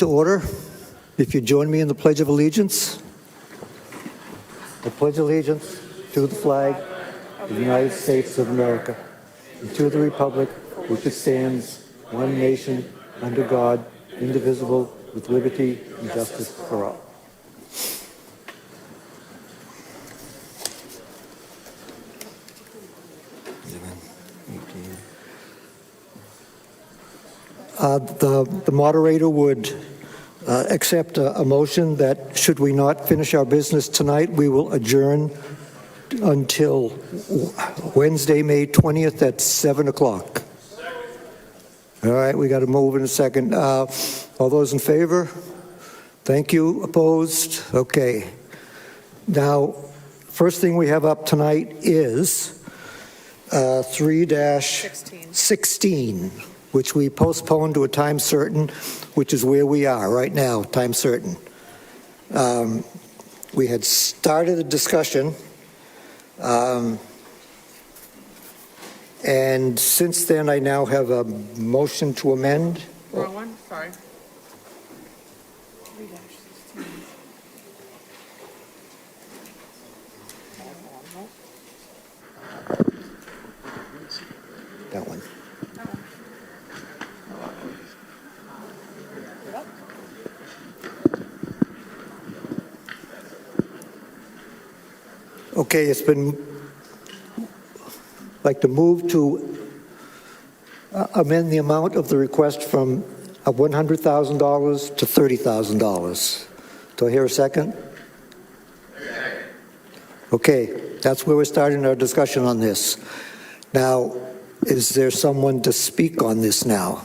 To order. If you join me in the Pledge of Allegiance. I pledge allegiance to the flag of the United States of America and to the republic which stands, one nation, under God, indivisible, with liberty and justice for all. The moderator would accept a motion that should we not finish our business tonight, we will adjourn until Wednesday, May 20th at 7 o'clock. All right, we got to move in a second. All those in favor? Thank you. Opposed? Okay. Now, first thing we have up tonight is 3-16. Which we postponed to a time certain, which is where we are right now, time certain. We had started a discussion, and since then I now have a motion to amend. Wrong one, sorry. 3-16. That one. Okay, it's been like to move to amend the amount of the request from $100,000 to $30,000. Do I hear a second? Okay, that's where we're starting our discussion on this. Now, is there someone to speak on this now?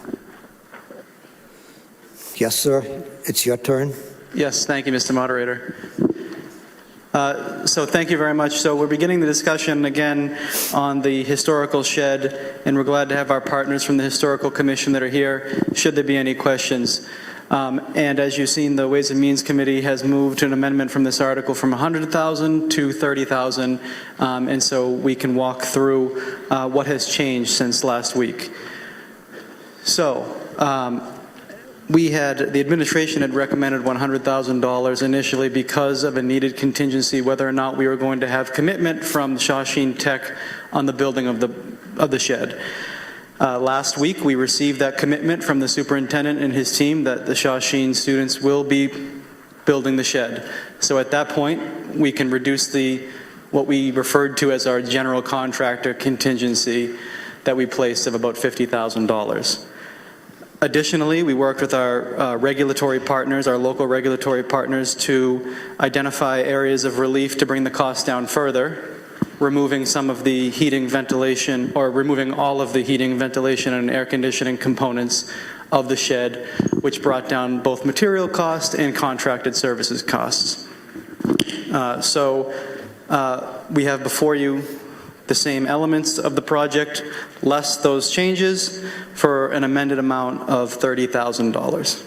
Yes, sir, it's your turn. Yes, thank you, Mr. Moderator. So thank you very much. So we're beginning the discussion again on the historical shed, and we're glad to have our partners from the Historical Commission that are here, should there be any questions. And as you've seen, the Ways and Means Committee has moved to an amendment from this article from $100,000 to $30,000, and so we can walk through what has changed since last week. So, the administration had recommended $100,000 initially because of a needed contingency, whether or not we were going to have commitment from Shawsheen Tech on the building of the shed. Last week, we received that commitment from the superintendent and his team that the Shawsheen students will be building the shed. So at that point, we can reduce what we referred to as our general contractor contingency that we placed of about $50,000. Additionally, we worked with our regulatory partners, our local regulatory partners, to identify areas of relief to bring the cost down further, removing some of the heating, ventilation, or removing all of the heating, ventilation, and air conditioning components of the shed, which brought down both material cost and contracted services costs. We have before you the same elements of the project, less those changes, for an amended amount of $30,000.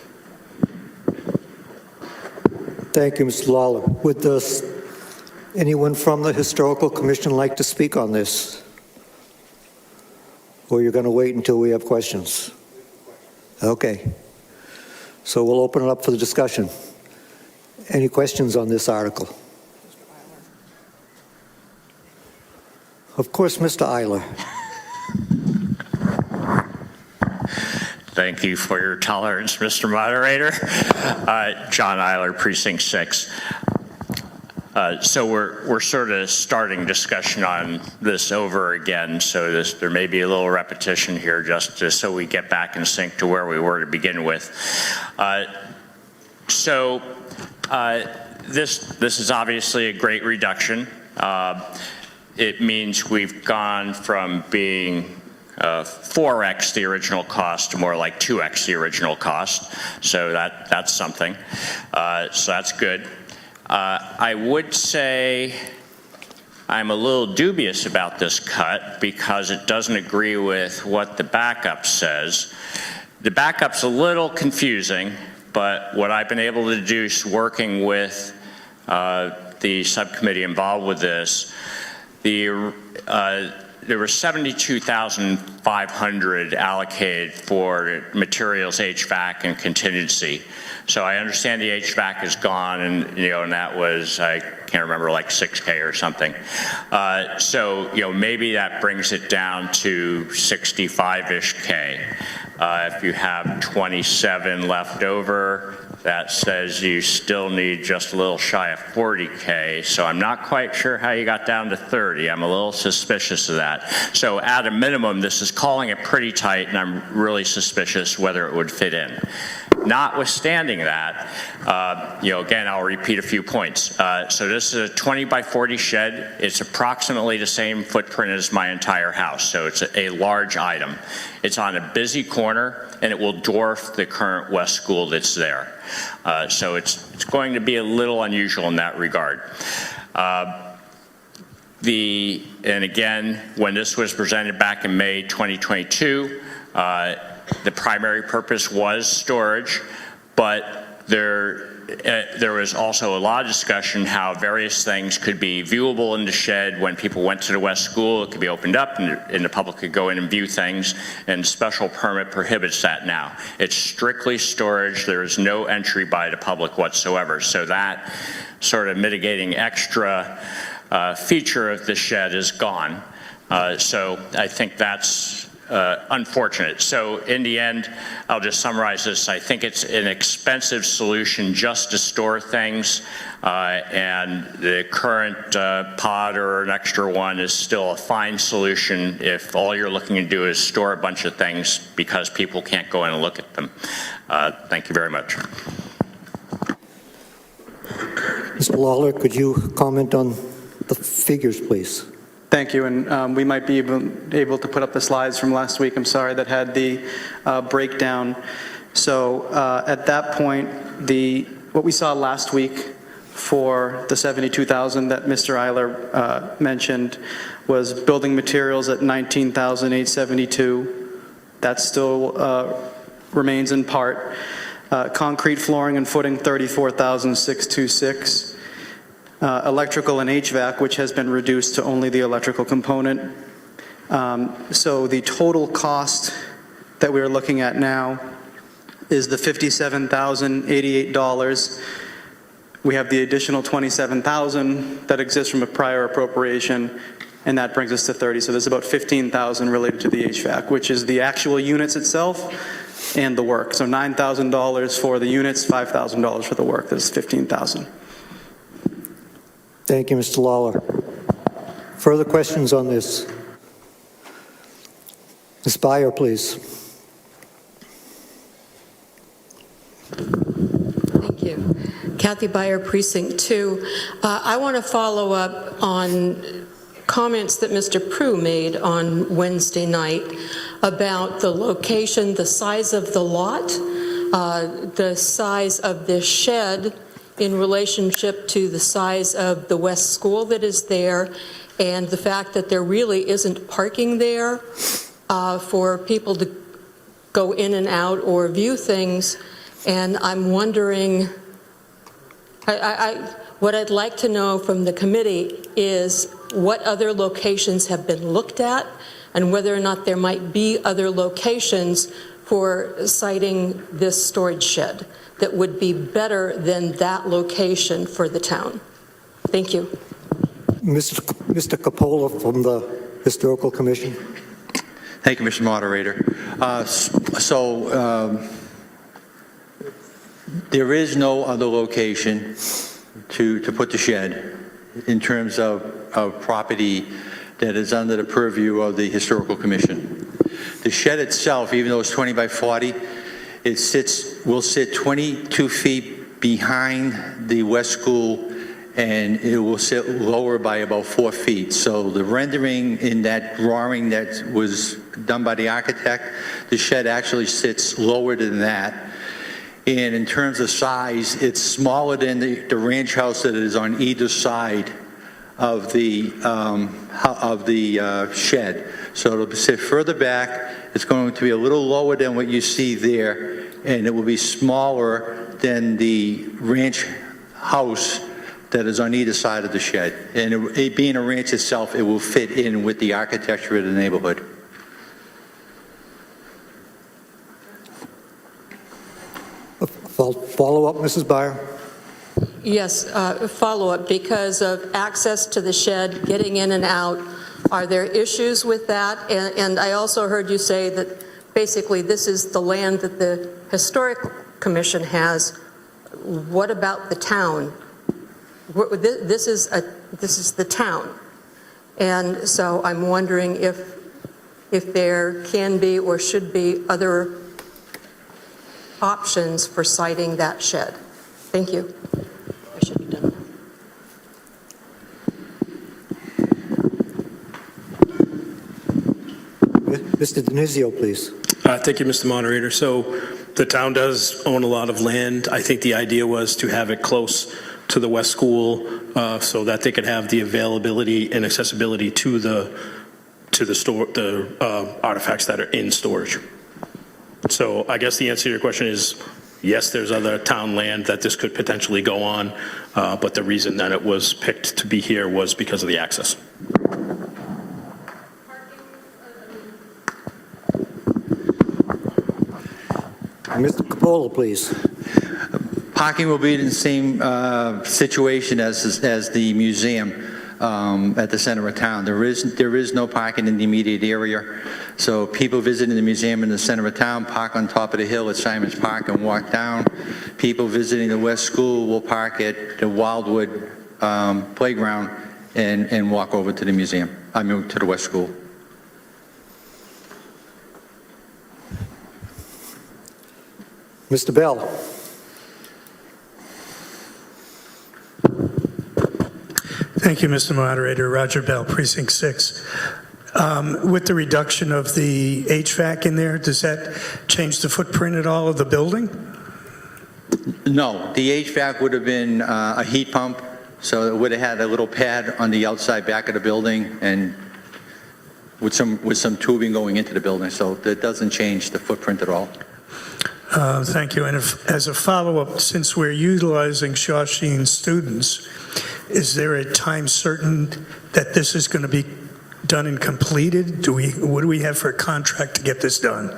Thank you, Mr. Lawler. Would anyone from the Historical Commission like to speak on this? Or you're going to wait until we have questions? Okay. So we'll open it up for the discussion. Any questions on this article? Of course, Mr. Eiler. Thank you for your tolerance, Mr. Moderator. John Eiler, Precinct 6. So we're sort of starting discussion on this over again, so there may be a little repetition here just so we get back in sync to where we were to begin with. This is obviously a great reduction. It means we've gone from being 4x the original cost to more like 2x the original cost. So that's something. So that's good. I would say I'm a little dubious about this cut because it doesn't agree with what the backup says. The backup's a little confusing, but what I've been able to do is working with the subcommittee involved with this, there were $72,500 500 allocated for materials, HVAC, and contingency. So I understand the HVAC is gone, and and that was, I can't remember, like 6K or something. So maybe that brings it down to 65-ish K. If you have 27 left over, that says you still need just a little shy of 40K, so I'm not quite sure how you got down to 30. I'm a little suspicious of that. So at a minimum, this is calling it pretty tight, and I'm really suspicious whether it would fit in. Notwithstanding that, again, I'll repeat a few points. So this is a 20 by 40 shed. It's approximately the same footprint as my entire house, so it's a large item. It's on a busy corner, and it will dwarf the current West School that's there. So it's going to be a little unusual in that regard. And again, when this was presented back in May 2022, the primary purpose was storage, but there was also a lot of discussion how various things could be viewable in the shed. When people went to the West School, it could be opened up and the public could go in and view things, and special permit prohibits that now. It's strictly storage. There is no entry by the public whatsoever. So that sort of mitigating extra feature of the shed is gone. So I think that's unfortunate. So in the end, I'll just summarize this. I think it's an expensive solution just to store things, and the current pod or an extra one is still a fine solution if all you're looking to do is store a bunch of things because people can't go in and look at them. Thank you very much. Mr. Lawler, could you comment on the figures, please? Thank you, and we might be able to put up the slides from last week, I'm sorry, that had the breakdown. So at that point, what we saw last week for the $72,000 that Mr. Eiler mentioned was building materials at $19,872. That still remains in part. Concrete flooring and footing, $34,626. Electrical and HVAC, which has been reduced to only the electrical component. So the total cost that we're looking at now is the $57,088. We have the additional $27,000 that exists from a prior appropriation, and that brings us to 30. So there's about $15,000 related to the HVAC, which is the actual units itself and the work. So $9,000 for the units, $5,000 for the work. That's $15,000. Thank you, Mr. Lawler. Further questions on this? Ms. Beyer, please. Thank you. Kathy Beyer, Precinct 2. I want to follow up on comments that Mr. Prue made on Wednesday night about the location, the size of the lot, the size of this shed, in relationship to the size of the West School that is there, and the fact that there really isn't parking there for people to go in and out or view things. And I'm wondering, what I'd like to know from the committee is what other locations have been looked at and whether or not there might be other locations for siting this storage shed that would be better than that location for the town. Thank you. Mr. Coppola from the Historical Commission. Thank you, Mr. Moderator. There is no other location to put the shed in terms of property that is under the purview of the Historical Commission. The shed itself, even though it's 20 by 40, will sit 22 feet behind the West School, and it will sit lower by about 4 feet. So the rendering in that drawing that was done by the architect, the shed actually sits lower than that. And in terms of size, it's smaller than the ranch house that is on either side of the shed. So it'll sit further back. It's going to be a little lower than what you see there, and it will be smaller than the ranch house that is on either side of the shed. And it being a ranch itself, it will fit in with the architecture of the neighborhood. I'll follow up, Mrs. Byer. Yes, follow-up, because of access to the shed, getting in and out, are there issues with that? And I also heard you say that basically this is the land that the Historic Commission has. What about the town? This is the town. And so I'm wondering if there can be or should be other options for siting that shed. Thank you. I should be done. Mr. Denizio, please. Thank you, Mr. Moderator. So the town does own a lot of land. I think the idea was to have it close to the West School so that they could have the availability and accessibility to the artifacts that are in storage. So I guess the answer to your question is yes, there's other town land that this could potentially go on, but the reason that it was picked to be here was because of the access. Mr. Capola, please. Parking will be in the same situation as the museum at the center of town. There is no parking in the immediate area. So people visiting the museum in the center of town park on top of the hill at Simonds Park and walk down. People visiting the West School will park at the Wildwood playground and walk over to the museum, to the West School. Mr. Bell. Thank you, Mr. Moderator. Roger Bell, Precinct 6. With the reduction of the HVAC in there, does that change the footprint at all of the building? No, the HVAC would have been a heat pump, so it would have had a little pad on the outside back of the building and with some tubing going into the building, so that doesn't change the footprint at all. Thank you. And as a follow-up, since we're utilizing Shawsheen students, is there a time certain that this is going to be done and completed? What do we have for a contract to get this done?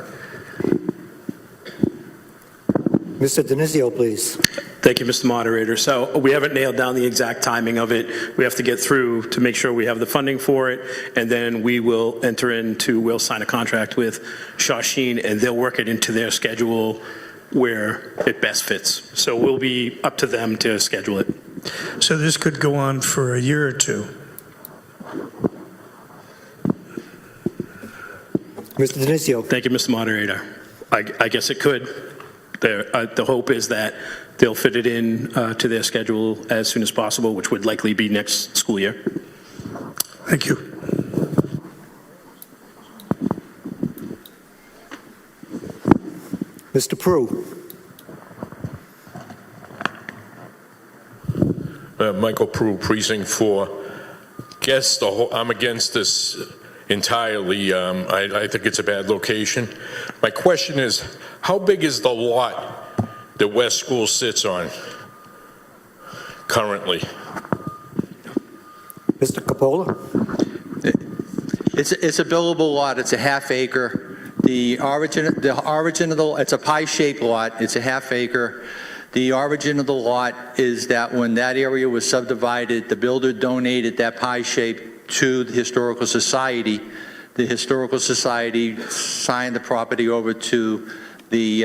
Mr. Denizio, please. Thank you, Mr. Moderator. So we haven't nailed down the exact timing of it. We have to get through to make sure we have the funding for it, and then we'll sign a contract with Shawsheen, and they'll work it into their schedule where it best fits. So we'll be up to them to schedule it. So this could go on for a year or two? Mr. Denizio. Thank you, Mr. Moderator. I guess it could. The hope is that they'll fit it in to their schedule as soon as possible, which would likely be next school year. Thank you. Mr. Prue. Michael Prue, Precinct 4. I'm against this entirely. I think it's a bad location. My question is, how big is the lot that West School sits on currently? Mr. Capola. It's a buildable lot. It's a half acre. The origin of it's a pie-shaped lot. It's a half acre. The origin of the lot is that when that area was subdivided, the builder donated that pie shape to the Historical Society. The Historical Society signed the property over to the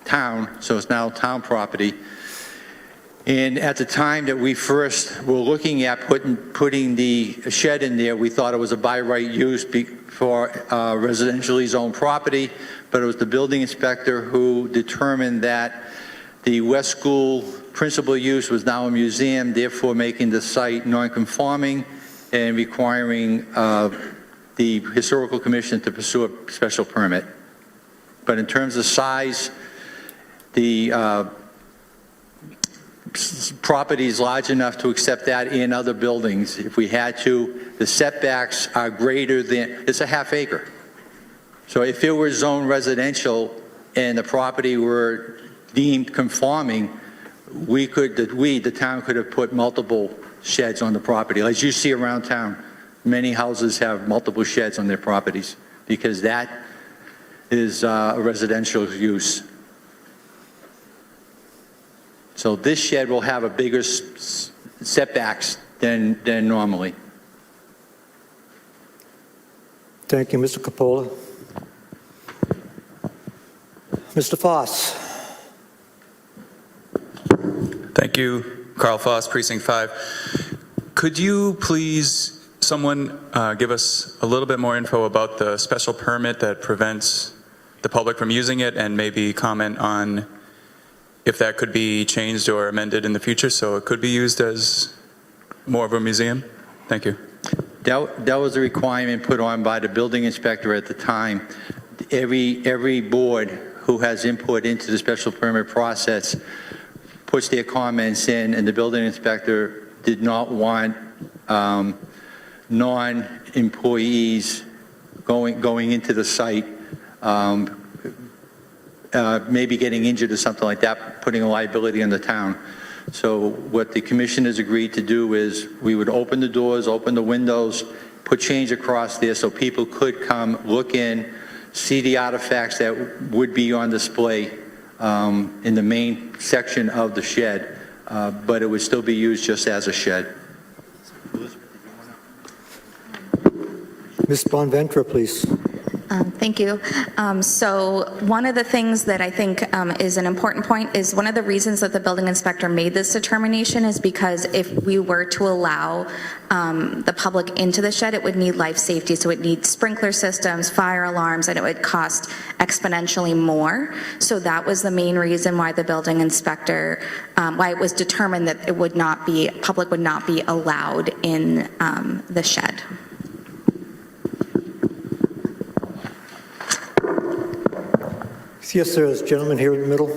town, so it's now town property. And at the time that we first were looking at putting the shed in there, we thought it was a by right use for residentially zoned property, but it was the building inspector who determined that the West School principal use was now a museum, therefore making the site non-conforming and requiring the Historical Commission to pursue a special permit. But in terms of size, the property is large enough to accept that in other buildings if we had to. The setbacks are greater than, it's a half acre. So if it were zoned residential and the property were deemed conforming, the town could have put multiple sheds on the property. As you see around town, many houses have multiple sheds on their properties because that is a residential use. So this shed will have a bigger setbacks than normally. Thank you, Mr. Capola. Mr. Foss. Thank you, Carl Foss, Precinct 5. Could you please, someone give us a little bit more info about the special permit that prevents the public from using it, and maybe comment on if that could be changed or amended in the future so it could be used as more of a museum? Thank you. That was a requirement put on by the building inspector at the time. Every board who has input into the special permit process puts their comments in, and the building inspector did not want non-employees going into the site, maybe getting injured or something like that, putting a liability on the town. So what the commission has agreed to do is we would open the doors, open the windows, put change across there so people could come, look in, see the artifacts that would be on display in the main section of the shed, but it would still be used just as a shed. Ms. Bonventre, please. Thank you. So one of the things that I think is an important point is one of the reasons that the building inspector made this determination is because if we were to allow the public into the shed, it would need life safety. So it needs sprinkler systems, fire alarms, and it would cost exponentially more. So that was the main reason why the building inspector, why it was determined that it would not be, public would not be allowed in the shed. Yes, sir. This gentleman here in the middle.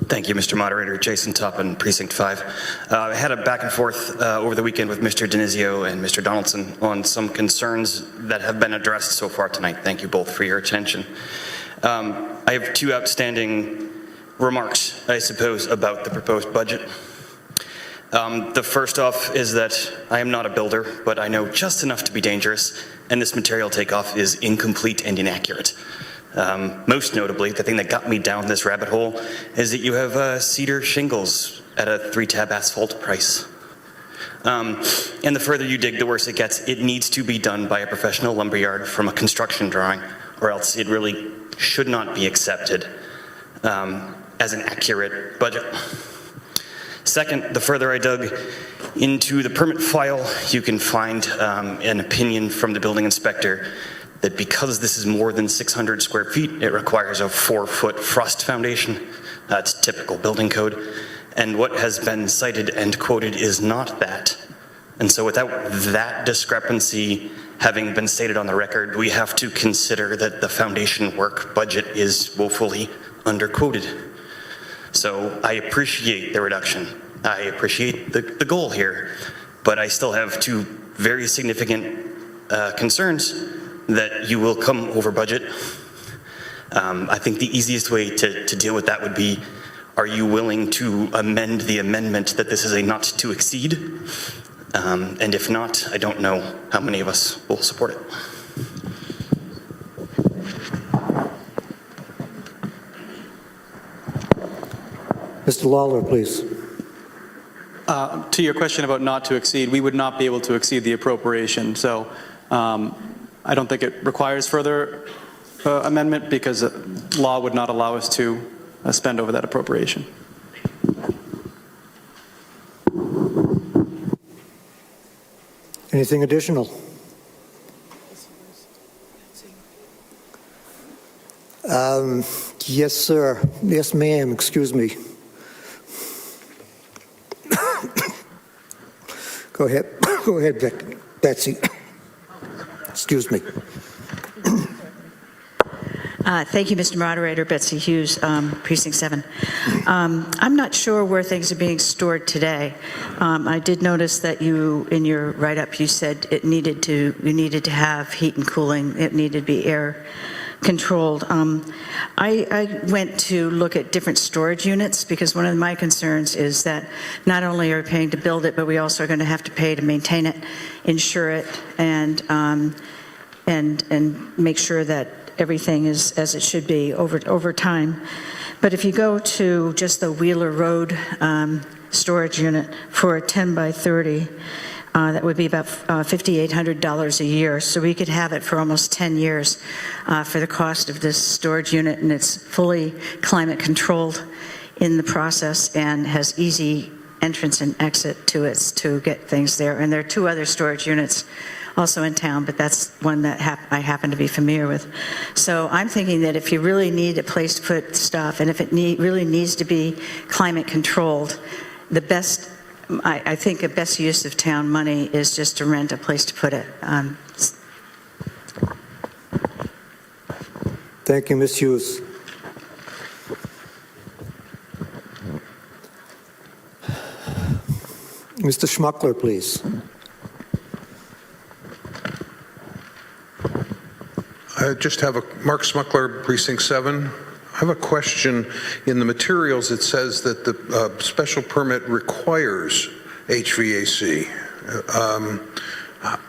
Thank you, Mr. Moderator. Jason Toppin, Precinct 5. I had a back and forth over the weekend with Mr. Denizio and Mr. Donaldson on some concerns that have been addressed so far tonight. Thank you both for your attention. I have two outstanding remarks, I suppose, about the proposed budget. The first off is that I am not a builder, but I know just enough to be dangerous, and this material takeoff is incomplete and inaccurate. Most notably, the thing that got me down this rabbit hole is that you have cedar shingles at a 3-tab asphalt price. And the further you dig, the worse it gets. It needs to be done by a professional lumberyard from a construction drawing, or else it really should not be accepted as an accurate budget. Second, the further I dug into the permit file, you can find an opinion from the building inspector that because this is more than 600 square feet, it requires a 4-foot frost foundation. That's typical building code. And what has been cited and quoted is not that. And so without that discrepancy having been stated on the record, we have to consider that the foundation work budget is woefully underquoted. So I appreciate the reduction. I appreciate the goal here, but I still have two very significant concerns that you will come over budget. I think the easiest way to deal with that would be, are you willing to amend the amendment that this is a not to exceed? And if not, I don't know how many of us will support it. Mr. Lawler, please. To your question about not to exceed, we would not be able to exceed the appropriation. So I don't think it requires further amendment because law would not allow us to spend over that appropriation. Anything additional? Yes, sir. Yes, ma'am. Excuse me. Go ahead. Go ahead, Betsy. Excuse me. Thank you, Mr. Moderator. Betsy Hughes, Precinct 7. I'm not sure where things are being stored today. I did notice that you, in your write-up, you said you needed to have heat and cooling. It needed to be air controlled. I went to look at different storage units because one of my concerns is that not only are we paying to build it, but we also are going to have to pay to maintain it, insure it, and make sure that everything is as it should be over time. But if you go to just the Wheeler Road storage unit for a 10 by 30, that would be about $5,800 a year. So we could have it for almost 10 years for the cost of this storage unit, and it's fully climate controlled in the process and has easy entrance and exit to it to get things there. And there are 2 other storage units also in town, but that's one that I happen to be familiar with. So I'm thinking that if you really need a place to put stuff, and if it really needs to be climate controlled, I think the best use of town money is just to rent a place to put it. Thank you, Ms. Hughes. Mr. Schmuckler, please. I just have Mark Smuckler, Precinct 7. I have a question. In the materials, it says that the special permit requires HVAC.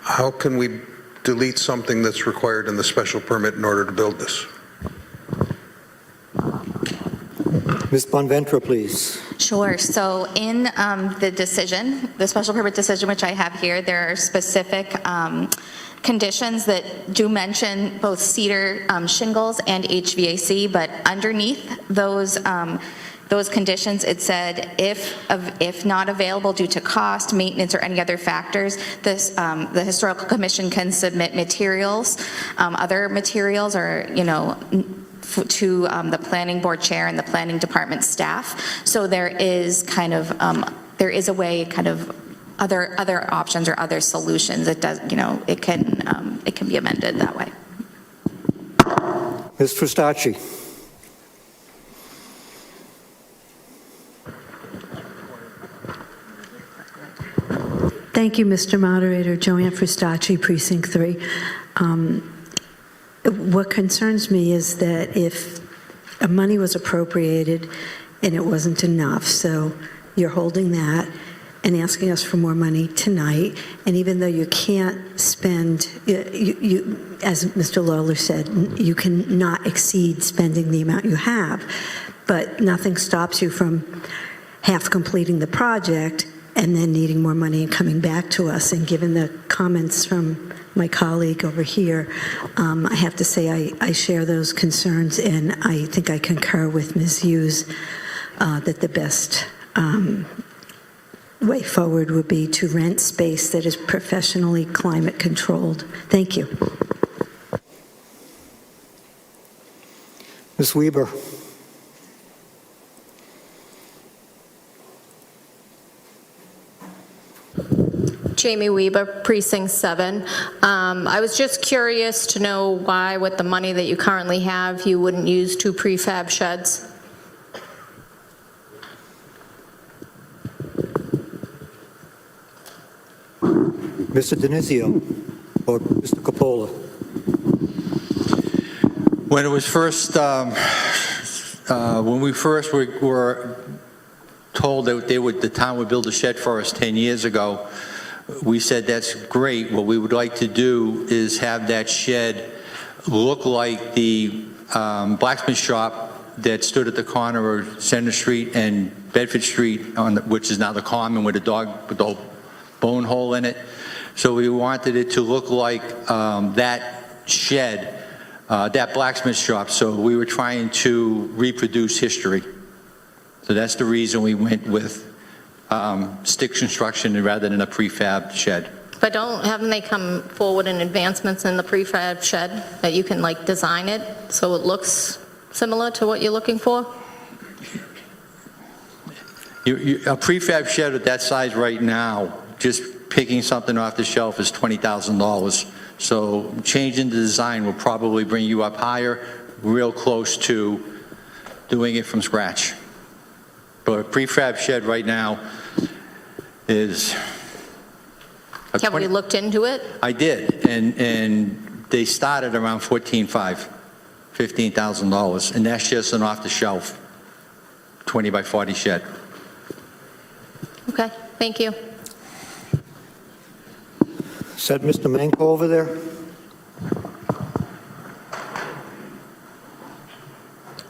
How can we delete something that's required in the special permit in order to build this? Ms. Bonventre, please. Sure. So in the decision, the special permit decision, which I have here, there are specific conditions that do mention both cedar shingles and HVAC, but underneath those conditions, it said if not available due to cost, maintenance, or any other factors, the Historical Commission can submit materials, other materials, or to the planning board chair and the planning department staff. So there is a way, other options or other solutions. It does, it can be amended that way. Ms. Frustacci. Thank you, Mr. Moderator. Joanne Frustacci, Precinct 3. What concerns me is that if money was appropriated and it wasn't enough, so you're holding that and asking us for more money tonight, and even though you can't spend, as Mr. Lawler said, you can not exceed spending the amount you have, but nothing stops you from half completing the project and then needing more money and coming back to us. And given the comments from my colleague over here, I have to say I share those concerns, and I think I concur with Ms. Hughes that the best way forward would be to rent space that is professionally climate controlled. Thank you. Ms. Weber. Jamie Weber, Precinct 7. I was just curious to know why, with the money that you currently have, you wouldn't use 2 prefab sheds. Mr. Denizio or Mr. Coppola. When it was first, when we first were told that the town would build a shed for us 10 years ago, we said that's great. What we would like to do is have that shed look like the blacksmith shop that stood at the corner of Center Street and Bedford Street, which is now the Common, with a dog with the bone hole in it. So we wanted it to look like that shed, that blacksmith shop. So we were trying to reproduce history. So that's the reason we went with stick construction rather than a prefab shed. But haven't they come forward in advancements in the prefab shed that you can design it so it looks similar to what you're looking for? A prefab shed at that size right now, just picking something off the shelf, is $20,000. So changing the design will probably bring you up higher, real close to doing it from scratch. But a prefab shed right now is... Have we looked into it? I did, and they started around $15,000, and that's just an off-the-shelf 20 by 40 shed. Okay, thank you. Is that Mr. Manko over there?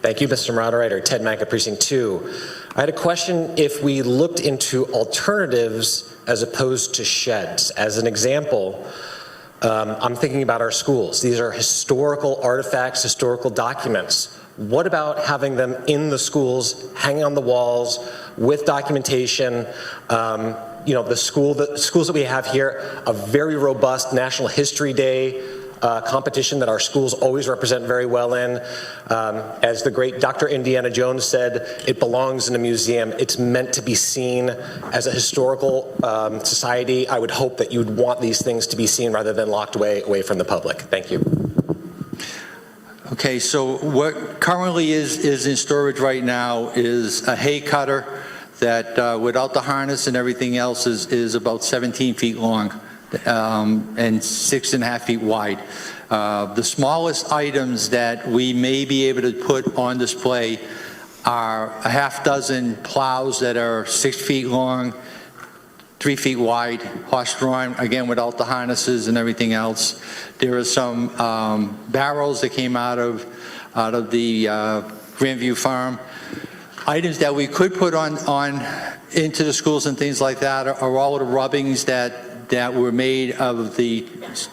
Thank you, Mr. Moderator. Ted Manka, Precinct 2. I had a question if we looked into alternatives as opposed to sheds. As an example, I'm thinking about our schools. These are historical artifacts, historical documents. What about having them in the schools, hanging on the walls, with documentation? The schools that we have here, a very robust National History Day competition that our schools always represent very well in. As the great Dr. Indiana Jones said, it belongs in a museum. It's meant to be seen as a historical society. I would hope that you'd want these things to be seen rather than locked away from the public. Thank you. Okay, so what currently is in storage right now is a hay cutter that without the harness and everything else is about 17 feet long. And 6.5 feet wide. The smallest items that we may be able to put on display are a half dozen plows that are 6 feet long, 3 feet wide, horse-drawn, again without the harnesses and everything else. There are some barrels that came out of the Grandview Farm. Items that we could put on into the schools and things like that are all of the rubbings that were made of the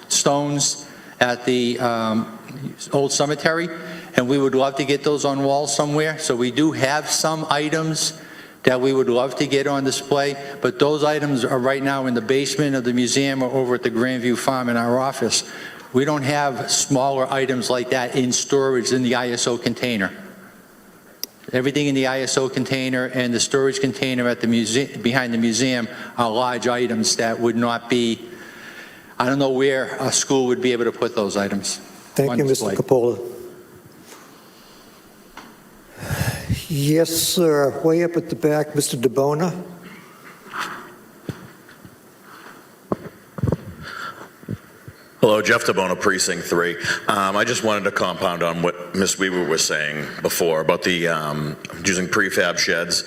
stones at the old cemetery, and we would love to get those on walls somewhere. So we do have some items that we would love to get on display, but those items are right now in the basement of the museum or over at the Grandview Farm in our office. We don't have smaller items like that in storage in the ISO container. Everything in the ISO container and the storage container at the museum, behind the museum, are large items that would not be, I don't know where a school would be able to put those items. Thank you, Mr. Capola. Yes, sir. Way up at the back, Mr. DeBona. Hello, Jeff DeBona, Precinct 3. I just wanted to compound on what Ms. Weaver was saying before about the using prefab sheds.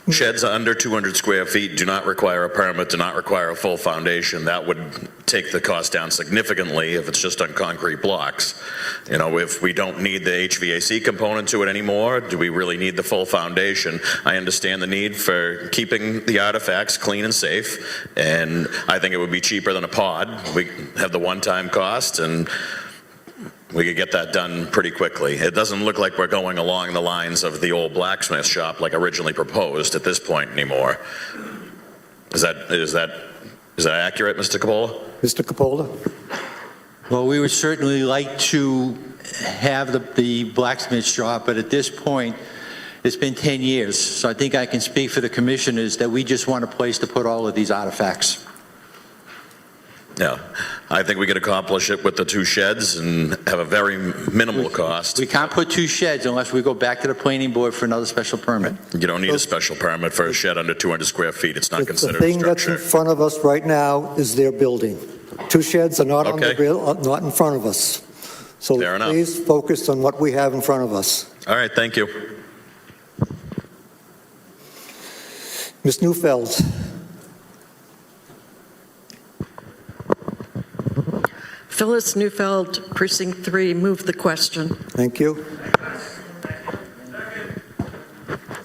Sheds under 200 square feet do not require a permit, do not require a full foundation. That would take the cost down significantly if it's just on concrete blocks. You know, if we don't need the HVAC component to it anymore, do we really need the full foundation? I understand the need for keeping the artifacts clean and safe, and I think it would be cheaper than a pod. We have the one-time cost, and we could get that done pretty quickly. It doesn't look like we're going along the lines of the old blacksmith shop like originally proposed at this point anymore. Is that accurate, Mr. Capola? Mr. Capola? Well, we would certainly like to have the blacksmith shop, but at this point, it's been 10 years. So I think I can speak for the commissioners that we just want a place to put all of these artifacts. Yeah, I think we could accomplish it with the two sheds and have a very minimal cost. We can't put two sheds unless we go back to the planning board for another special permit. You don't need a special permit for a shed under 200 square feet. It's not considered a The thing that's structure. in front of us right now is their building. Two sheds are not on the Okay. not in front of us. So Fair enough. please focus on what we have in front of us. All right, thank you. Ms. Neufeld. Phyllis Neufeld, Precinct 3, move the question. Thank you.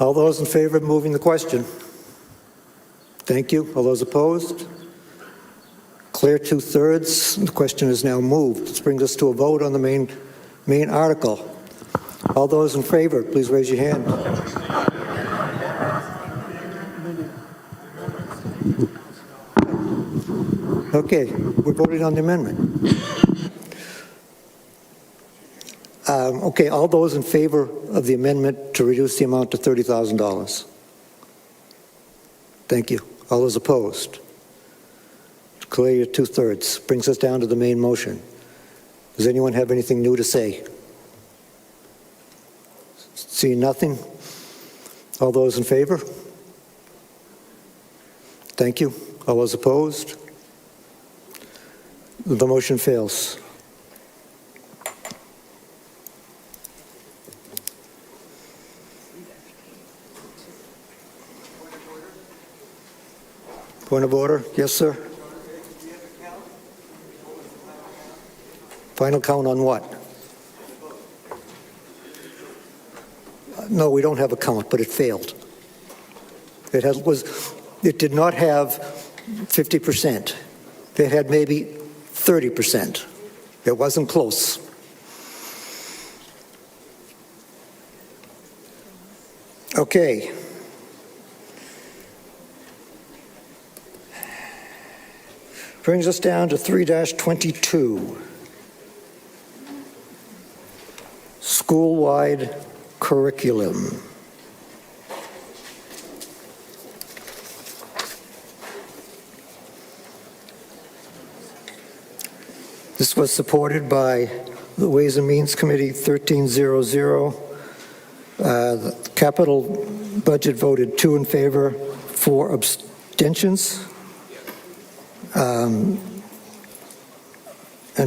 All those in favor of moving the question? Thank you. All those opposed? Clear 2/3. The question is now moved. This brings us to a vote on the main article. All those in favor, please raise your hand. Okay, we're voting on the amendment. Okay, all those in favor of the amendment to reduce the amount to $30,000? Thank you. All those opposed? Clear your 2/3. Brings us down to the main motion. Does anyone have anything new to say? Seeing nothing? All those in favor? Thank you. All those opposed? The motion fails. Point of order? Yes, sir. Final count on what? no, we don't have a count, but it failed. It did not have 50%. It had maybe 30%. It wasn't close. Okay. Brings us down to 3-22. School-wide curriculum. This was supported by the Ways and Means Committee, 1300. The capital budget voted 2 in favor, 4 abstentions. And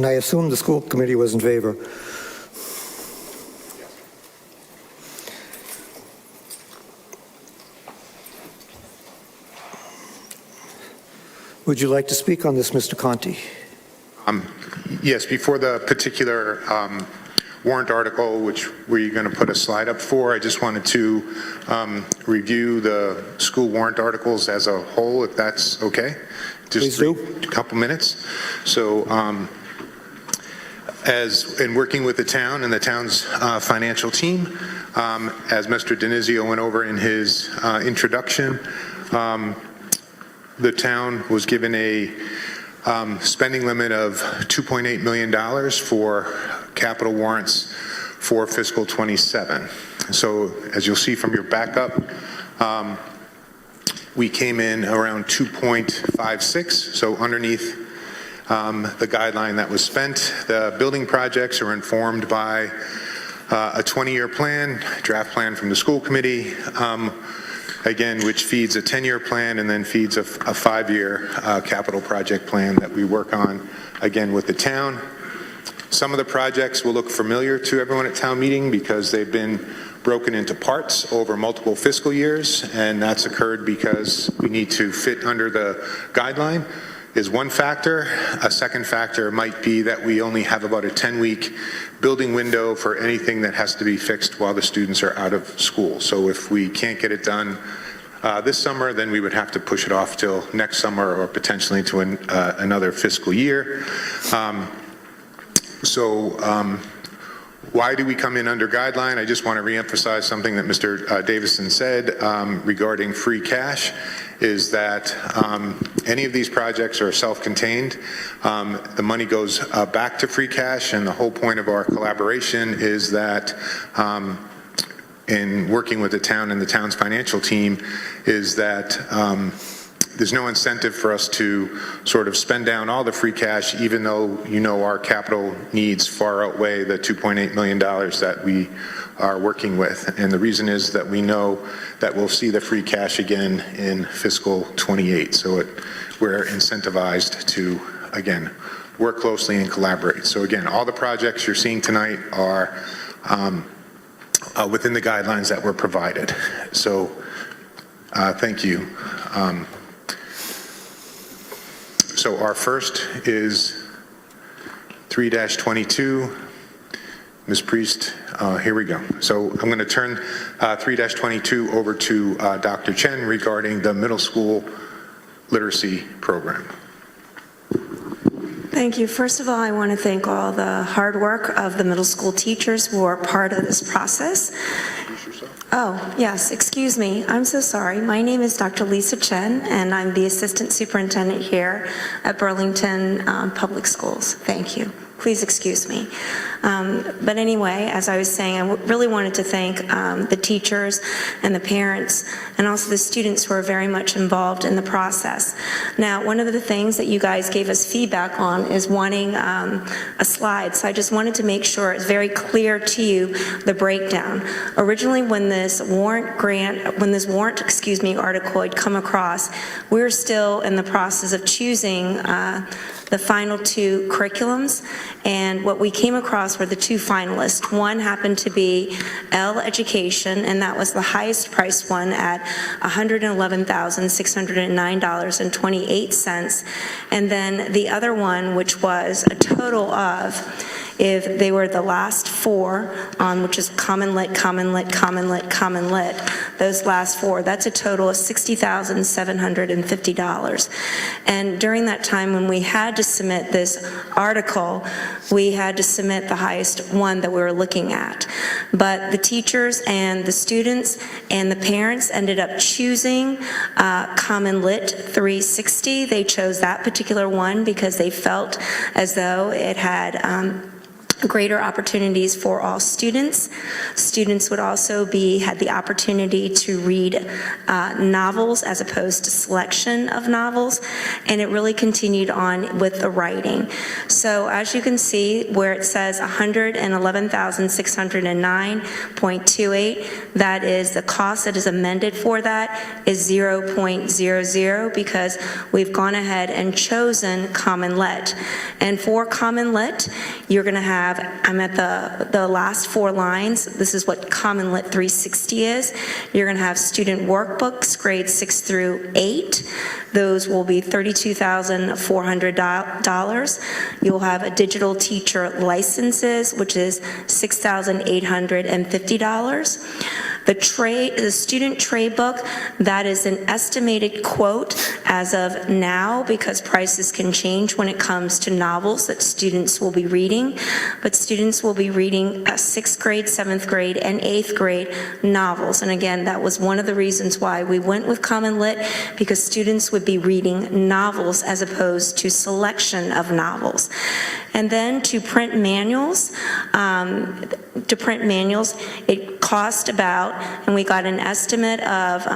I assume the school committee was in favor. Would you like to speak on this, Mr. Conti? Yes, before the particular warrant article, which we're going to put a slide up for, I just wanted to review the school warrant articles as a whole, if that's okay. Just a couple minutes. So as in working with the town and the town's financial team, as Mr. Dinizio went over in his introduction, the town was given a spending limit of $2.8 million for capital warrants for fiscal 27. So as you'll see from your backup, we came in around 2.56, so underneath the guideline that was spent. The building projects are informed by a 20-year plan, draft plan from the school committee, again, which feeds a 10-year plan and then feeds a 5-year capital project plan that we work on, again, with the town. Some of the projects will look familiar to everyone at town meeting because they've been broken into parts over multiple fiscal years, and that's occurred because we need to fit under the guideline is one factor. A second factor might be that we only have about a 10-week building window for anything that has to be fixed while the students are out of school. So if we can't get it done this summer, then we would have to push it off till next summer or potentially to another fiscal year. Why do we come in under guideline? I just want to reemphasize something that Mr. Davison said regarding free cash, is that any of these projects are self-contained. The money goes back to free cash, and the whole point of our collaboration is that in working with the town and the town's financial team is that there's no incentive for us to sort of spend down all the free cash, even though, you know, our capital needs far outweigh the $2.8 million that we are working with. And the reason is that we know that we'll see the free cash again in fiscal 28. So we're incentivized to, again, work closely and collaborate. So again, all the projects you're seeing tonight are within the guidelines that were provided. So thank you. So our first is 3-22. Ms. Priest, here we go. So I'm going to turn 3-22 over to Dr. Chen regarding the middle school literacy program. Thank you. First of all, I want to thank all the hard work of the middle school teachers who are part of this process. Oh, yes, excuse me. I'm so sorry. My name is Dr. Lisa Chen, and I'm the assistant superintendent here at Burlington Public Schools. Thank you. Please excuse me. But anyway, as I was saying, I really wanted to thank the teachers and the parents and also the students who are very much involved in the process. Now, one of the things that you guys gave us feedback on is wanting a slide. So I just wanted to make sure it's very clear to you the breakdown. Originally, when this warrant article had come across, we were still in the process of choosing the final 2 curriculums, and what we came across were the 2 finalists. One happened to be L Education, and that was the highest priced one at $111,609.28, and then the other one, which was a total of if they were the last four on, which is common lit, common lit, common lit, common lit, those last four, that's a total of $60,750. And during that time when we had to submit this article, we had to submit the highest one that we were looking at. But the teachers and the students and the parents ended up choosing Common Lit 360. They chose that particular one because they felt as though it had greater opportunities for all students. Students would also had the opportunity to read novels as opposed to selection of novels, and it really continued on with the writing. So as you can see where it says $111,609.28, that is the cost that is amended for that is 0.00 because we've gone ahead and chosen Common Lit. And for Common Lit, you're going to have, I'm at the last four lines. This is what Common Lit 360 is. You're going to have student workbooks, grades 6 through 8. Those will be $32,400. You'll have a digital teacher licenses, which is $6,850. The student trade book, that is an estimated quote as of now because prices can change when it comes to novels that students will be reading. But students will be reading 6th grade, 7th grade, and 8th grade novels. And again, that was one of the reasons why we went with Common Lit, because students would be reading novels as opposed to selection of novels. And then to print manuals, it cost about, and we got an estimate of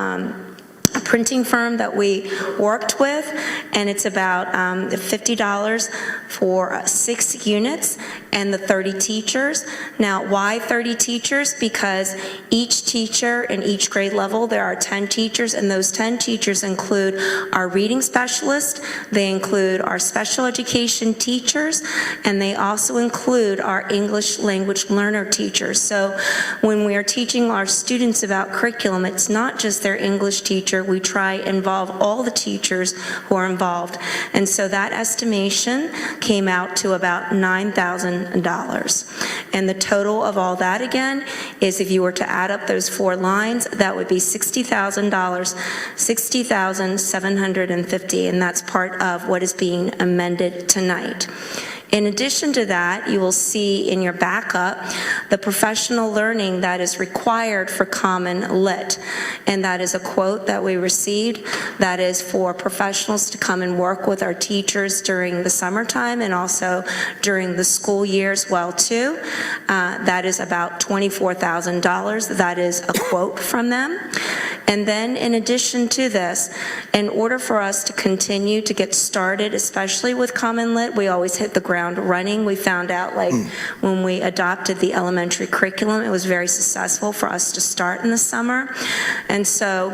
a printing firm that we worked with, and it's about $50 for 6 units and the 30 teachers. Now, why 30 teachers? Because each teacher in each grade level, there are 10 teachers, and those 10 teachers include our reading specialist, they include our special education teachers, and they also include our English language learner teachers. So when we are teaching our students about curriculum, it's not just their English teacher. We try to involve all the teachers who are involved. And so that estimation came out to about $9,000. And the total of all that, again, is if you were to add up those 4 lines, that would be $60,000, $60,750, and that's part of what is being amended tonight. In addition to that, you will see in your backup the professional learning that is required for Common Lit. And that is a quote that we received that is for professionals to come and work with our teachers during the summertime and also during the school year as well too. That is about $24,000. That is a quote from them. And then in addition to this, in order for us to continue to get started, especially with Common Lit, we always hit the ground running. We found out when we adopted the elementary curriculum, it was very successful for us to start in the summer. And so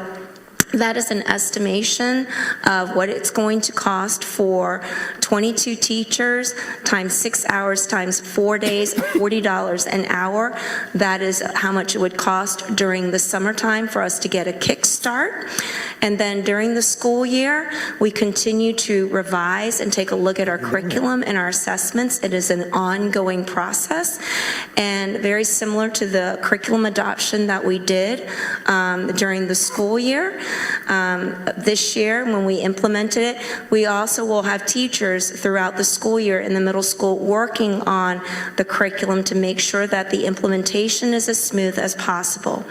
that is an estimation of what it's going to cost for 22 teachers times 6 hours times 4 days, $40 an hour. That is how much it would cost during the summertime for us to get a kickstart. And then during the school year, we continue to revise and take a look at our curriculum and our assessments. It is an ongoing process, and very similar to the curriculum adoption that we did during the school year. This year, when we implemented it, we also will have teachers throughout the school year in the middle school working on the curriculum to make sure that the implementation is as smooth as possible.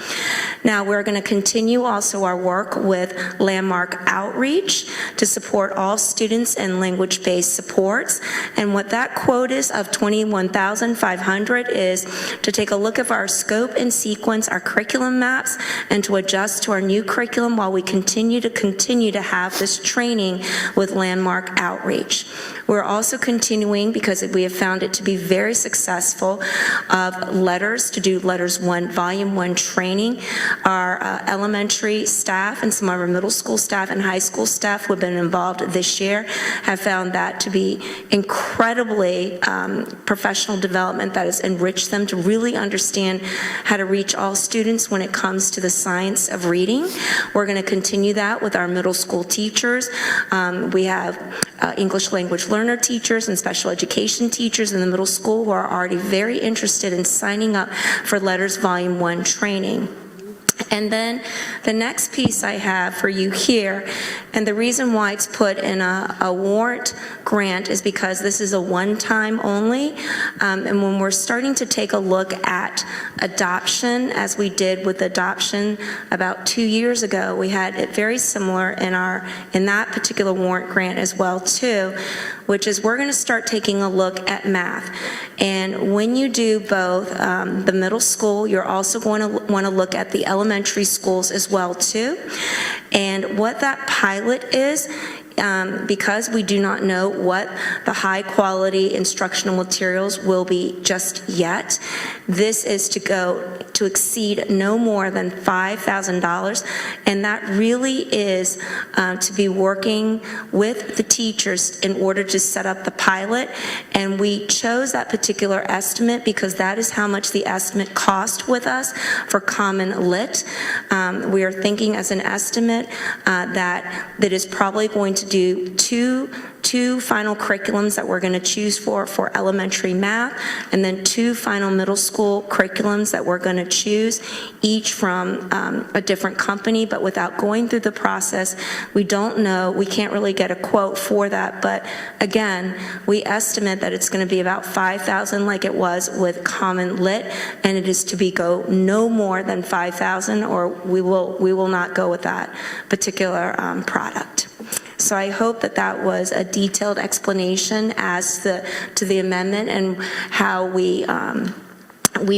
Now, we're going to continue also our work with Landmark Outreach to support all students in language-based supports. And what that quote is of $21,500 is to take a look at our scope and sequence, our curriculum maps, and to adjust to our new curriculum while we continue to have this training with Landmark Outreach. We're also continuing, because we have found it to be very successful, of letters, to do Letters 1, Volume 1 training. Our elementary staff and some of our middle school staff and high school staff who have been involved this year have found that to be incredibly professional development that has enriched them to really understand how to reach all students when it comes to the science of reading. We're going to continue that with our middle school teachers. We have English language learner teachers and special education teachers in the middle school who are already very interested in signing up for Letters Volume 1 training. And then the next piece I have for you here, and the reason why it's put in a warrant grant is because this is a one-time only, and when we're starting to take a look at adoption, as we did with adoption about 2 years ago, we had it very similar in that particular warrant grant as well too, which is we're going to start taking a look at math. And when you do both the middle school, you're also going to want to look at the elementary schools as well too. And what that pilot is, because we do not know what the high quality instructional materials will be just yet, this is to exceed no more than $5,000, and that really is to be working with the teachers in order to set up the pilot. And we chose that particular estimate because that is how much the estimate cost with us for Common Lit. We are thinking as an estimate that is probably going to do two final curriculums that we're going to choose for elementary math, and then 2 final middle school curriculums that we're going to choose, each from a different company. But without going through the process, we don't know, we can't really get a quote for that. But again, we estimate that it's going to be about $5,000 like it was with Common Lit, and it is to go no more than $5,000, or we will not go with that particular product. So I hope that was a detailed explanation as to the amendment and how we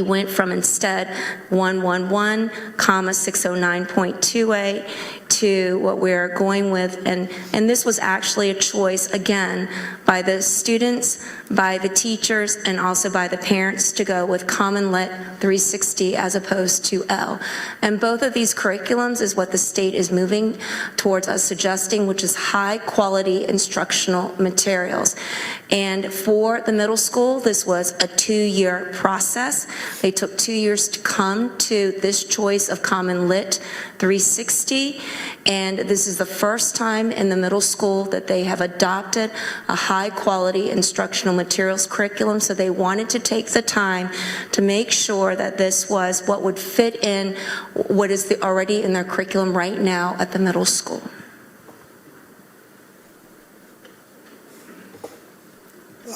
went from instead 111, 609.28 to what we're going with. And this was actually a choice, again, by the students, by the teachers, and also by the parents to go with Common Lit 360 as opposed to L. And both of these curriculums is what the state is moving towards us suggesting, which is high quality instructional materials. And for the middle school, this was a 2-year process. They took 2 years to come to this choice of Common Lit 360. And this is the first time in the middle school that they have adopted a high quality instructional materials curriculum. So they wanted to take the time to make sure that this was what would fit in what is already in their curriculum right now at the middle school.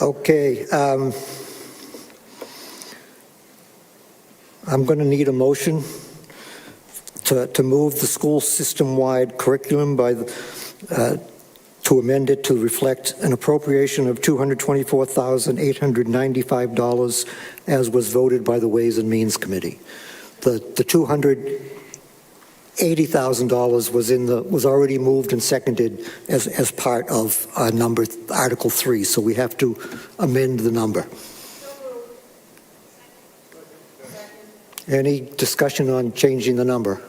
Okay. I'm going to need a motion to move the school system-wide curriculum to amend it to reflect an appropriation of $224,895 as was voted by the Ways and Means Committee. The $280,000 was already moved and seconded as part of Article 3, so we have to amend the number. Any discussion on changing the number?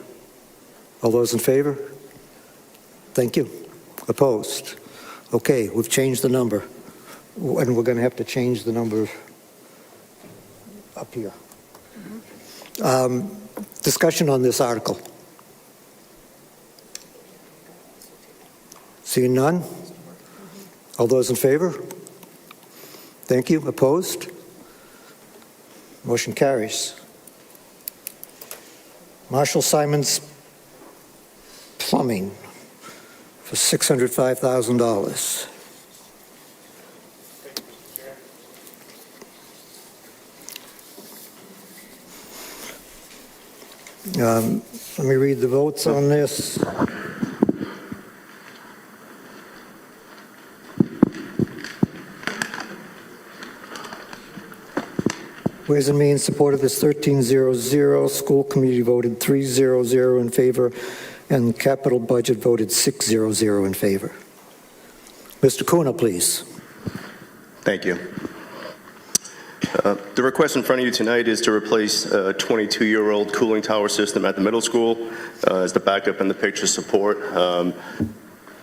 All those in favor? Thank you. Opposed? Okay, we've changed the number. And we're going to have to change the number up here. Discussion on this article. Seeing none? All those in favor? Thank you. Opposed? Motion carries. Marshall Simonds Plumbing for $605,000. Let me read the votes on this. Ways and Means supported this 13-0-0. School committee voted 3-0-0 in favor, and capital budget voted 6-0-0 in favor. Mr. Kuna, please. Thank you. The request in front of you tonight is to replace a 22-year-old cooling tower system at the middle school. As the backup and the picture support,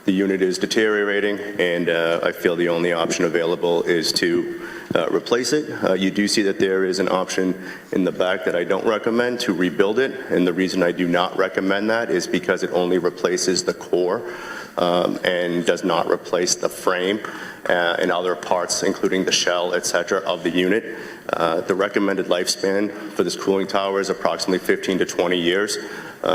the unit is deteriorating, and I feel the only option available is to replace it. You do see that there is an option in the back that I don't recommend, to rebuild it, and the reason I do not recommend that is because it only replaces the core and does not replace the frame and other parts, including the shell, etc., of the unit. The recommended lifespan for this cooling tower is approximately 15 to 20 years,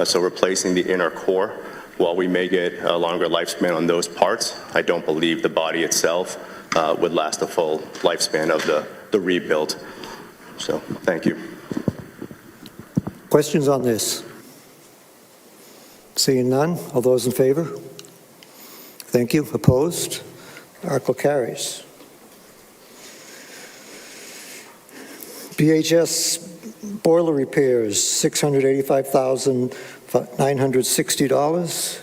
so replacing the inner core, while we may get a longer lifespan on those parts, I don't believe the body itself would last the full lifespan of the rebuild. So, thank you. Questions on this? Seeing none, all those in favor? Thank you. Opposed? Article carries. BHS boiler repairs, $685,960.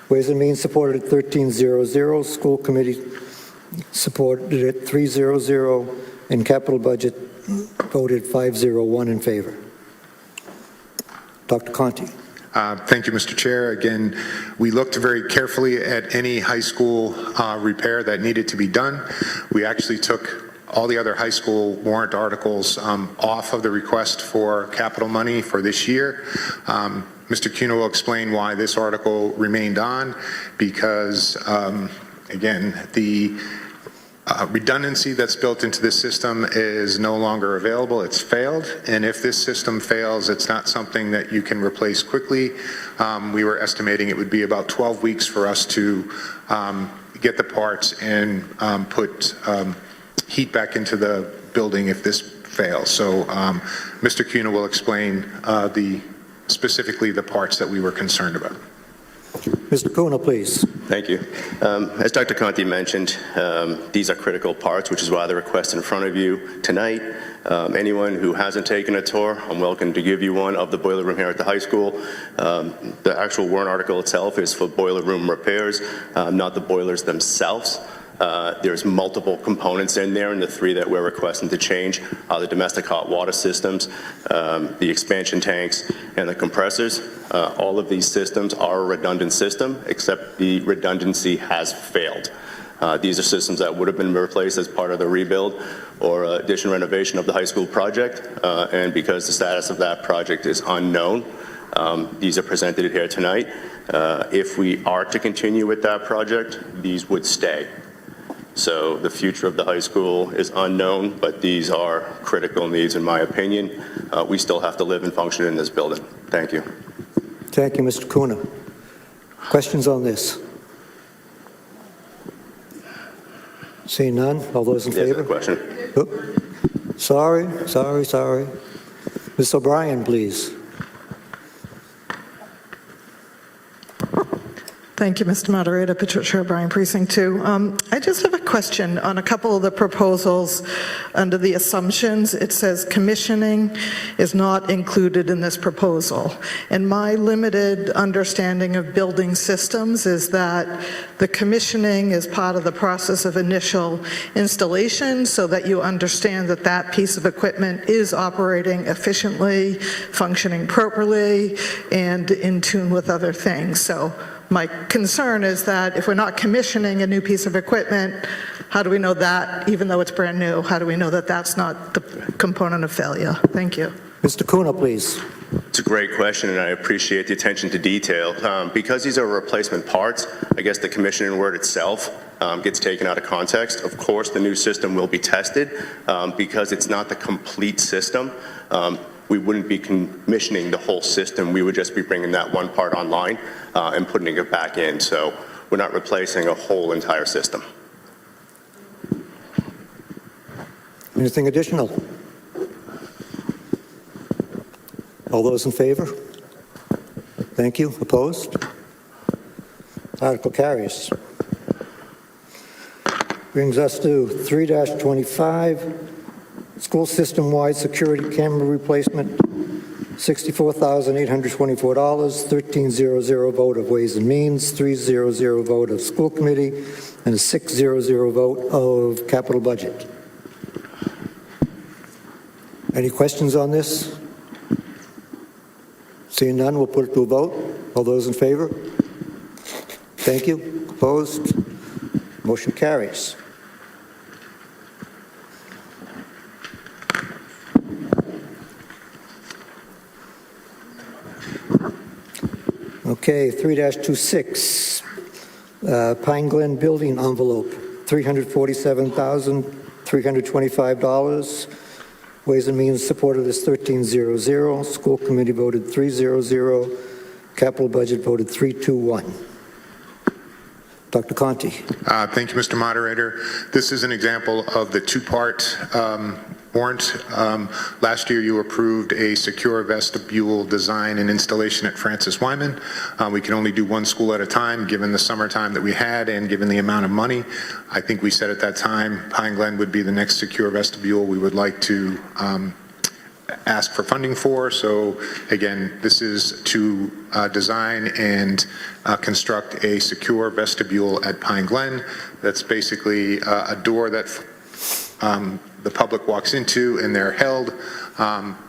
Ways and Means supported at 1300. School committee supported at 300, and capital budget voted 501 in favor. Dr. Conti. Thank you, Mr. Chair. Again, we looked very carefully at any high school repair that needed to be done. We actually took all the other high school warrant articles off of the request for capital money for this year. Mr. Cunha will explain why this article remained on, because, again, the redundancy that's built into this system is no longer available. It's failed, and if this system fails, it's not something that you can replace quickly. We were estimating it would be about 12 weeks for us to get the parts and put heat back into the building if this fails. So Mr. Cunha will explain specifically the parts that we were concerned about. Mr. Cunha, please. Thank you. As Dr. Conti mentioned, these are critical parts, which is why the request in front of you tonight. Anyone who hasn't taken a tour, I'm welcome to give you one of the boiler room here at the high school. The actual warrant article itself is for boiler room repairs, not the boilers themselves. There's multiple components in there, and the three that we're requesting to change are the domestic hot water systems, the expansion tanks, and the compressors. All of these systems are a redundant system, except the redundancy has failed. These are systems that would have been replaced as part of the rebuild or addition renovation of the high school project, and because the status of that project is unknown, these are presented here tonight. If we are to continue with that project, these would stay. So the future of the high school is unknown, but these are critical needs in my opinion. We still have to live and function in this building. Thank you. Thank you, Mr. Cunha. Questions on this? Seeing none, all those in favor? Question. Oh, sorry. Ms. O'Brien, please. Thank you, Mr. Moderator. Patricia O'Brien, Precinct 2. I just have a question on a couple of the proposals. Under the assumptions, it says commissioning is not included in this proposal. And my limited understanding of building systems is that the commissioning is part of the process of initial installation, so that you understand that that piece of equipment is operating efficiently, functioning properly, and in tune with other things. So my concern is that if we're not commissioning a new piece of equipment, how do we know that, even though it's brand new, how do we know that that's not the component of failure? Thank you. Mr. Cunha, please. It's a great question, and I appreciate the attention to detail. Because these are replacement parts, I guess the commissioning word itself gets taken out of context. Of course, the new system will be tested. Because it's not the complete system, we wouldn't be commissioning the whole system. We would just be bringing that one part online and putting it back in. So we're not replacing a whole entire system. Anything additional? All those in favor? Thank you. Opposed? Article carries. Brings us to 3-25. School system-wide security camera replacement, $64,824, 1300 vote of Ways and Means, 300 vote of School Committee, and a 600 vote of Capital Budget. Any questions on this? Seeing none, we'll put it to a vote. All those in favor? Thank you. Opposed? Motion carries. Okay, 3-26, Pine Glen Building Envelope, $347,325. Ways and Means supported this 1300. School Committee voted 300. Capital Budget voted 321. Dr. Conti. Thank you, Mr. Moderator. This is an example of the two-part warrant. Last year, you approved a secure vestibule design and installation at Francis Wyman. We can only do one school at a time, given the summertime that we had and given the amount of money. I think we said at that time Pine Glen would be the next secure vestibule we would like to ask for funding for. So again, this is to design and construct a secure vestibule at Pine Glen. That's basically a door that the public walks into and they're held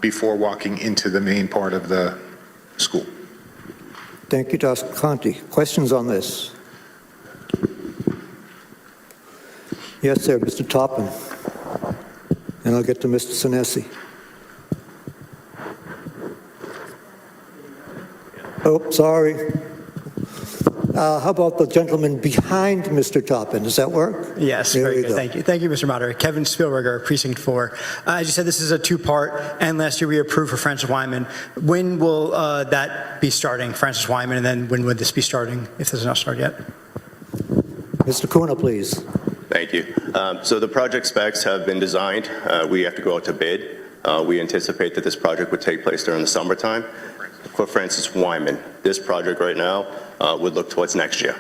before walking into the main part of the school. Thank you, Dr. Conti. Questions on this? Yes, sir, Mr. Toppin. And I'll get to Mr. Sinesi. Oh, sorry. How about the gentleman behind Mr. Toppin? Does that work? Yes, there very you good. go. Thank you. Thank you, Mr. Moderator. Kevin Spielberger, Precinct 4. As you said, this is a two-part, and last year we approved for Francis Wyman. When will that be starting, Francis Wyman, and then when would this be starting, if this is not started yet? Mr. Kuna, please. Thank you. So the project specs have been designed. We have to go out to bid. We anticipate that this project would take place during the summertime. For Francis Wyman, this project right now would look towards next year.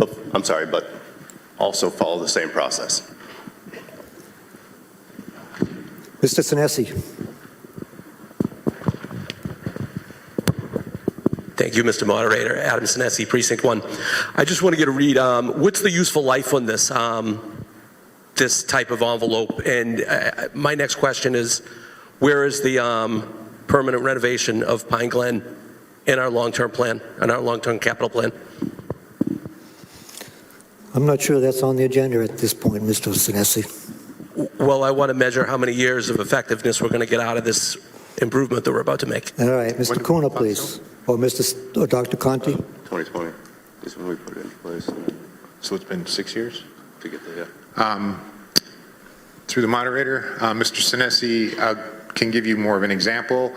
Oh, I'm sorry, but also follow the same process. Mr. Sinesi. Thank you, Mr. Moderator. Adam Sinesi, Precinct 1. I just want to get a read. What's the useful life on this, this type of envelope? And my next question is, where is the permanent renovation of Pine Glen in our long-term plan, in our long-term capital plan? I'm not sure that's on the agenda at this point, Mr. Sinesi. Well, I want to measure how many years of effectiveness we're going to get out of this improvement that we're about to make. All right, Mr. Kuna, please. Or Dr. Conti. 2020 is when we put it into place. So it's been 6 years? To get there, Through the moderator, Mr. Sinesi can give you more of an example.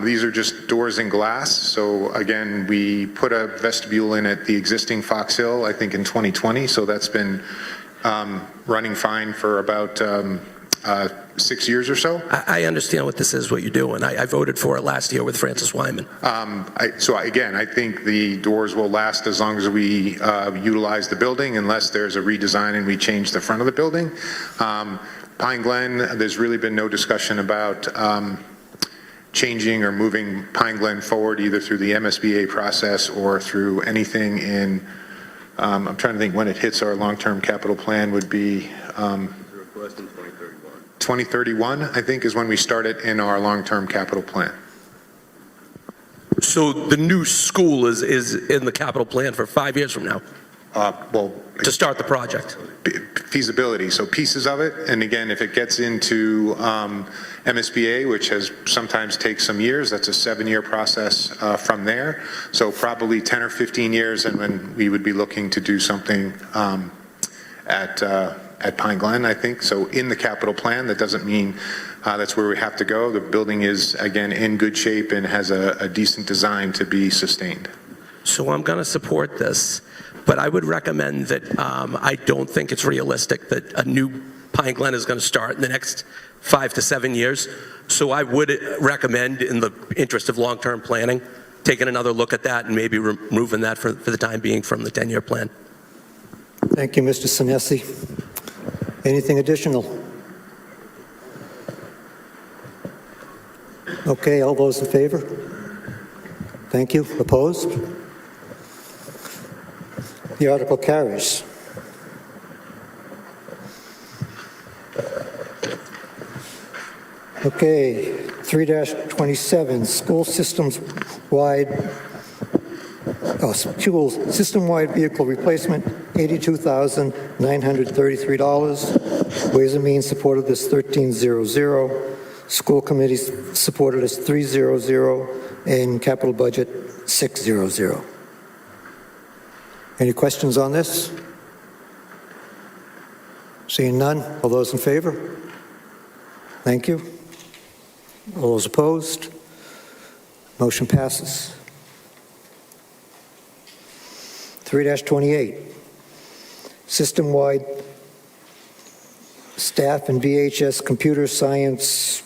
These are just doors and glass. So again, we put a vestibule in at the existing Fox Hill, I think in 2020. So that's been running fine for about 6 years or so. I understand what this is, what you do, and I voted for it last year with Francis Wyman. So again, I think the doors will last as long as we utilize the building, unless there's a redesign and we change the front of the building. Pine Glen, there's really been no discussion about changing or moving Pine Glen forward, either through the MSBA process or through anything in, I'm trying to think when it hits our long-term capital plan would be 2031, I think, is when we start it in our long-term capital plan. So the new school is in the capital plan for 5 years from now? Well, to start the project. Feasibility, so pieces of it. And again, if it gets into MSBA, which has sometimes takes some years, that's a 7-year process from there. So probably 10 or 15 years, and when we would be looking to do something at Pine Glen, I think. So in the capital plan, that doesn't mean that's where we have to go. The building is, again, in good shape and has a decent design to be sustained. So I'm going to support this, but I would recommend that I don't think it's realistic that a new Pine Glen is going to start in the next 5 to 7 years. So I would recommend, in the interest of long-term planning, taking another look at that and maybe removing that for the time being from the 10-year plan. Thank you, Mr. Sinesi. Anything additional? Okay, all those in favor? Thank you. Opposed? The article carries. Okay, 3-27, school system-wide vehicle replacement, $82,933. Ways and Means supported this 1300. School committee supported us 300, and capital budget 600. Any questions on this? Seeing none, all those in favor? Thank you. All those opposed? Motion passes. 3-28, system-wide staff and VHS computer science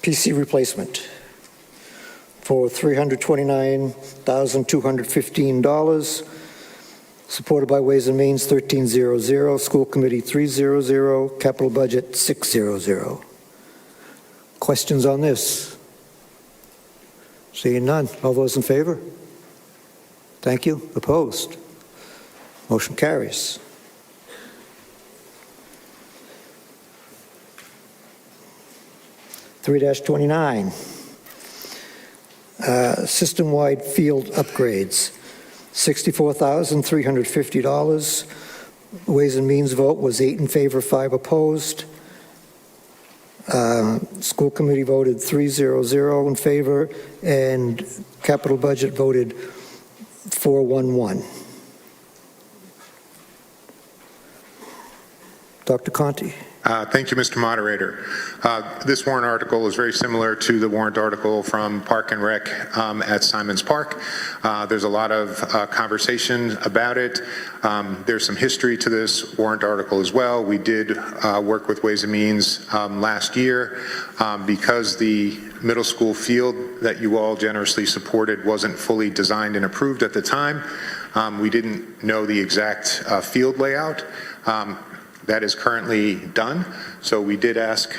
PC replacement for $329,215, supported by Ways and Means 1300, School Committee 300, capital budget 600. Questions on this? Seeing none, all those in favor? Thank you. Opposed? Motion carries. (3-29). System-wide field upgrades, $64,350. Ways and Means vote was 8 in favor, 5 opposed. School committee voted 300 in favor, and capital budget voted 411. Dr. Conti. Thank you, Mr. Moderator. This warrant article is very similar to the warrant article from Park and Rec at Simonds Park. There's a lot of conversation about it. There's some history to this warrant article as well. We did work with Ways and Means last year because the middle school field that you all generously supported wasn't fully designed and approved at the time. We didn't know the exact field layout. That is currently done. So we did ask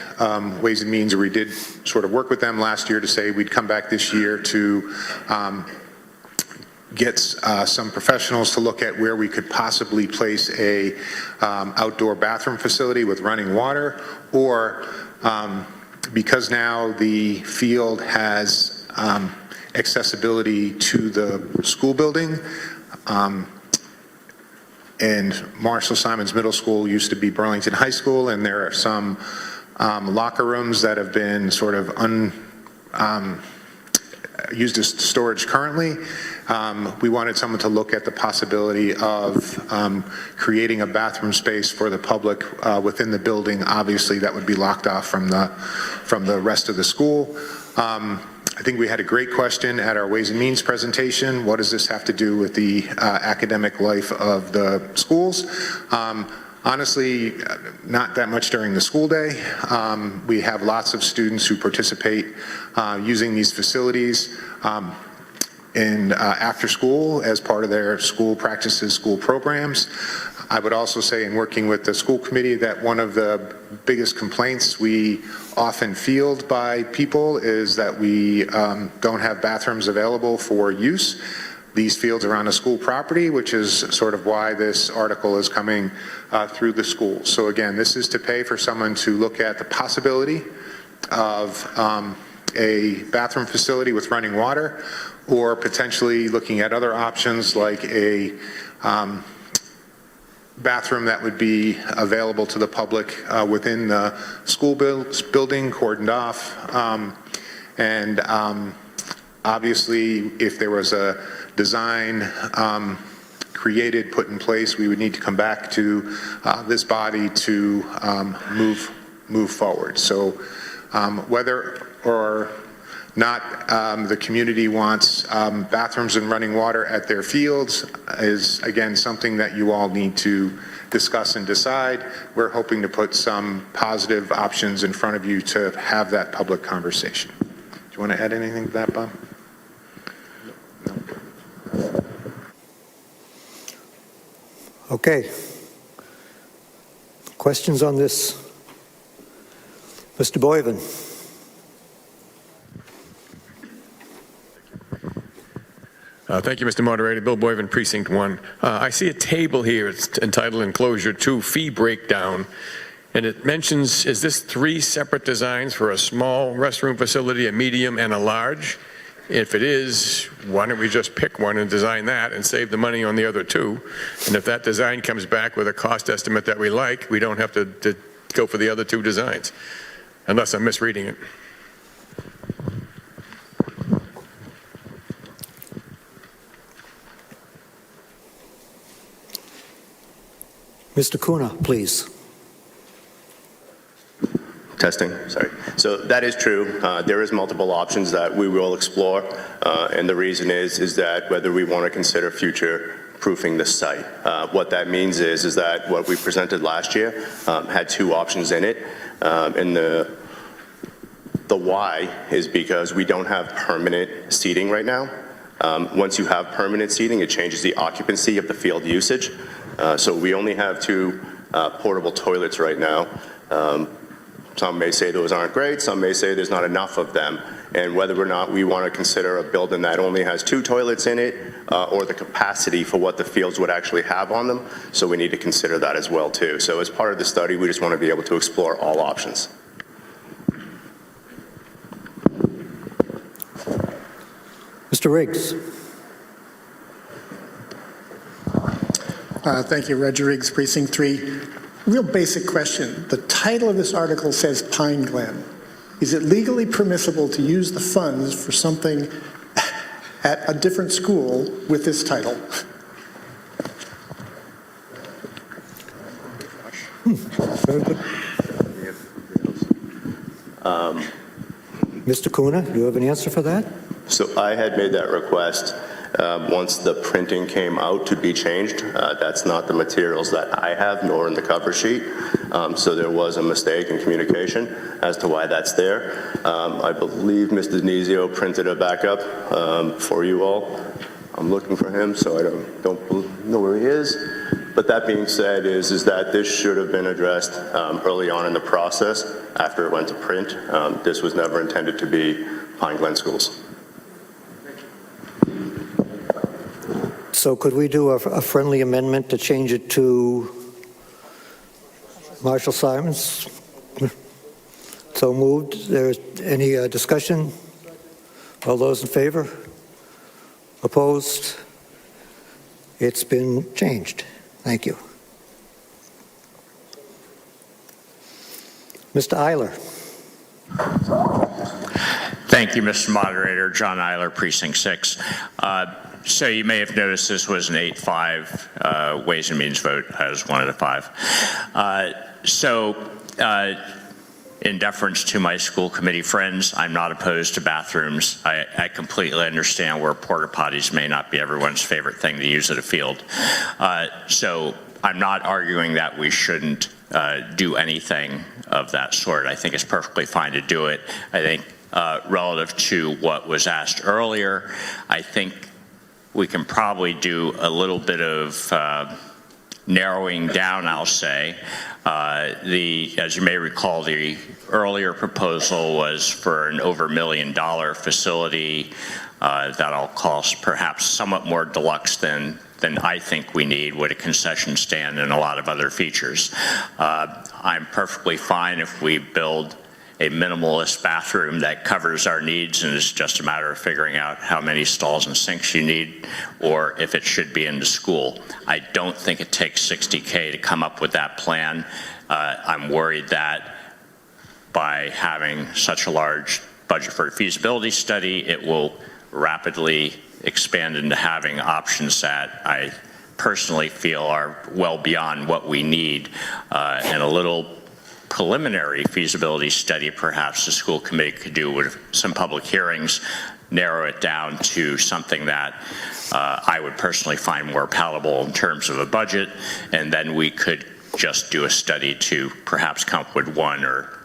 Ways and Means, or we did sort of work with them last year to say we'd come back this year to get some professionals to look at where we could possibly place a outdoor bathroom facility with running water, or because now the field has accessibility to the school building, and Marshall Simonds Middle School used to be Burlington High School, and there are some locker rooms that have been sort of used as storage currently. We wanted someone to look at the possibility of creating a bathroom space for the public within the building. Obviously, that would be locked off from the rest of the school. I think we had a great question at our Ways and Means presentation. What does this have to do with the academic life of the schools? Honestly, not that much during the school day. We have lots of students who participate using these facilities in after school as part of their school practices, school programs. I would also say, in working with the school committee, that one of the biggest complaints we often field by people is that we don't have bathrooms available for use. These fields are on a school property, which is sort of why this article is coming through the school. So again, this is to pay for someone to look at the possibility of a bathroom facility with running water, or potentially looking at other options like a bathroom that would be available to the public within the school building, cordoned off. Obviously, if there was a design created, put in place, we would need to come back to this body to move forward. So whether or not the community wants bathrooms and running water at their fields is, again, something that you all need to discuss and decide. We're hoping to put some positive options in front of you to have that public conversation. Do you want to add anything to that, Bob? No. Okay. Questions on this? Mr. Boyven. Thank you, Mr. Moderator. Bill Boyven, Precinct 1. I see a table here. It's entitled Enclosure 2, Fee Breakdown. And it mentions, is this 3 separate designs for a small restroom facility, a medium, and a large? If it is, why don't we just pick one and design that and save the money on the other 2? And if that design comes back with a cost estimate that we like, we don't have to go for the other 2 designs, unless I'm misreading it. Mr. Kuna, please. Testing, sorry. So that is true. There is multiple options that we will explore, and the reason is that whether we want to consider future proofing the site. What that means is that what we presented last year had 2 options in it, and the why is because we don't have permanent seating right now. Once you have permanent seating, it changes the occupancy of the field usage. So we only have 2 portable toilets right now. Some may say those aren't great, some may say there's not enough of them, and whether or not we want to consider a building that only has 2 toilets in it, or the capacity for what the fields would actually have on them, so we need to consider that as well too. So as part of the study, we just want to be able to explore all options. Mr. Riggs. Thank you, Reggie Riggs, Precinct 3. Real basic question. The title of this article says Pine Glen. Is it legally permissible to use the funds for something at a different school with this title? Mr. Kuna, do you have an answer for that? So I had made that request once the printing came out to be changed. That's not the materials that I have, nor in the cover sheet. So there was a mistake in communication as to why that's there. I believe Mr. Denizio printed a backup for you all. I'm looking for him, so I don't know where he is. But that being said, is that this should have been addressed early on in the process after it went to print. This was never intended to be Pine Glen Schools. So could we do a friendly amendment to change it to Marshall Simonds? So moved. There's any discussion? All those in favor? Opposed? It's been changed. Thank you. Mr. Eiler. Thank you, Mr. Moderator. John Eiler, Precinct 6. So you may have noticed this was an 8-5 Ways and Means vote. I was 1 out of 5. In deference to my school committee friends, I'm not opposed to bathrooms. I completely understand where porta potties may not be everyone's favorite thing to use at a field. So I'm not arguing that we shouldn't do anything of that sort. I think it's perfectly fine to do it. I think relative to what was asked earlier, I think we can probably do a little bit of narrowing down, I'll say. As you may recall, the earlier proposal was for an over $1 million facility that'll cost perhaps somewhat more deluxe than I think we need with a concession stand and a lot of other features. I'm perfectly fine if we build a minimalist bathroom that covers our needs and it's just a matter of figuring out how many stalls and sinks you need or if it should be in the school. I don't think it takes $60K to come up with that plan. I'm worried that by having such a large budget for a feasibility study, it will rapidly expand into having options that I personally feel are well beyond what we need, and a little preliminary feasibility study perhaps the school committee could do with some public hearings, narrow it down to something that I would personally find more palatable in terms of a budget, and then we could just do a study to perhaps come up with 1 or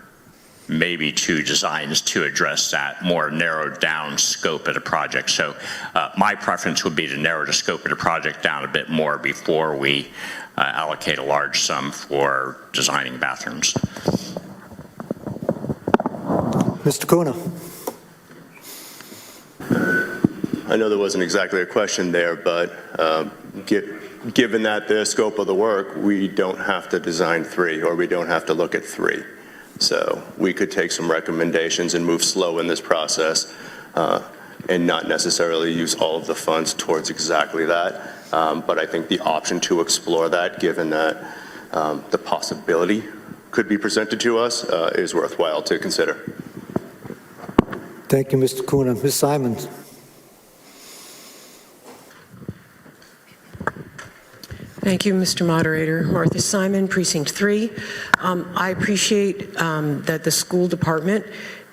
maybe 2 designs to address that more narrowed down scope of the project. So my preference would be to narrow the scope of the project down a bit more before we allocate a large sum for designing bathrooms. Mr. Kuna. I know there wasn't exactly a question there, but given that the scope of the work, we don't have to design 3, or we don't have to look at 3. So we could take some recommendations and move slow in this process and not necessarily use all of the funds towards exactly that. But I think the option to explore that, given that the possibility could be presented to us, is worthwhile to consider. Thank you, Mr. Kuna. Ms. Simonds. Thank you, Mr. Moderator. Martha Simon, Precinct 3. I appreciate that the school department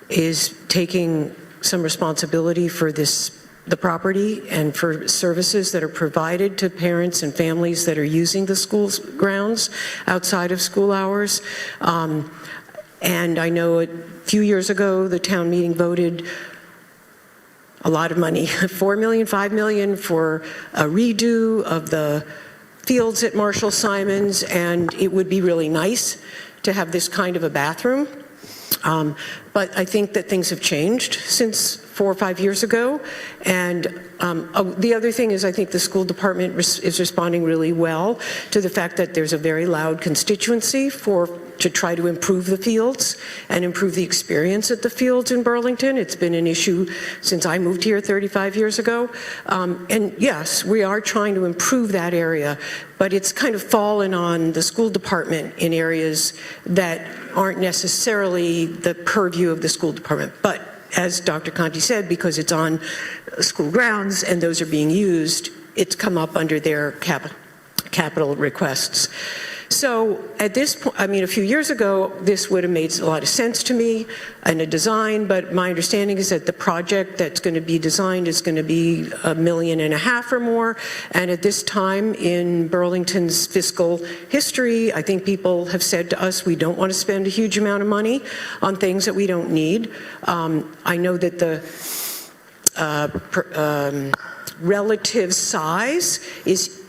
is taking some responsibility for the property and for services that are provided to parents and families that are using the school grounds outside of school hours. And I know a few years ago, the town meeting voted a lot of money, $4 million, $5 million for a redo of the fields at Marshall Simonds, and it would be really nice to have this kind of a bathroom. But I think that things have changed since 4 or 5 years ago. And the other thing is I think the school department is responding really well to the fact that there's a very loud constituency to try to improve the fields and improve the experience at the fields in Burlington. It's been an issue since I moved here 35 years ago. And yes, we are trying to improve that area, but it's kind of fallen on the school department in areas that aren't necessarily the purview of the school department. But as Dr. Conti said, because it's on school grounds and those are being used, it's come up under their capital requests. So at this point, I mean, a few years ago, this would have made a lot of sense to me in a design, but my understanding is that the project that's going to be designed is going to be $1.5 million or more. And at this time in Burlington's fiscal history, I think people have said to us, we don't want to spend a huge amount of money on things that we don't need. I know that the relative size is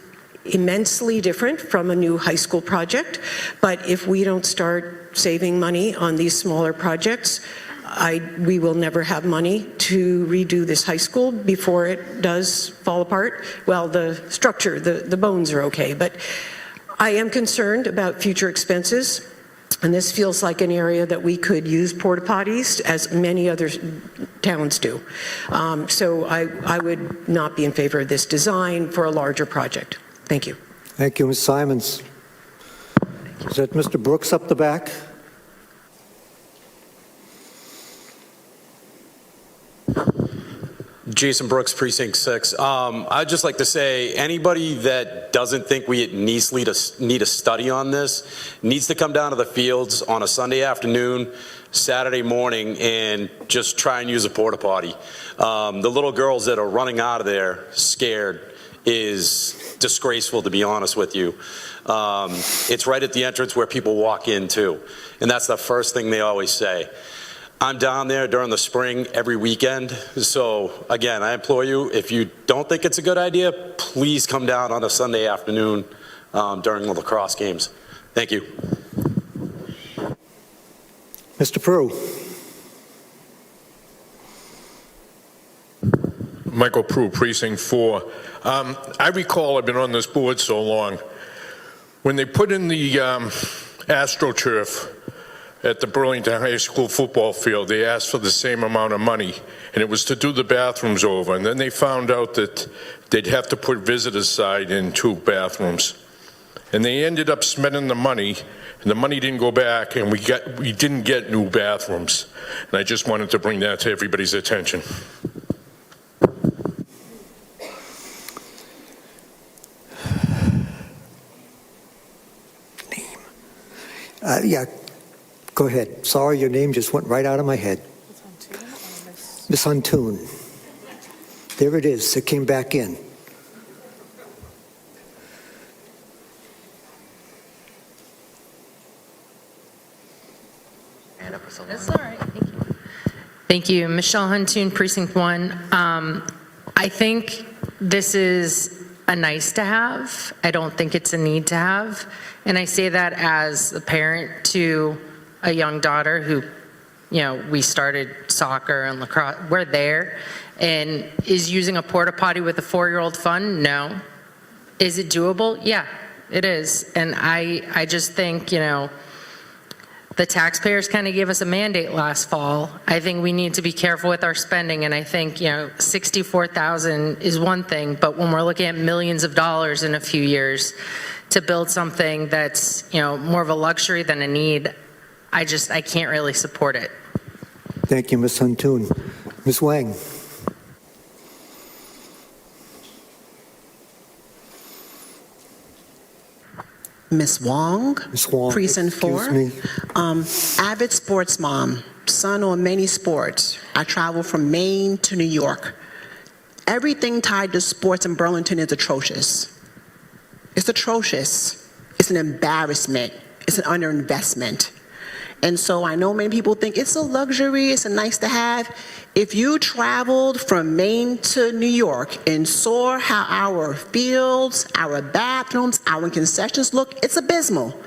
immensely different from a new high school project, but if we don't start saving money on these smaller projects, we will never have money to redo this high school before it does fall apart. Well, the structure, the bones are okay, but I am concerned about future expenses, and this feels like an area that we could use porta potties, as many other towns do. So I would not be in favor of this design for a larger project. Thank you. Thank you, Ms. Simonds. Is that Mr. Brooks up the back? Jason Brooks, Precinct 6. I'd just like to say, anybody that doesn't think we need a study on this needs to come down to the fields on a Sunday afternoon, Saturday morning, and just try and use a porta potty. The little girls that are running out of there scared is disgraceful, to be honest with you. It's right at the entrance where people walk in too, and that's the first thing they always say. I'm down there during the spring every weekend, so again, I implore you, if you don't think it's a good idea, please come down on a Sunday afternoon during the lacrosse games. Thank you. Mr. Prue. Michael Prue, Precinct 4. I recall, I've been on this board so long, when they put in the AstroTurf at the Burlington High School football field, they asked for the same amount of money, and it was to do the bathrooms over, and then they found out that they'd have to put visitors' side in 2 bathrooms. And they ended up spending the money, and the money didn't go back, and we didn't get new bathrooms. And I just wanted to bring that to everybody's attention. Yeah, go ahead. Sorry, your name just went right out of my head. Ms. Huntoon. There it is. It came back in. That's all right. Thank you. Thank you. Michelle Huntoon, Precinct 1. I think this is a nice to have. I don't think it's a need to have. And I say that as a parent to a young daughter who, you know, we started soccer and lacrosse. We're there. And is using a porta potty with a 4-year-old fun? No. Is it doable? Yeah, it is. And I just think, you know, the taxpayers kind of gave us a mandate last fall. I think we need to be careful with our spending, and I think, you know, $64,000 is one thing, but when we're looking at millions of dollars in a few years to build something that's, you know, more of a luxury than a need, I can't really support it. Thank you, Ms. Huntoon. Ms. Wang. Ms. Wong, Ms. Wong, Precinct 4. excuse me. Avid sports mom, son on many sports. I travel from Maine to New York. Everything tied to sports in Burlington is atrocious. It's atrocious. It's an embarrassment. It's an underinvestment. And so I know many people think it's a luxury, it's a nice to have. If you traveled from Maine to New York and saw how our fields, our bathrooms, our concessions look, it's abysmal.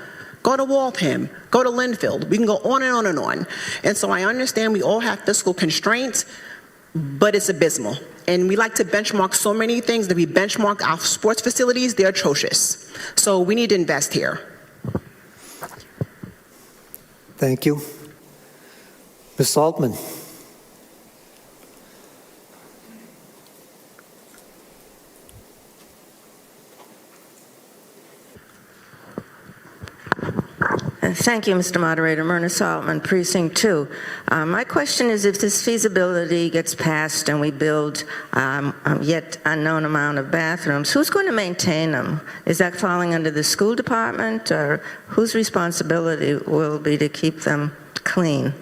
Go to Waltham, go to Linfield. We can go on and on and on. And so I understand we all have fiscal constraints, but it's abysmal. And we like to benchmark so many things. That we benchmark our sports facilities, they're atrocious. So we need to invest here. Thank you. Ms. Saltman. Thank you, Mr. Moderator. Myrna Saltman, Precinct 2. My question is, if this feasibility gets passed and we build yet unknown amount of bathrooms, who's going to maintain them? Is that falling under the school department, or whose responsibility will be to keep them clean?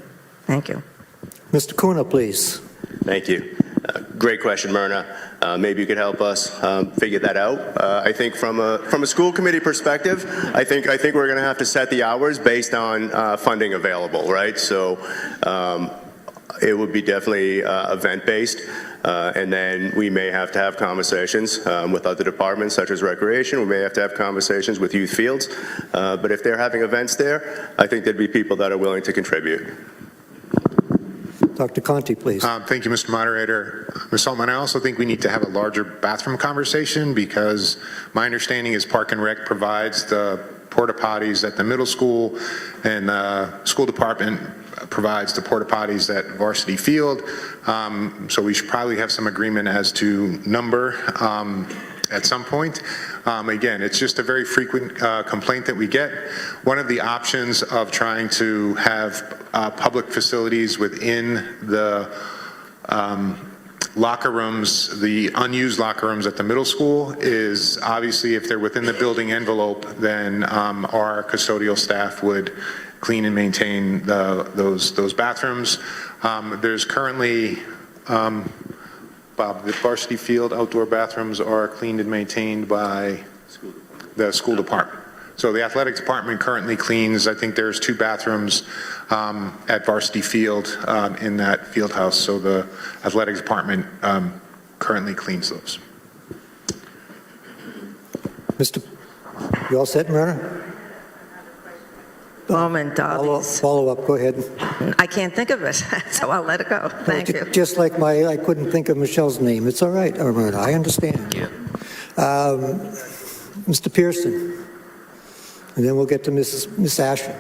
Thank you. Mr. Kuna, please. Thank you. Great question, Myrna. Maybe you could help us figure that out. I think from a school committee perspective, I think we're going to have to set the hours based on funding available, right? So it would be definitely event-based, and then we may have to have conversations with other departments such as recreation. We may have to have conversations with youth fields. But if they're having events there, I think there'd be people that are willing to contribute. Dr. Conti, please. Thank you, Mr. Moderator. Ms. Saltman, I also think we need to have a larger bathroom conversation, because my understanding is Park and Rec provides the porta potties at the middle school, and the school department provides the porta potties at Varsity Field. So we should probably have some agreement as to number at some point. Again, it's just a very frequent complaint that we get. One of the options of trying to have public facilities within the locker rooms, the unused locker rooms at the middle school, is obviously if they're within the building envelope, then our custodial staff would clean and maintain those bathrooms. There's currently Bob, the Varsity Field outdoor bathrooms are cleaned and maintained by the school department. So the athletic department currently cleans, I think there's 2 bathrooms at Varsity Field in that field house. So the athletic department currently cleans those. You all set, Myrna? Follow up, go ahead. I can't think of it, so I'll let it go. Thank you. Just like I couldn't think of Michelle's name. It's all right, Myrna, I understand. Yeah. Mr. Pearson, and then we'll get to Miss Asher.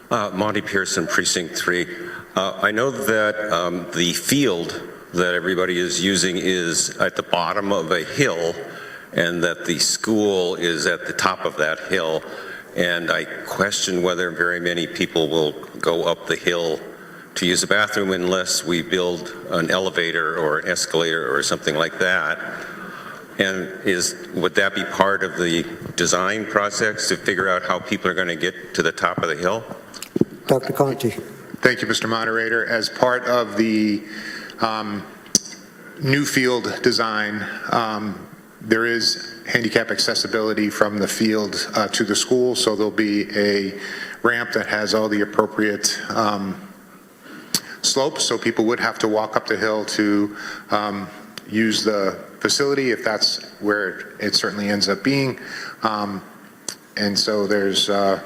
Monty Pearson, Precinct 3. I know that the field that everybody is using is at the bottom of a hill, and that the school is at the top of that hill. And I question whether very many people will go up the hill to use the bathroom unless we build an elevator or an escalator or something like that. And would that be part of the design process to figure out how people are going to get to the top of the hill? Dr. Conti. Thank you, Mr. Moderator. As part of the new field design, there is handicap accessibility from the field to the school, so there'll be a ramp that has all the appropriate slopes, so people would have to walk up the hill to use the facility, if that's where it certainly ends up being. And so there's, I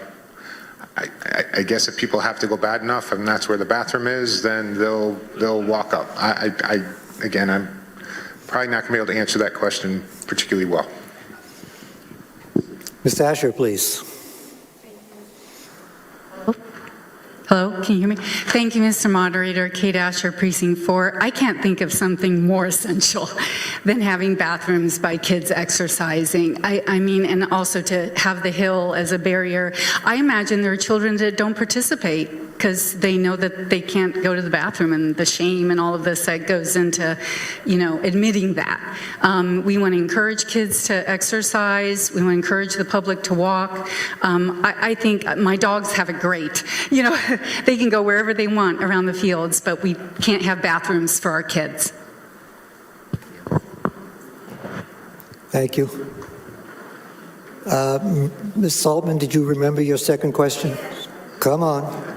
guess if people have to go bad enough and that's where the bathroom is, then they'll walk up. Again, I'm probably not going to be able to answer that question particularly well. Ms. Asher, please. Hello, can you hear me? Thank you, Mr. Moderator. Kate Asher, Precinct 4. I can't think of something more essential than having bathrooms by kids exercising. I mean, and also to have the hill as a barrier. I imagine there are children that don't participate because they know that they can't go to the bathroom, and the shame and all of this that goes into, you know, admitting that. We want to encourage kids to exercise. We want to encourage the public to walk. I think my dogs have it great. You know, they can go wherever they want around the fields, but we can't have bathrooms for our kids. Thank you. Ms. Saltman, did you remember your second question? Come on.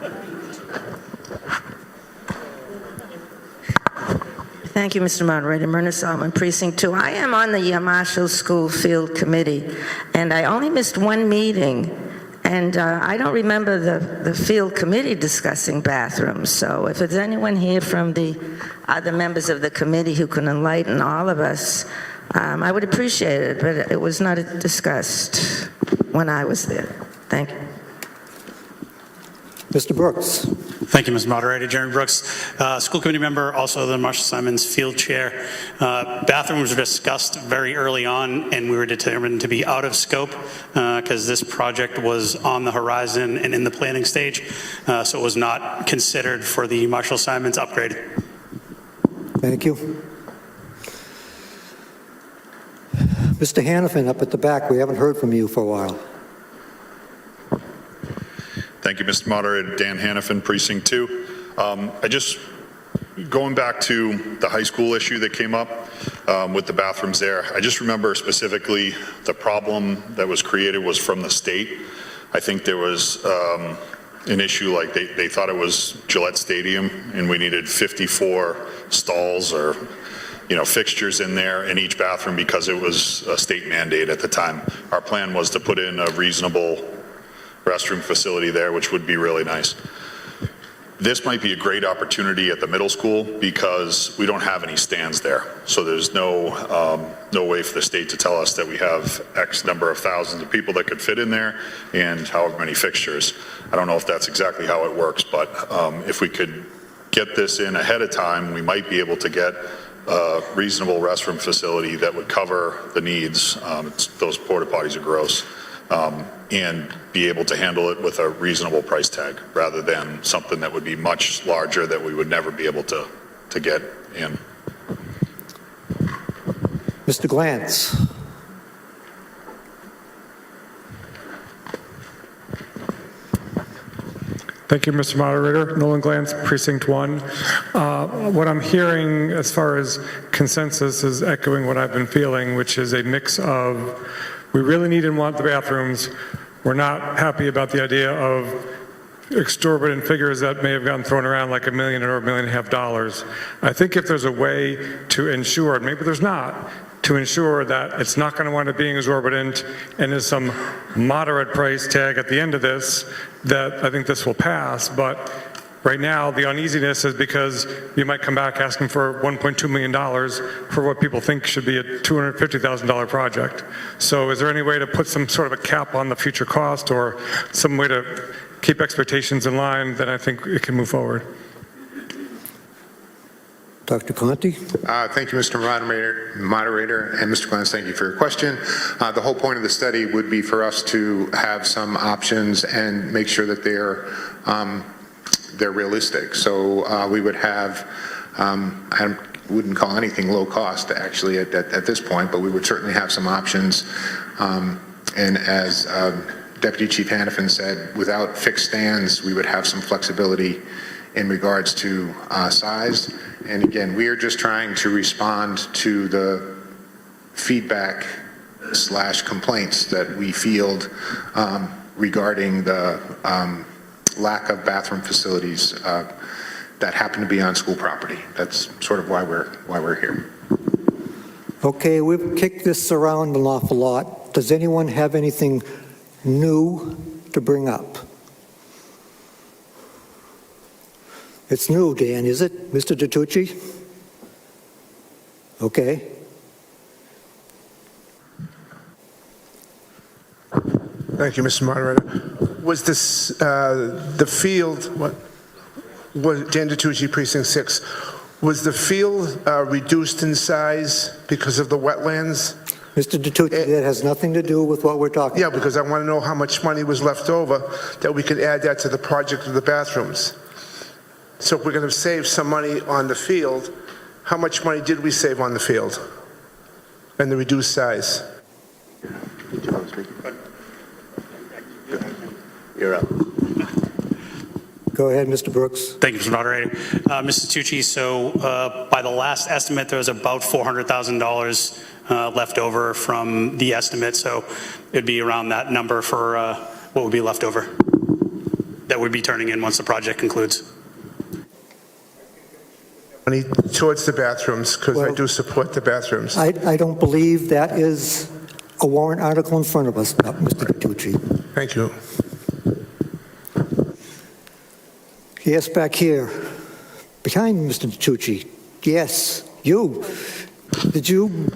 Thank you, Mr. Moderator. Myrna Saltman, Precinct 2. I am on the Marshall School Field Committee, and I only missed one meeting, and I don't remember the field committee discussing bathrooms. So if there's anyone here from the other members of the committee who can enlighten all of us, I would appreciate it, but it was not discussed when I was there. Thank you. Mr. Brooks. Thank you, Mr. Moderator. Jeremy Brooks, school committee member, also the Marshall Simonds field chair. Bathrooms were discussed very early on, and we were determined to be out of scope because this project was on the horizon and in the planning stage, so it was not considered for the Marshall Simonds upgrade. Thank you. Mr. Hannafin up at the back, we haven't heard from you for a while. Thank you, Mr. Moderator. Dan Hannafin, Precinct 2. Going back to the high school issue that came up with the bathrooms there, I just remember specifically the problem that was created was from the state. I think there was an issue like they thought it was Gillette Stadium and we needed 54 stalls or fixtures in there in each bathroom because it was a state mandate at the time. Our plan was to put in a reasonable restroom facility there, which would be really nice. This might be a great opportunity at the middle school because we don't have any stands there. So there's no way for the state to tell us that we have X number of thousands of people that could fit in there and however many fixtures. I don't know if that's exactly how it works, but if we could get this in ahead of time, we might be able to get a reasonable restroom facility that would cover the needs. Those porta potties are gross. And be able to handle it with a reasonable price tag rather than something that would be much larger that we would never be able to get in. Mr. Glantz. Thank you, Mr. Moderator. Nolan Glantz, Precinct 1. What I'm hearing as far as consensus is echoing what I've been feeling, which is a mix of we really need and want the bathrooms. We're not happy about the idea of exorbitant figures that may have gotten thrown around like $1 million or $1.5 million. I think if there's a way to ensure, and maybe there's not, to ensure that it's not going to wind up being exorbitant and there's some moderate price tag at the end of this, that I think this will pass. But right now, the uneasiness is because you might come back asking for $1.2 million for what people think should be a $250,000 project. So is there any way to put some sort of a cap on the future cost or some way to keep expectations in line? Then I think it can move forward. Dr. Conte? Thank you, Mr. Moderator, and Mr. Glantz, thank you for your question. The whole point of the study would be for us to have some options and make sure that they're realistic. So we would have, I wouldn't call anything low cost actually at this point, but we would certainly have some options. And as Deputy Chief Hannafin said, without fixed stands, we would have some flexibility in regards to size. And again, we are just trying to respond to the feedback / complaints that we field regarding the lack of bathroom facilities that happen to be on school property. That's sort of why we're here. Okay, we've kicked this around an awful lot. Does anyone have anything new to bring up? It's new, Dan, is it? Mr. DiTucci? Okay. Thank you, Mr. Moderator. Was this, the field, what was Dan DiTucci, Precinct 6, was the field reduced in size because of the wetlands? Mr. DiTucci, that has nothing to do with what we're talking about. Yeah, because I want to know how much money was left over that we could add that to the project of the bathrooms. So if we're going to save some money on the field, how much money did we save on the field and the reduced size? You're up. Go ahead, Mr. Brooks. Thank you, Mr. Moderator. Mr. Tucci, so by the last estimate, there was about $400,000 left over from the estimate, so it'd be around that number for what would be left over that would be turning in once the project concludes. Money towards the bathrooms, because I do support the bathrooms. I don't believe that is a warrant article in front of us, Mr. DiTucci. Thank you. Yes, back here, behind Mr. DiTucci. Yes, you. Did you?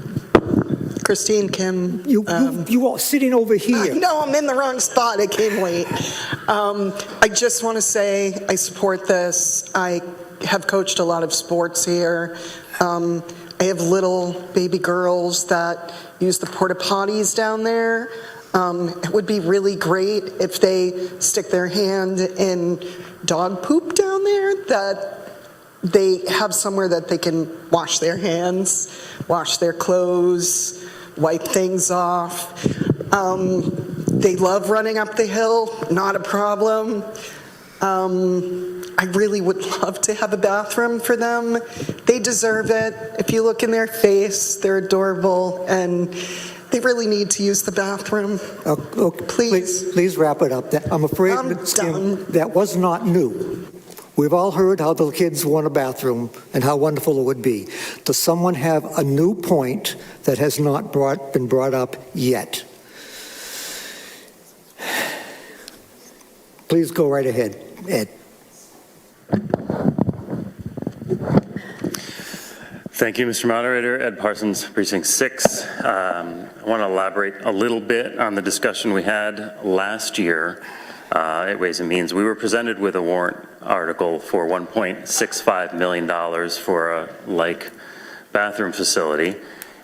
Christine Kim. You are sitting over here. No, I'm in the wrong spot. I came late. I just want to say I support this. I have coached a lot of sports here. I have little baby girls that use the porta potties down there. It would be really great if they stick their hand in dog poop down there, that they have somewhere that they can wash their hands, wash their clothes, wipe things off. They love running up the hill, not a problem. I really would love to have a bathroom for them. They deserve it. If you look in their face, they're adorable, and they really need to use the bathroom. Okay, please wrap it up. I'm afraid that was not new. We've all heard how the kids want a bathroom and how wonderful it would be. Does someone have a new point that has not been brought up yet? Please go right ahead, Ed. Thank you, Mr. Moderator. Ed Parsons, Precinct 6. I want to elaborate a little bit on the discussion we had last year at Ways and Means. We were presented with a warrant article for $1.65 million for a like bathroom facility,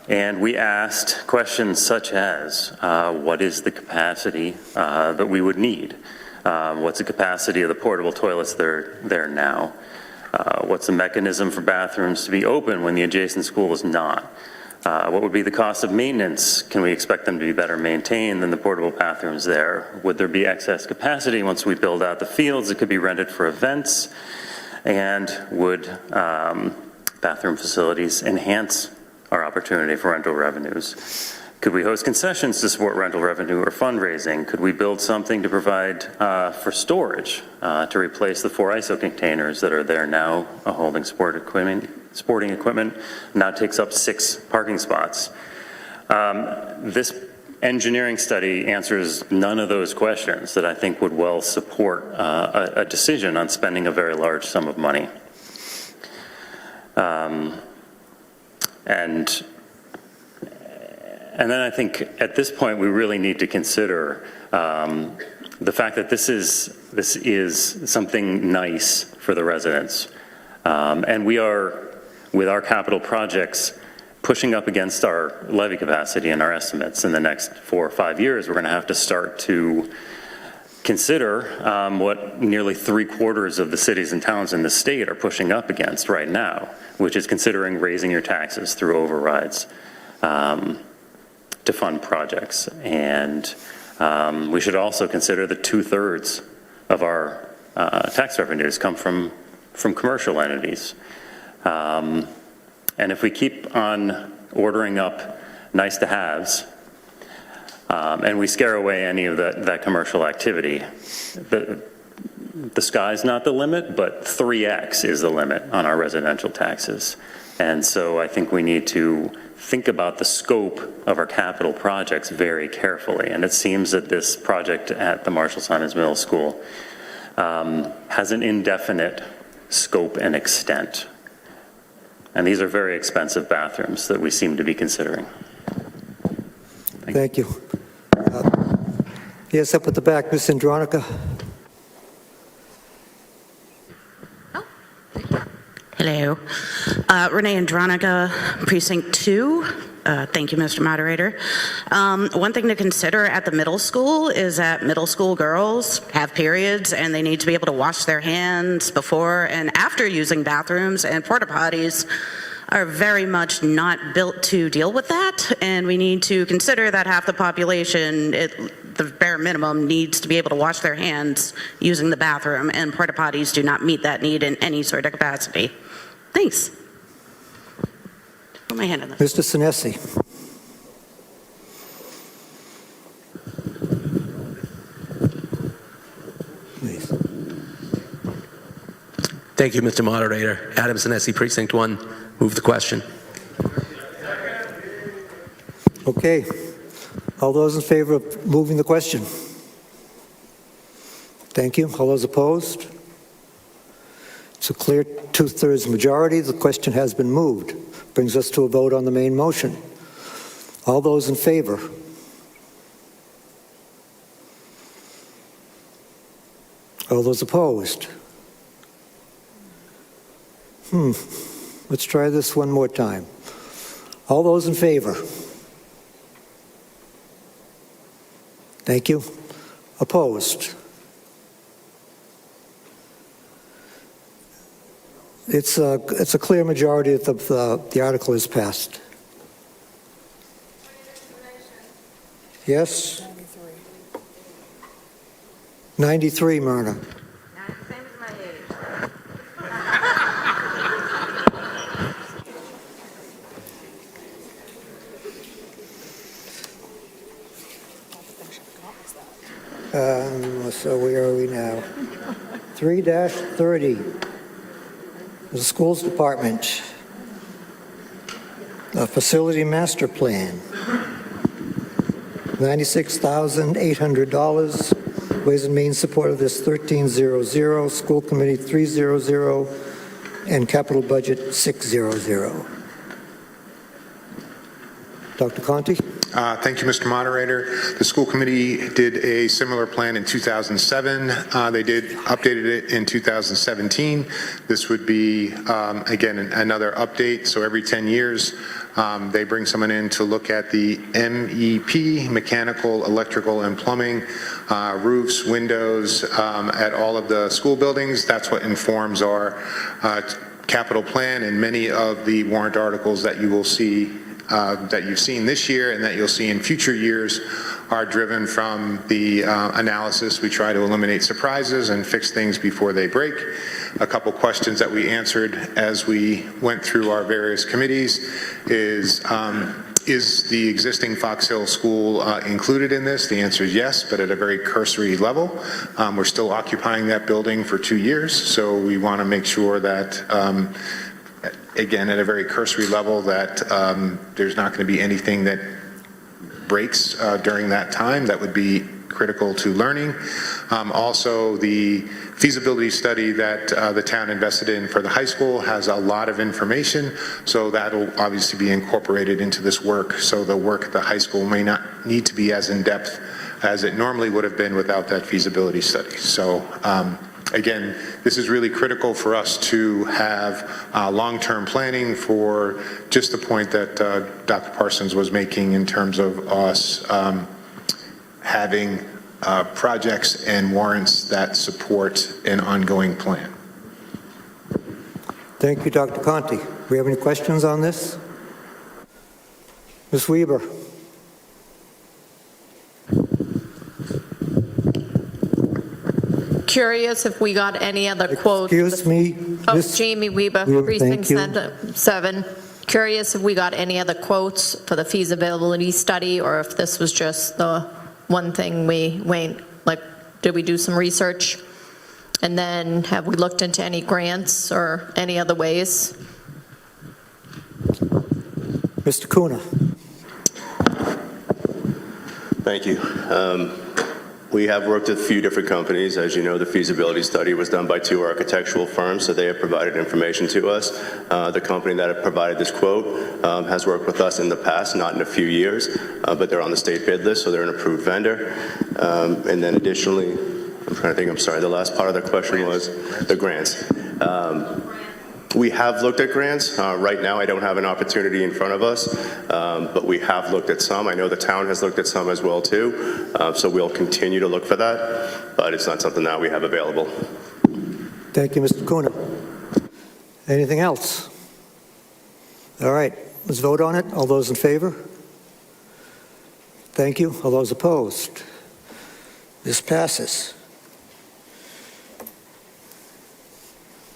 and we asked questions such as, what is the capacity that we would need? What's the capacity of the portable toilets that are there now? What's the mechanism for bathrooms to be open when the adjacent school is not? What would be the cost of maintenance? Can we expect them to be better maintained than the portable bathrooms there? Would there be excess capacity once we build out the fields that could be rented for events? And would bathroom facilities enhance our opportunity for rental revenues? Could we host concessions to support rental revenue or fundraising? Could we build something to provide for storage to replace the 4 ISO containers that are there now, holding sporting equipment, now takes up 6 parking spots? This engineering study answers none of those questions that I think would well support a decision on spending a very large sum of money. And then I think at this point we really need to consider the fact that this is something nice for the residents. And we are, with our capital projects, pushing up against our levy capacity and our estimates in the next 4 or 5 years. We're going to have to start to consider what nearly 3/4 of the cities and towns in the state are pushing up against right now, which is considering raising your taxes through overrides to fund projects. And we should also consider that 2/3 of our tax revenues come from commercial entities. And if we keep on ordering up nice to haves and we scare away any of that commercial activity, the sky's not the limit, but 3x is the limit on our residential taxes. And so I think we need to think about the scope of our capital projects very carefully. And it seems that this project at the Marshall-Simonds Middle School has an indefinite scope and extent. And these are very expensive bathrooms that we seem to be considering. Thank you. Yes, up at the back, Ms. Andronica. Hello. Renee Andronica, Precinct 2. Thank you, Mr. Moderator. One thing to consider at the middle school is that middle school girls have periods and they need to be able to wash their hands before and after using bathrooms, and porta potties are very much not built to deal with that, and we need to consider that half the population, the bare minimum, needs to be able to wash their hands using the bathroom, and porta potties do not meet that need in any sort of capacity. Thanks. Put my hand on that. Mr. Sinesi. Please. Thank you, Mr. Moderator. Adam Sinesi, Precinct 1. Move the question. Okay. All those in favor of moving the question? Thank you. All those opposed? It's a clear two-thirds majority. The question has been moved. Brings us to a vote on the main motion. All those in favor? All those opposed? Let's try this one more time. All those in favor? Thank you. Opposed? It's a clear majority that the article is passed. Yes? 93, Myrna. So where are we now? 3-30. The Schools Department, a facility master plan, $96,800. Ways and Means supported this 1300, School Committee 300, and Capital Budget 600. Dr. Conti? Thank you, Mr. Moderator. The school committee did a similar plan in 2007. They updated it in 2017. This would be, again, another update. So every 10 years, they bring someone in to look at the MEP, mechanical, electrical, and plumbing, roofs, windows, at all of the school buildings. That's what informs our capital plan, and many of the warrant articles that you will see that you've seen this year and that you'll see in future years are driven from the analysis. We try to eliminate surprises and fix things before they break. A couple questions that we answered as we went through our various committees is the existing Fox Hill School included in this? The answer is yes, but at a very cursory level. We're still occupying that building for 2 years, so we want to make sure that again, at a very cursory level, that there's not going to be anything that breaks during that time that would be critical to learning. Also, the feasibility study that the town invested in for the high school has a lot of information, so that'll obviously be incorporated into this work. So the work at the high school may not need to be as in-depth as it normally would have been without that feasibility study. So again, this is really critical for us to have long-term planning for just the point that Dr. Parsons was making in terms of us having projects and warrants that support an ongoing plan. Thank you, Dr. Conti. Do we have any questions on this? Ms. Weber. Curious if we got any other quotes. Excuse me. Oh, Ms. Jamie Weber, Weber, Precinct thank you. 7. Curious if we got any other quotes for the feasibility study, or if this was just the one thing we went, like, did we do some research? And then have we looked into any grants or any other ways? Mr. Kuna. Thank you. We have worked with a few different companies. As you know, the feasibility study was done by 2 architectural firms, so they have provided information to us. The company that provided this quote has worked with us in the past, not in a few years, but they're on the state bid list, so they're an approved vendor. And then additionally, I'm trying to think, I'm sorry, the last part of the question was the grants. We have looked at grants. Right now, I don't have an opportunity in front of us, but we have looked at some. I know the town has looked at some as well, too, so we'll continue to look for that, but it's not something that we have available. Thank you, Mr. Kuna. Anything else? All right, let's vote on it. All those in favor? Thank you. All those opposed? This passes.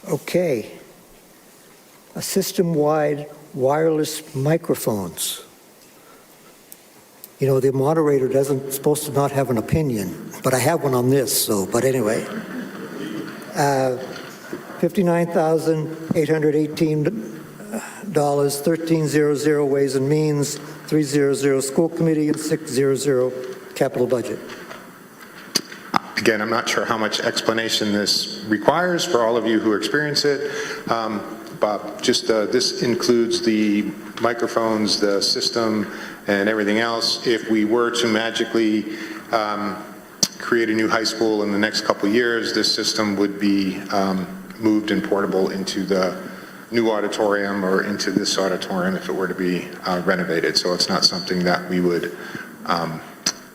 Okay. A system-wide wireless microphones. You know, the moderator doesn't supposed to not have an opinion, but I have one on this, so, but anyway. $59,818, 1300 Ways and Means, 300 School Committee, and 600 Capital Budget. Again, I'm not sure how much explanation this requires for all of you who experience it. But just this includes the microphones, the system, and everything else. If we were to magically create a new high school in the next couple of years, this system would be moved and portable into the new auditorium or into this auditorium if it were to be renovated. So it's not something that we would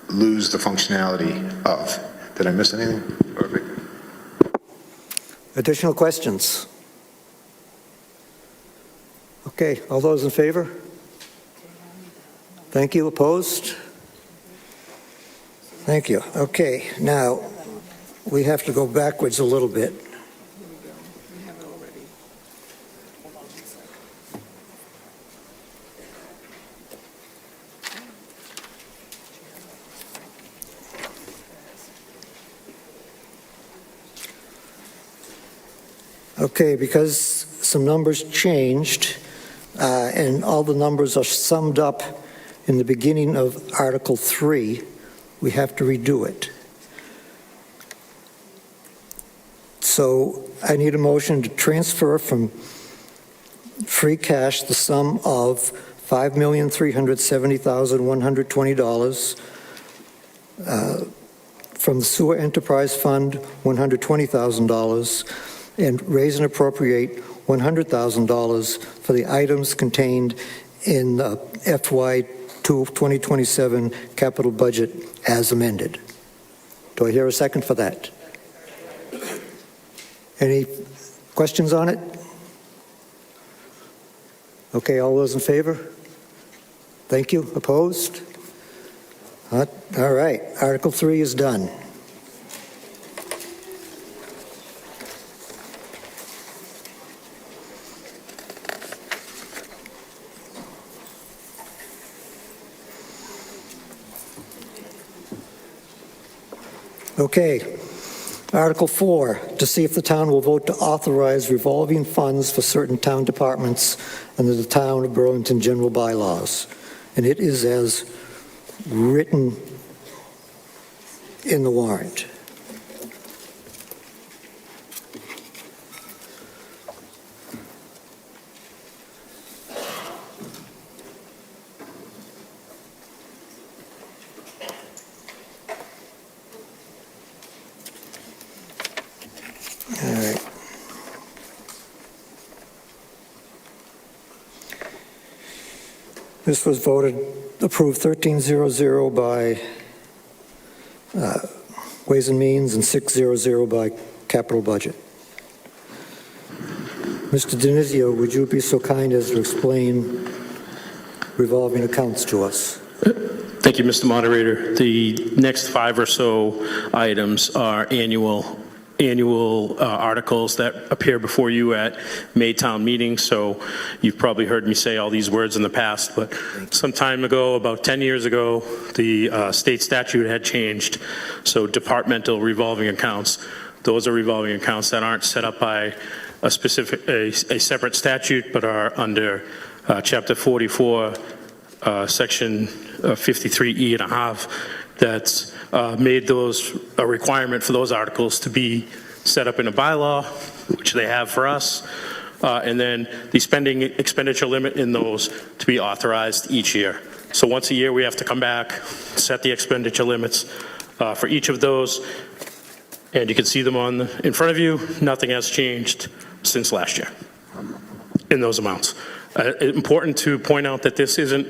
lose the functionality of. Did I miss anything? Perfect. Additional questions? Okay, all those in favor? Thank you. Opposed? Thank you. Okay, now we have to go backwards a little bit. Okay, because some numbers changed, and all the numbers are summed up in the beginning of Article 3, we have to redo it. So I need a motion to transfer from free cash the sum of $5,370,120, from the Sewer Enterprise Fund, $120,000, and raise and appropriate $100,000 for the items contained in the FY 2027 capital budget as amended. Do I hear a second for that? Any questions on it? Okay, all those in favor? Thank you. Opposed? All right, Article 3 is done. Okay, Article 4, to see if the town will vote to authorize revolving funds for certain town departments under the Town of Burlington General Bylaws. And it is as written in the warrant. All right. This was approved 1300 by Ways and Means and 600 by Capital Budget. Mr. Denizio, would you be so kind as to explain revolving accounts to us? Thank you, Mr. Moderator. The next 5 or so items are annual articles that appear before you at May town meetings. So you've probably heard me say all these words in the past, but some time ago, about 10 years ago, the state statute had changed. So departmental revolving accounts, those are revolving accounts that aren't set up by a separate statute, but are under Chapter 44, Section 53E and a half. that's made those a requirement for those articles to be set up in a bylaw, which they have for us, and then the spending expenditure limit in those to be authorized each year. So once a year, we have to come back, set the expenditure limits for each of those, and you can see them in front of you. Nothing has changed since last year in those amounts. Important to point out that this isn't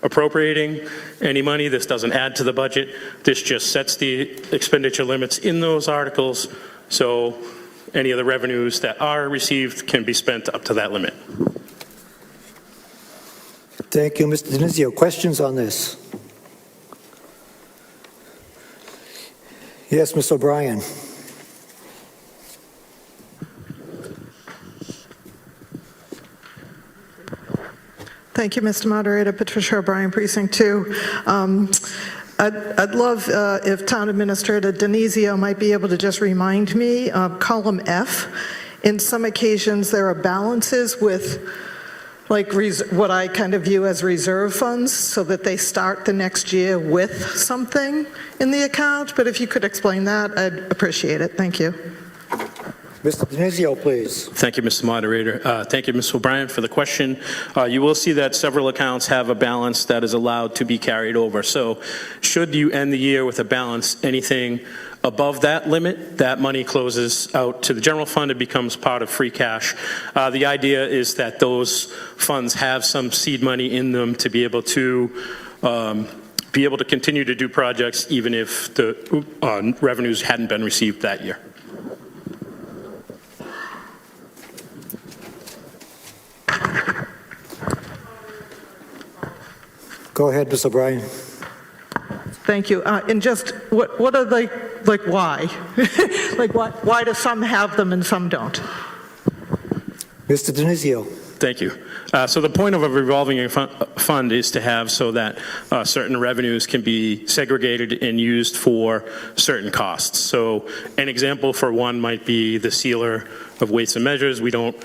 appropriating any money. This doesn't add to the budget. This just sets the expenditure limits in those articles, so any of the revenues that are received can be spent up to that limit. Thank you, Mr. Denizio. Questions on this? Yes, Ms. O'Brien. Thank you, Mr. Moderator. Patricia O'Brien, Precinct 2. I'd love if Town Administrator Denizio might be able to just remind me of column F. In some occasions, there are balances with like what I kind of view as reserve funds so that they start the next year with something in the account. But if you could explain that, I'd appreciate it. Thank you. Mr. Denizio, please. Thank you, Mr. Moderator. Thank you, Ms. O'Brien, for the question. You will see that several accounts have a balance that is allowed to be carried over. So should you end the year with a balance, anything above that limit, that money closes out to the general fund and becomes part of free cash. The idea is that those funds have some seed money in them to be able to continue to do projects even if the revenues hadn't been received that year. Go ahead, Ms. O'Brien. Thank you. And just what are they, like why? Like why do some have them and some don't? Mr. Denizio. Thank you. So the point of a revolving fund is to have so that certain revenues can be segregated and used for certain costs. So an example for one might be the sealer of weights and measures. We don't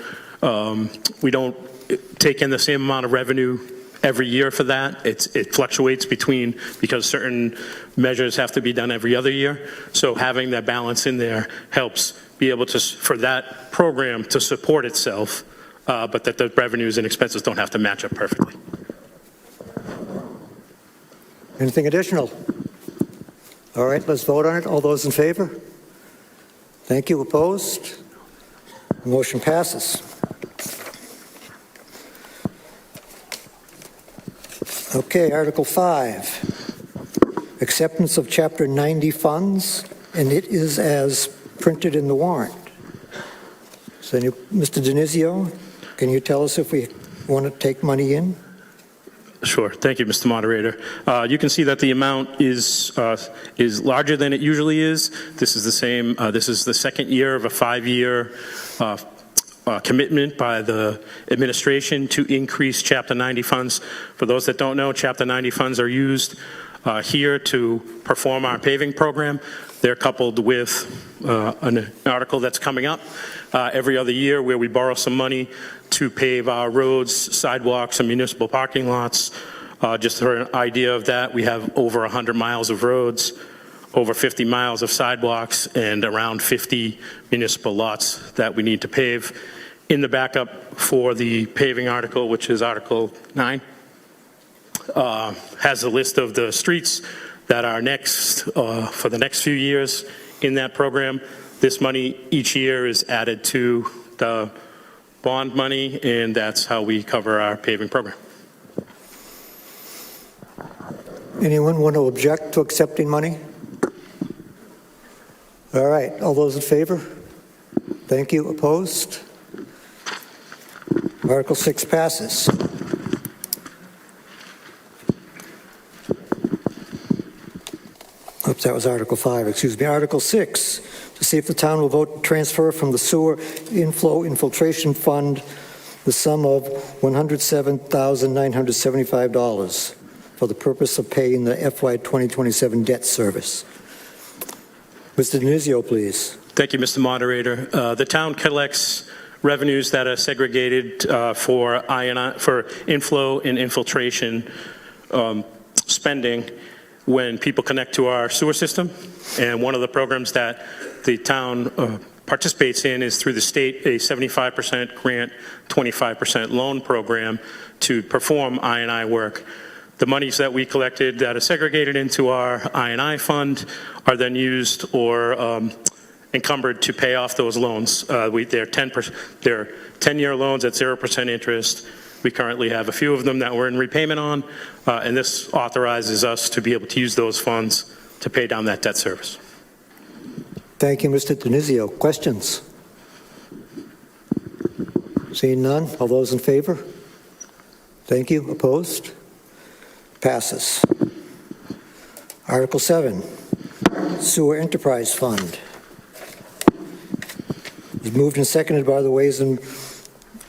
take in the same amount of revenue every year for that. It fluctuates because certain measures have to be done every other year. So having that balance in there helps be able to, for that program to support itself, but that the revenues and expenses don't have to match up perfectly. Anything additional? All right, let's vote on it. All those in favor? Thank you. Opposed? The motion passes. Okay, Article 5, acceptance of Chapter 90 funds, and it is as printed in the warrant. So, Mr. Denizio, can you tell us if we want to take money in? Sure. Thank you, Mr. Moderator. You can see that the amount is larger than it usually is. This is the same. This is the second year of a 5-year commitment by the administration to increase Chapter 90 funds. For those that don't know, Chapter 90 funds are used here to perform our paving program. They're coupled with an article that's coming up every other year where we borrow some money to pave our roads, sidewalks, and municipal parking lots. Just for an idea of that, we have over 100 miles of roads, over 50 miles of sidewalks, and around 50 municipal lots that we need to pave. In the backup for the paving article, which is Article 9, has a list of the streets that are next for the next few years in that program. This money each year is added to the bond money, and that's how we cover our paving program. Anyone want to object to accepting money? All right, all those in favor? Thank you. Opposed? Article 6 passes. Oops, that was Article 5, excuse me. Article 6, to see if the town will vote to transfer from the Sewer Inflow Infiltration Fund the sum of $107,975 for the purpose of paying the FY 2027 debt service. Mr. Denizio, please. Thank you, Mr. Moderator. The town collects revenues that are segregated for inflow and infiltration spending when people connect to our sewer system. And one of the programs that the town participates in is through the state, a 75% grant, 25% loan program to perform I&I work. The monies that we collected that are segregated into our I&I fund are then used or encumbered to pay off those loans. They're 10-year loans at 0% interest. We currently have a few of them that we're in repayment on, and this authorizes us to be able to use those funds to pay down that debt service. Thank you, Mr. Denizio. Questions? Seeing none, all those in favor? Thank you. Opposed? Passes. Article 7, Sewer Enterprise Fund. It's moved and seconded by the Ways and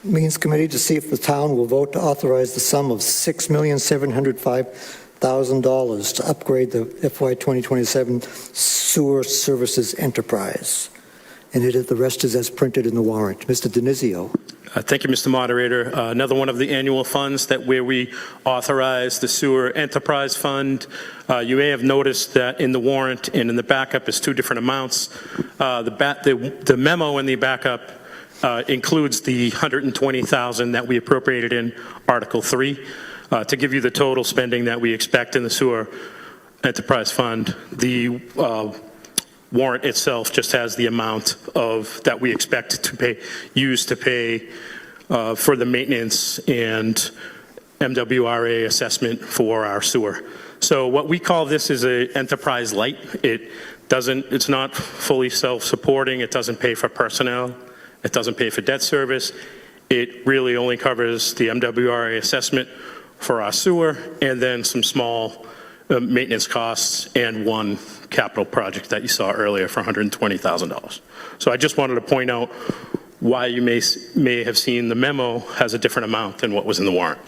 Means Committee to see if the town will vote to authorize the sum of $6,705,000 to upgrade the FY 2027 Sewer Services Enterprise. And the rest is as printed in the warrant. Mr. Denizio. Thank you, Mr. Moderator. Another one of the annual funds where we authorize the Sewer Enterprise Fund. You may have noticed that in the warrant and in the backup is two different amounts. The memo in the backup includes the $120,000 that we appropriated in Article 3 to give you the total spending that we expect in the Sewer Enterprise Fund. The warrant itself just has the amount that we expect to use to pay for the maintenance and MWRA assessment for our sewer. So what we call this is an enterprise light. It's not fully self-supporting. It doesn't pay for personnel. It doesn't pay for debt service. It really only covers the MWRA assessment for our sewer and then some small maintenance costs and one capital project that you saw earlier for $120,000. So I just wanted to point out why you may have seen the memo has a different amount than what was in the warrant.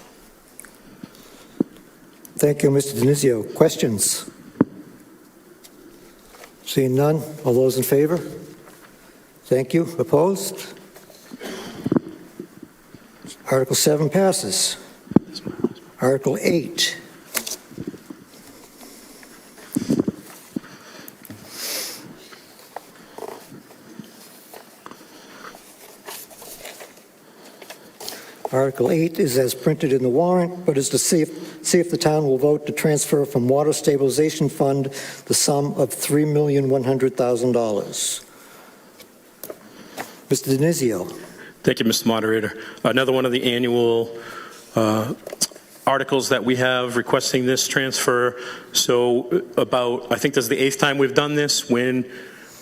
Thank you, Mr. Denizio. Questions? Seeing none, all those in favor? Thank you. Opposed? Article 7 passes. Article 8. Article 8 is as printed in the warrant, but is to see if the town will vote to transfer from Water Stabilization Fund the sum of $3,100,000. Mr. Denizio. Thank you, Mr. Moderator. Another one of the annual articles that we have requesting this transfer. So I think this is the 8th time we've done this. When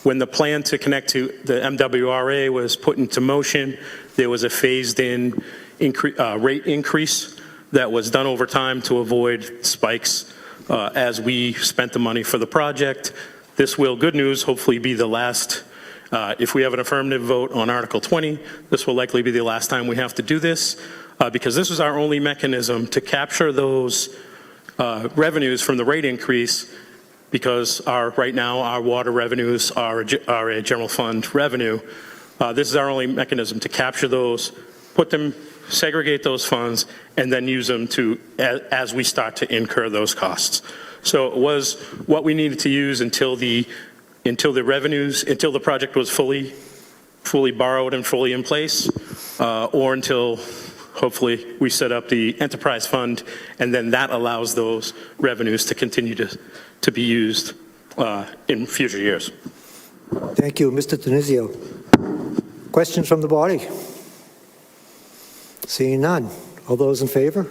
the plan to connect to the MWRA was put into motion, there was a phased-in rate increase that was done over time to avoid spikes as we spent the money for the project. This will, good news, hopefully be the last. If we have an affirmative vote on Article 20, this will likely be the last time we have to do this because this is our only mechanism to capture those revenues from the rate increase because right now our water revenues are a general fund revenue. This is our only mechanism to capture those, segregate those funds, and then use them as we start to incur those costs. So it was what we needed to use until the project was fully borrowed and fully in place, or until hopefully we set up the enterprise fund, and then that allows those revenues to continue to be used in future years. Thank you, Mr. Denizio. Questions from the body? Seeing none. All those in favor?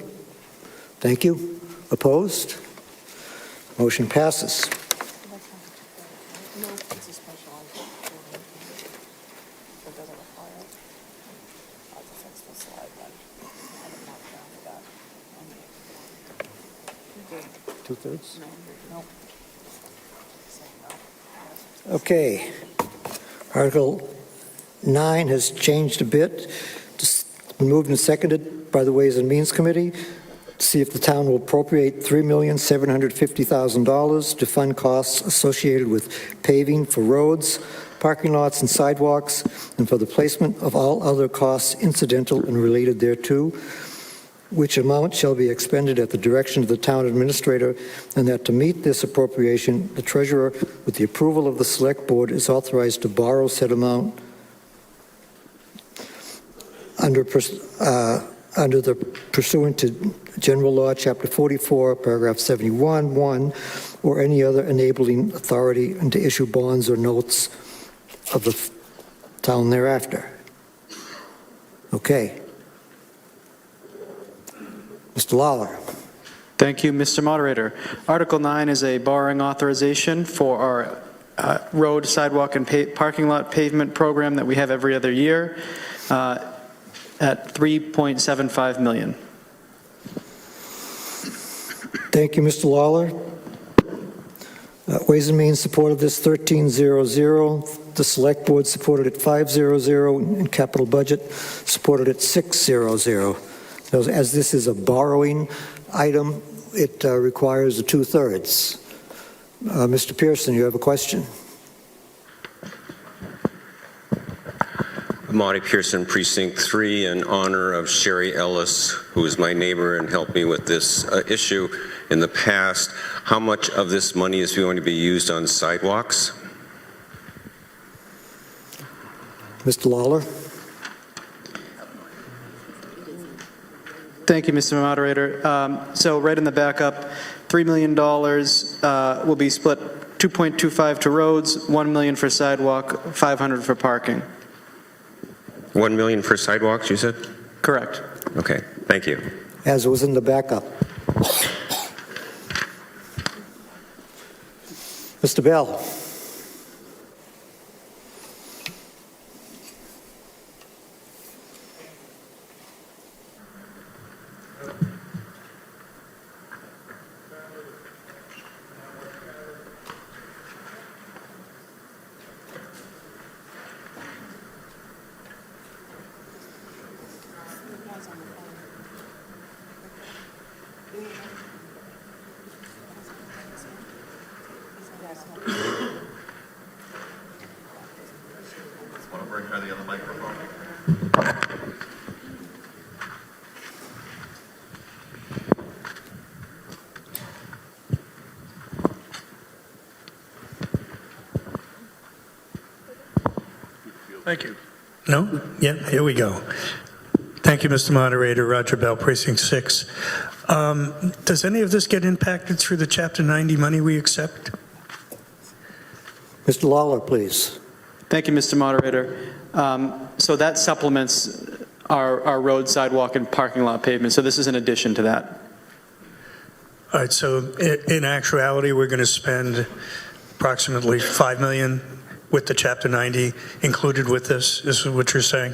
Thank you. Opposed? Motion passes. Two-thirds? Okay. Article 9 has changed a bit. It's been moved and seconded by the Ways and Means Committee to see if the town will appropriate $3,750,000 to fund costs associated with paving for roads, parking lots, and sidewalks, and for the placement of all other costs incidental and related thereto. which amount shall be expended at the direction of the town administrator, and that to meet this appropriation, the treasurer, with the approval of the select board, is authorized to borrow said amount under the pursuant to General Law, Chapter 44, Paragraph 71, 1, or any other enabling authority, and to issue bonds or notes of the town thereafter. Okay. Mr. Lawler. Thank you, Mr. Moderator. Article 9 is a borrowing authorization for our road, sidewalk, and parking lot pavement program that we have every other year at $3.75 million. Thank you, Mr. Lawler. Ways and Means supported this 1300. The Select Board supported it 500, and Capital Budget supported it 600. So as this is a borrowing item, it requires a 2/3. Mr. Pearson, you have a question? Monty Pearson, Precinct 3, in honor of Sherry Ellis, who is my neighbor and helped me with this issue in the past. How much of this money is going to be used on sidewalks? Mr. Lawler. Thank you, Mr. Moderator. So right in the backup, $3 million will be split 2.25 to roads, $1 million for sidewalk, $500 for parking. $1 million for sidewalks, you said? Correct. Okay, thank you. As was in the backup. Mr. Bell. Thank you. No? Yeah, here we go. Thank you, Mr. Moderator. Roger Bell, Precinct 6. Does any of this get impacted through the Chapter 90 money we accept? Mr. Lawler, please. Thank you, Mr. Moderator. So that supplements our road, sidewalk, and parking lot pavement. So this is in addition to that. All right, so in actuality, we're going to spend approximately $5 million with the Chapter 90 included with this, is what you're saying?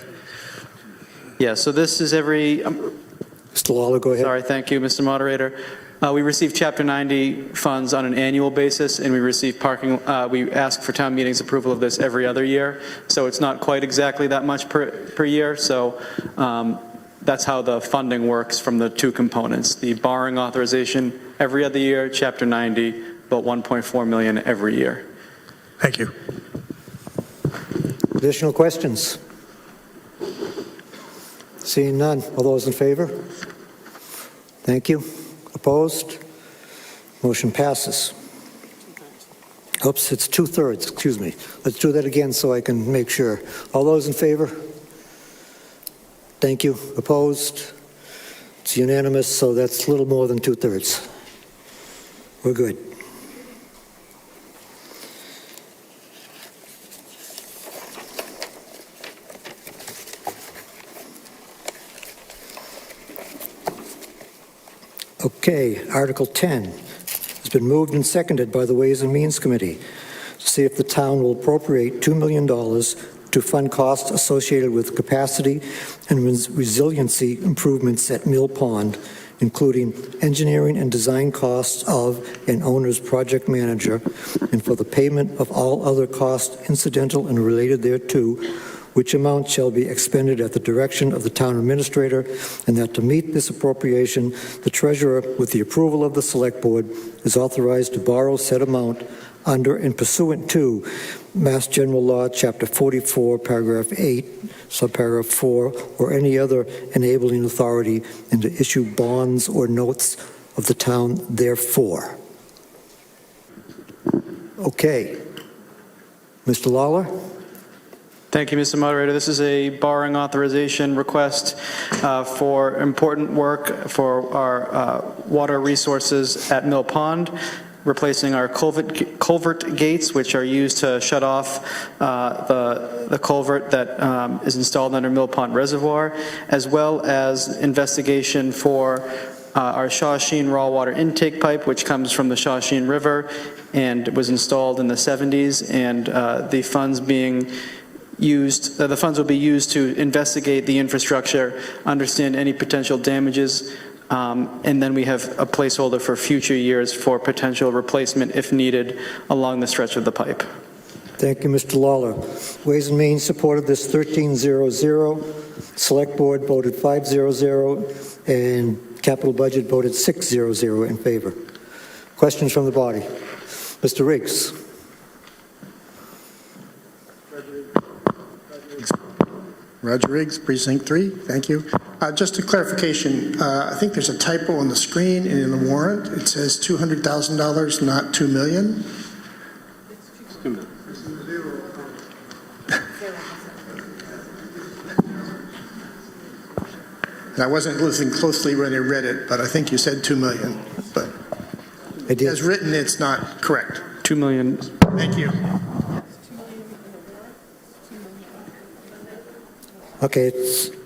Yeah, so this is every... Mr. Lawler, go ahead. Sorry, thank you, Mr. Moderator. We receive Chapter 90 funds on an annual basis, and we receive parking, we ask for town meetings approval of this every other year. So it's not quite exactly that much per year. So that's how the funding works from the two components. The borrowing authorization every other year, Chapter 90, about $1.4 million every year. Thank you. Additional questions? Seeing none. All those in favor? Thank you. Opposed? Motion passes. Oops, it's 2/3, excuse me. Let's do that again so I can make sure. All those in favor? Thank you. Opposed? It's unanimous, so that's a little more than 2/3. We're good. Okay, Article 10 has been moved and seconded by the Ways and Means Committee to see if the town will appropriate $2 million to fund costs associated with capacity and resiliency improvements at Mill Pond, including engineering and design costs of an owner's project manager, and for the payment of all other costs incidental and related thereto, which amount shall be expended at the direction of the town administrator, and that to meet this appropriation, the treasurer, with the approval of the select board, is authorized to borrow said amount under and pursuant to Mass General Law, Chapter 44, Paragraph 8, Subparagraph 4, or any other enabling authority, and to issue bonds or notes of the town therefore. Okay. Mr. Lawler? Thank you, Mr. Moderator. This is a borrowing authorization request for important work for our water resources at Mill Pond, replacing our culvert gates, which are used to shut off the culvert that is installed under Mill Pond Reservoir, as well as investigation for our Shawsheen raw water intake pipe, which comes from the Shawsheen River and was installed in the 70s, and the funds will be used to investigate the infrastructure, understand any potential damages, and then we have a placeholder for future years for potential replacement if needed along the stretch of the pipe. Thank you, Mr. Lawler. Ways and Means supported this 13-0-0. Select Board voted 5-0-0, and Capital Budget voted 6-0-0 in favor. Questions from the body? Mr. Riggs. Roger Riggs, Precinct 3. Thank you. Just a clarification. I think there's a typo on the screen and in the warrant. It says $200,000, not $2 million. And I wasn't listening closely when I read it, but I think you said $2 million. But as written, it's not correct. $2 million. Thank you. Okay,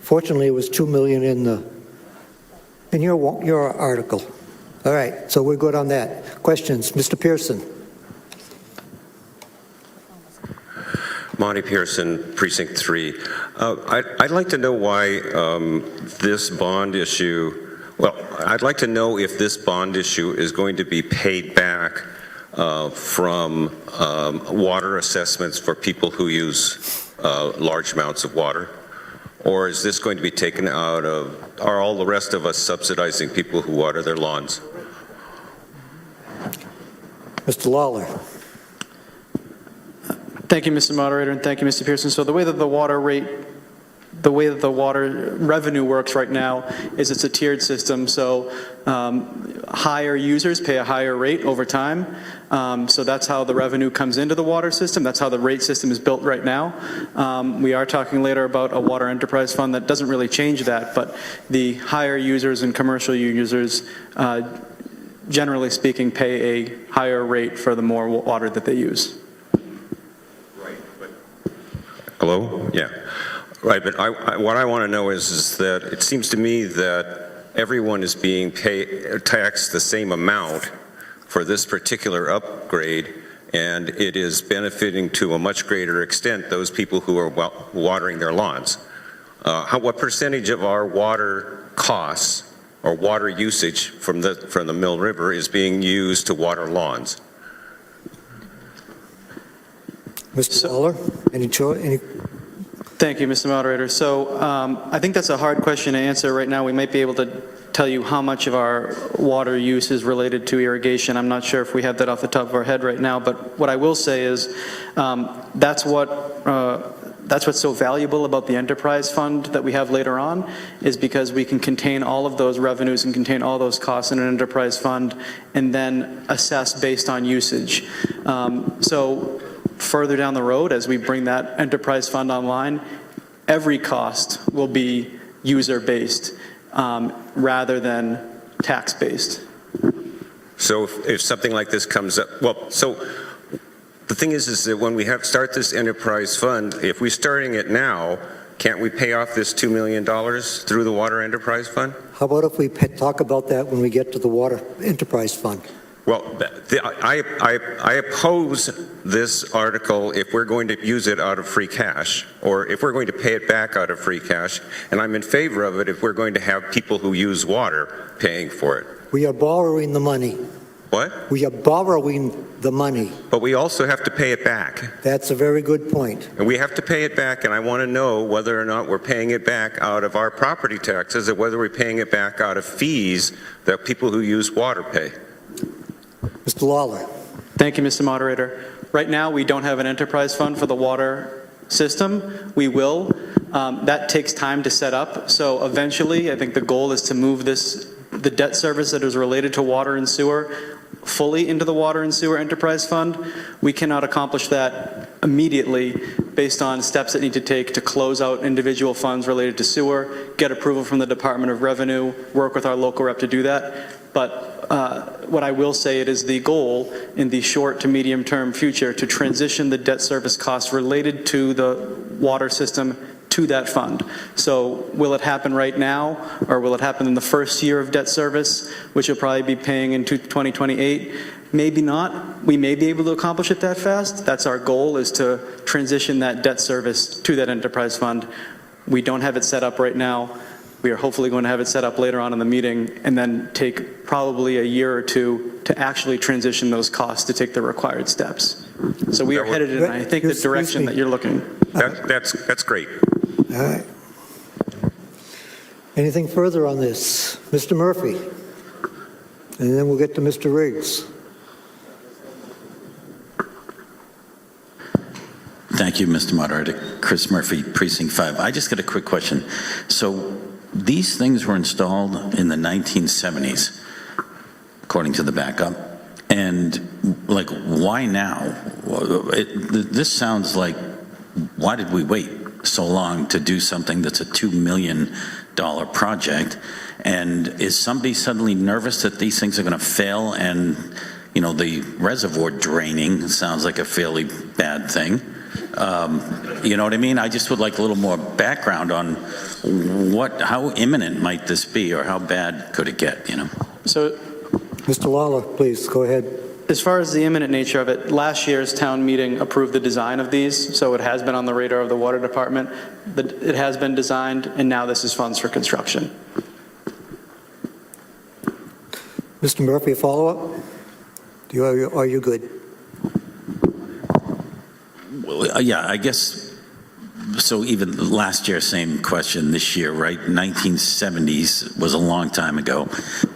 fortunately, it was $2 million in your article. All right, so we're good on that. Questions? Mr. Pearson. Monty Pearson, Precinct 3. I'd like to know why this bond issue, well, I'd like to know if this bond issue is going to be paid back from water assessments for people who use large amounts of water. Or is this going to be taken out of, are all the rest of us subsidizing people who water their lawns? Mr. Lawler. Thank you, Mr. Moderator, and thank you, Mr. Pearson. So the way that the water revenue works right now is it's a tiered system. So higher users pay a higher rate over time. So that's how the revenue comes into the water system. That's how the rate system is built right now. We are talking later about a water enterprise fund that doesn't really change that, but the higher users and commercial users, generally speaking, pay a higher rate for the more water that they use. Hello? Yeah. Right, but what I want to know is that it seems to me that everyone is being taxed the same amount for this particular upgrade, and it is benefiting to a much greater extent those people who are watering their lawns. What percentage of our water costs or water usage from the Mill River is being used to water lawns? Mr. Lawler, any? Thank you, Mr. Moderator. So I think that's a hard question to answer right now. We might be able to tell you how much of our water use is related to irrigation. I'm not sure if we have that off the top of our head right now, but what I will say is that's what's so valuable about the enterprise fund that we have later on, is because we can contain all of those revenues and contain all those costs in an enterprise fund and then assess based on usage. So further down the road, as we bring that enterprise fund online, every cost will be user-based rather than tax-based. So if something like this comes up, well, so the thing is that when we start this enterprise fund, if we're starting it now, can't we pay off this $2 million through the water enterprise fund? How about if we talk about that when we get to the water enterprise fund? Well, I oppose this article if we're going to use it out of free cash, or if we're going to pay it back out of free cash, and I'm in favor of it if we're going to have people who use water paying for it. We are borrowing the money. What? We are borrowing the money. But we also have to pay it back. That's a very good point. And we have to pay it back, and I want to know whether or not we're paying it back out of our property taxes, or whether we're paying it back out of fees that people who use water pay. Mr. Lawler. Thank you, Mr. Moderator. Right now, we don't have an enterprise fund for the water system. We will. That takes time to set up. So eventually, I think the goal is to move the debt service that is related to water and sewer fully into the water and sewer enterprise fund. We cannot accomplish that immediately based on steps that need to take to close out individual funds related to sewer, get approval from the Department of Revenue, work with our local rep to do that. But what I will say, it is the goal in the short to medium term future to transition the debt service costs related to the water system to that fund. So will it happen right now, or will it happen in the first year of debt service, which will probably be paying in 2028? Maybe not. We may be able to accomplish it that fast. That's our goal, is to transition that debt service to that enterprise fund. We don't have it set up right now. We are hopefully going to have it set up later on in the meeting, and then take probably a year or two to actually transition those costs to take the required steps. So we are headed in, I think, the direction that you're looking. That's great. All right. Anything further on this? Mr. Murphy? And then we'll get to Mr. Riggs. Thank you, Mr. Moderator. Chris Murphy, Precinct 5. I just got a quick question. So these things were installed in the 1970s, according to the backup. And, like, why now? This sounds like, why did we wait so long to do something that's a $2 million project? And is somebody suddenly nervous that these things are going to fail? And, you know, the reservoir draining sounds like a fairly bad thing. You know what I mean? I just would like a little more background on how imminent might this be, or how bad could it get, you know? So, Mr. Lawler, please, go ahead. As far as the imminent nature of it, last year's town meeting approved the design of these, so it has been on the radar of the water department. It has been designed, and now this is funds for construction. Mr. Murphy, a follow-up? Are you good? Well, yeah, I guess, so even last year, same question this year, right? 1970s was a long time ago.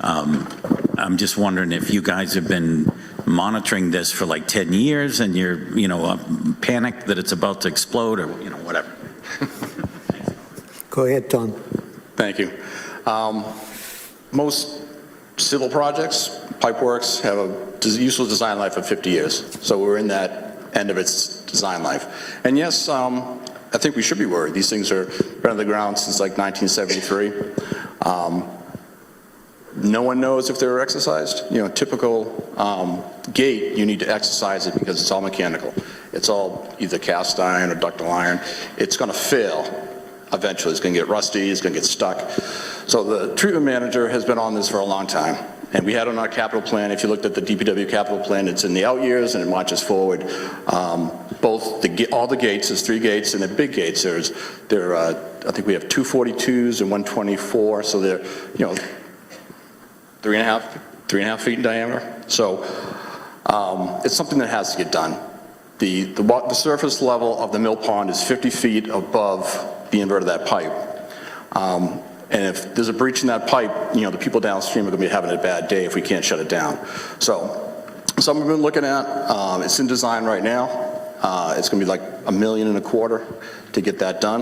I'm just wondering if you guys have been monitoring this for like 10 years and you're, you know, panicked that it's about to explode, or, you know, whatever. Go ahead, Tom. Thank you. Most civil projects, pipe works, have a useful design life of 50 years. So we're in that end of its design life. And yes, I think we should be worried. These things are been on the ground since like 1973. No one knows if they're exercised. You know, typical gate, you need to exercise it because it's all mechanical. It's all either cast iron or ductile iron. It's going to fail eventually. It's going to get rusty. It's going to get stuck. So the treatment manager has been on this for a long time. And we had on our capital plan, if you looked at the DPW capital plan, it's in the out years and it marches forward. Both all the gates, there's 3 gates, and the big gates, I think we have 2 42s and 124, so they're, you know, 3.5 feet in diameter. So it's something that has to get done. The surface level of the mill pond is 50 feet above the invert of that pipe. And if there's a breach in that pipe, you know, the people downstream are going to be having a bad day if we can't shut it down. So something we've been looking at, it's in design right now. It's going to be like $1.25 million to get that done.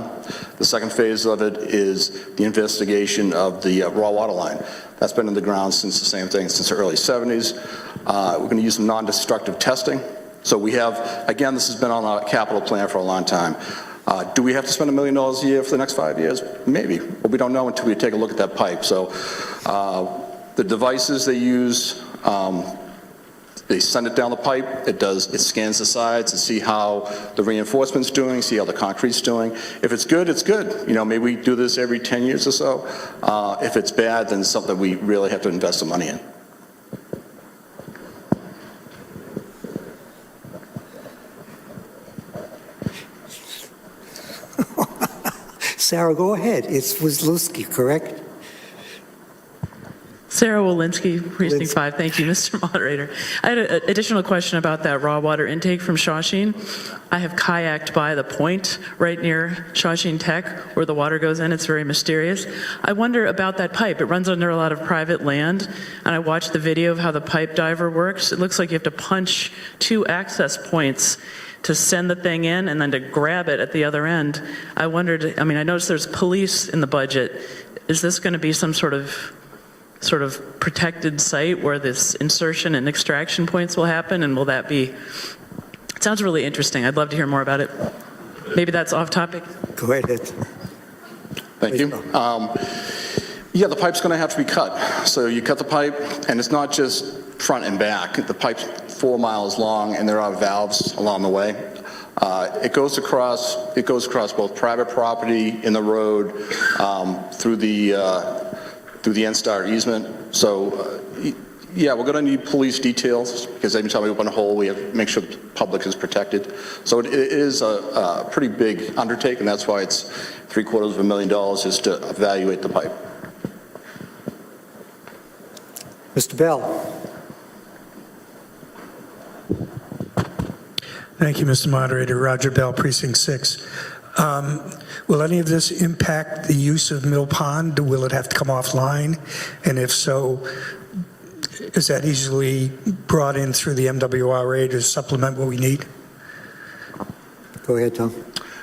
The second phase of it is the investigation of the raw water line. That's been in the ground since the early 70s. We're going to use some non-destructive testing. So we have, again, this has been on our capital plan for a long time. Do we have to spend $1 million a year for the next 5 years? Maybe, but we don't know until we take a look at that pipe. So the devices they use, they send it down the pipe. It scans the sides to see how the reinforcement's doing, see how the concrete's doing. If it's good, it's good. You know, maybe we do this every 10 years or so. If it's bad, then it's something we really have to invest some money in. Sarah, go ahead. It was Lusky, correct? Sarah Walensky, Precinct 5. Thank you, Mr. Moderator. I had an additional question about that raw water intake from Shawsheen. I have kayaked by the point right near Shawsheen Tech where the water goes in. It's very mysterious. I wonder about that pipe. It runs under a lot of private land, and I watched the video of how the pipe diver works. It looks like you have to punch 2 access points to send the thing in and then to grab it at the other end. I wondered, I mean, I noticed there's police in the budget. Is this going to be some sort of protected site where this insertion and extraction points will happen, and will that be, it sounds really interesting. I'd love to hear more about it. Maybe that's off topic. Go ahead. Thank you. Yeah, the pipe's going to have to be cut. So you cut the pipe, and it's not just front and back. The pipe's 4 miles long, and there are valves along the way. It goes across both private property in the road through the NSTAR easement. So yeah, we're going to need police details because every time we open a hole, we have to make sure the public is protected. So it is a pretty big undertaking. That's why it's $750,000 is to evaluate the pipe. Mr. Bell. Thank you, Mr. Moderator. Roger Bell, Precinct 6. Will any of this impact the use of Mill Pond? Will it have to come offline? And if so, is that easily brought in through the MWRA to supplement what we need? Go ahead, Tom.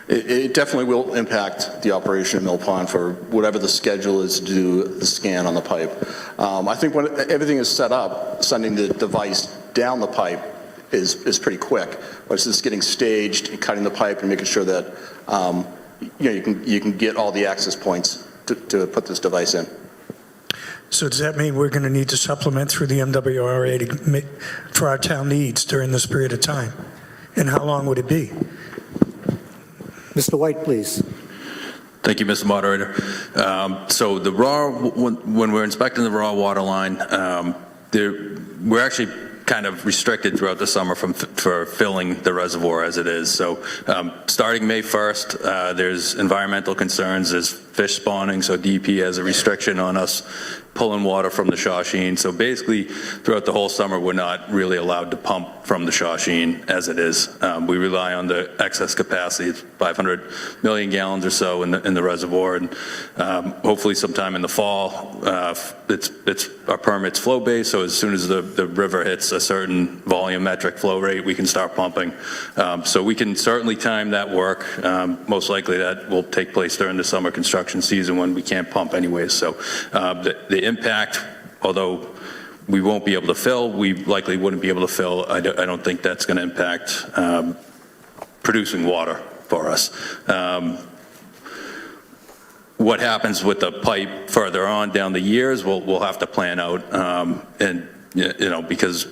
It definitely will impact the operation of Mill Pond for whatever the schedule is to do the scan on the pipe. I think when everything is set up, sending the device down the pipe is pretty quick. But it's just getting staged and cutting the pipe and making sure that you can get all the access points to put this device in. So does that mean we're going to need to supplement through the MWRA for our town needs during this period of time? And how long would it be? Mr. White, please. Thank you, Mr. Moderator. So the raw, when we're inspecting the raw water line, we're actually kind of restricted throughout the summer for filling the reservoir as it is. So starting May 1st, there's environmental concerns, there's fish spawning, so DEP has a restriction on us pulling water from the Shawsheen. So basically, throughout the whole summer, we're not really allowed to pump from the Shawsheen as it is. We rely on the excess capacity. It's 500 million gallons or so in the reservoir, and hopefully sometime in the fall, it's our permit's flow-based, so as soon as the river hits a certain volumetric flow rate, we can start pumping. So we can certainly time that work. Most likely that will take place during the summer construction season when we can't pump anyways. So the impact, although we won't be able to fill, we likely wouldn't be able to fill. I don't think that's going to impact producing water for us. What happens with the pipe further on down the years, we'll have to plan out, and because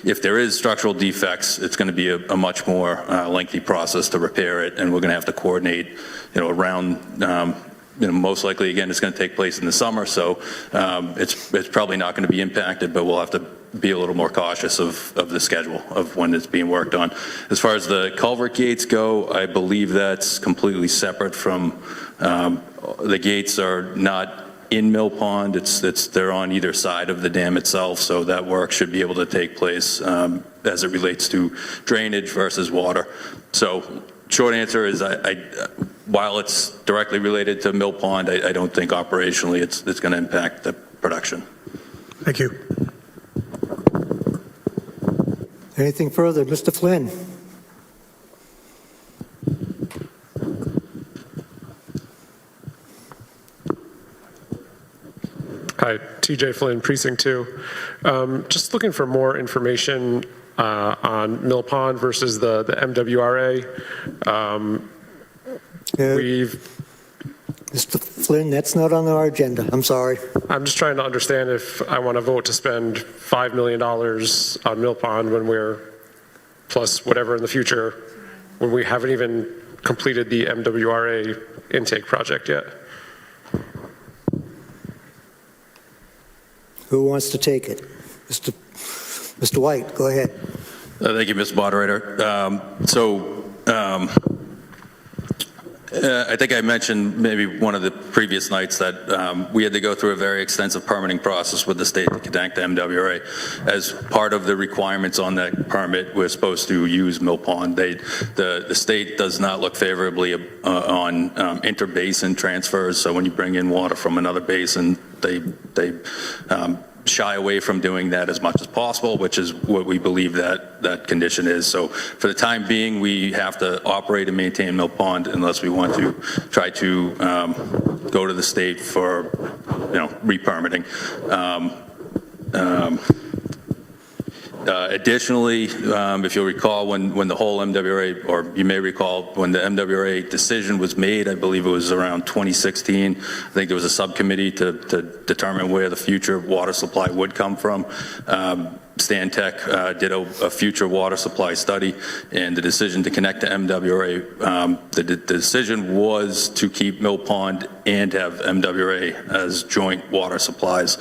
if there is structural defects, it's going to be a much more lengthy process to repair it, and we're going to have to coordinate, around. Most likely, again, it's going to take place in the summer, so it's probably not going to be impacted, but we'll have to be a little more cautious of the schedule of when it's being worked on. As far as the culvert gates go, I believe that's completely separate from, the gates are not in Mill Pond, they're on either side of the dam itself, so that work should be able to take place as it relates to drainage versus water. So short answer is, while it's directly related to Mill Pond, I don't think operationally it's going to impact the production. Thank you. Anything further? Mr. Flynn. Hi, TJ Flynn, Precinct 2. Just looking for more information on Mill Pond versus the MWRA. Mr. Flynn, that's not on our agenda. I'm sorry. I'm just trying to understand if I want to vote to spend $5 million on Mill Pond when we're, plus whatever in the future, when we haven't even completed the MWRA intake project yet. Who wants to take it? Mr. White, go ahead. Thank you, Mr. Moderator. I think I mentioned maybe one of the previous nights that we had to go through a very extensive permitting process with the state to connect to MWRA. As part of the requirements on that permit, we're supposed to use Mill Pond. The state does not look favorably on interbasin transfers, so when you bring in water from another basin, they shy away from doing that as much as possible, which is what we believe that condition is. So for the time being, we have to operate and maintain Mill Pond unless we want to try to go to the state for, re-permitting. Additionally, if you'll recall, when the whole MWRA, or you may recall, when the MWRA decision was made, I believe it was around 2016, I think there was a subcommittee to determine where the future water supply would come from. Stan Tech did a future water supply study, and the decision to connect to MWRA, the decision was to keep Mill Pond and have MWRA as joint water supplies.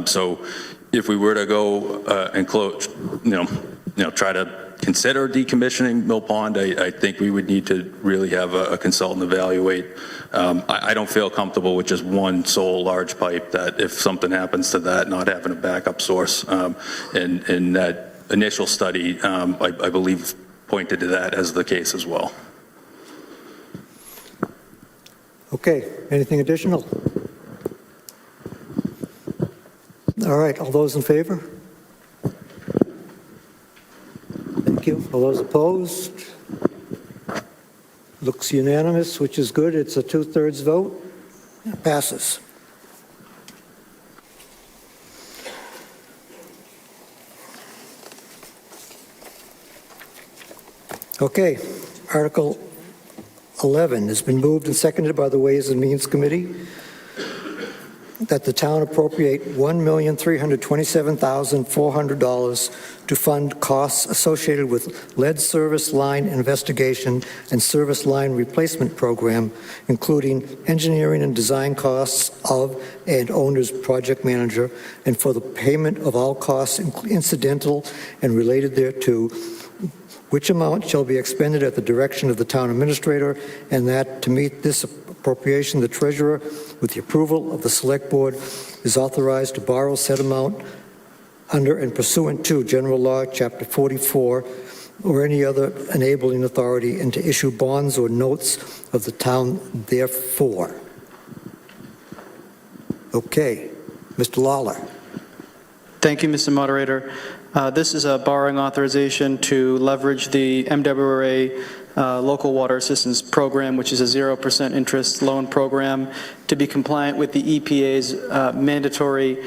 So if we were to go and close, try to consider decommissioning Mill Pond, I think we would need to really have a consultant evaluate. I don't feel comfortable with just one sole large pipe, that if something happens to that, not having a backup source. And that initial study, I believe, pointed to that as the case as well. Okay, anything additional? All right, all those in favor? Thank you. All those opposed? Looks unanimous, which is good. It's a 2/3 vote. It passes. Okay, Article 11 has been moved and seconded by the Ways and Means Committee that the town appropriate $1,327,400 to fund costs associated with lead service line investigation and service line replacement program, including engineering and design costs of and owner's project manager, and for the payment of all costs incidental and related thereto, which amount shall be expended at the direction of the town administrator, and that to meet this appropriation, the treasurer, with the approval of the select board, is authorized to borrow said amount under and pursuant to General Law, Chapter 44, or any other enabling authority, and to issue bonds or notes of the town therefore. Okay, Mr. Lawler. Thank you, Mr. Moderator. This is a borrowing authorization to leverage the MWRA Local Water Assistance Program, which is a 0% interest loan program, to be compliant with the EPA's mandatory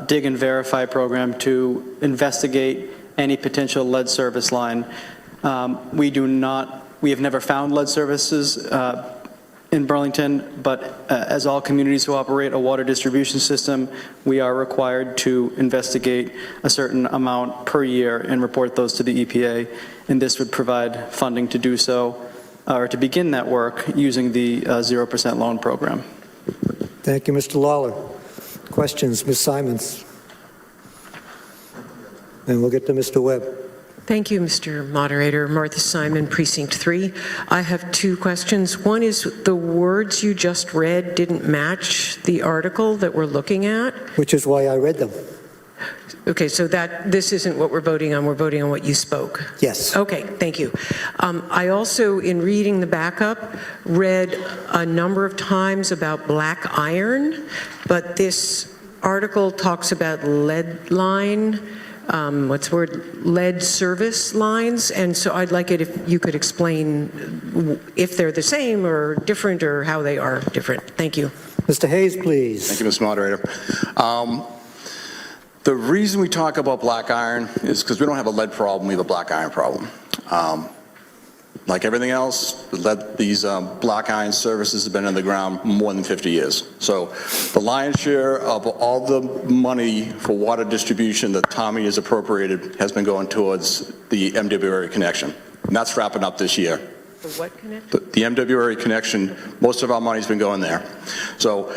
dig and verify program to investigate any potential lead service line. We have never found lead services in Burlington, but as all communities who operate a water distribution system, we are required to investigate a certain amount per year and report those to the EPA, and this would provide funding to do so, or to begin that work using the 0% loan program. Thank you, Mr. Lawler. Questions, Ms. Simonds? And we'll get to Mr. Webb. Thank you, Mr. Moderator. Martha Simon, Precinct 3. I have two questions. One is the words you just read didn't match the article that we're looking at. Which is why I read them. Okay, so this isn't what we're voting on. We're voting on what you spoke. Yes. Okay, thank you. I also, in reading the backup, read a number of times about black iron, but this article talks about lead line, lead service lines, and so I'd like it if you could explain if they're the same or different or how they are different. Thank you. Mr. Hayes, please. Thank you, Mr. Moderator. The reason we talk about black iron is because we don't have a lead problem, we have a black iron problem. Like everything else, these black iron services have been in the ground more than 50 years. So the lion's share of all the money for water distribution that Tommy has appropriated has been going towards the MWRA connection. And that's wrapping up this year. The what connection? The MWRA connection, most of our money's been going there. So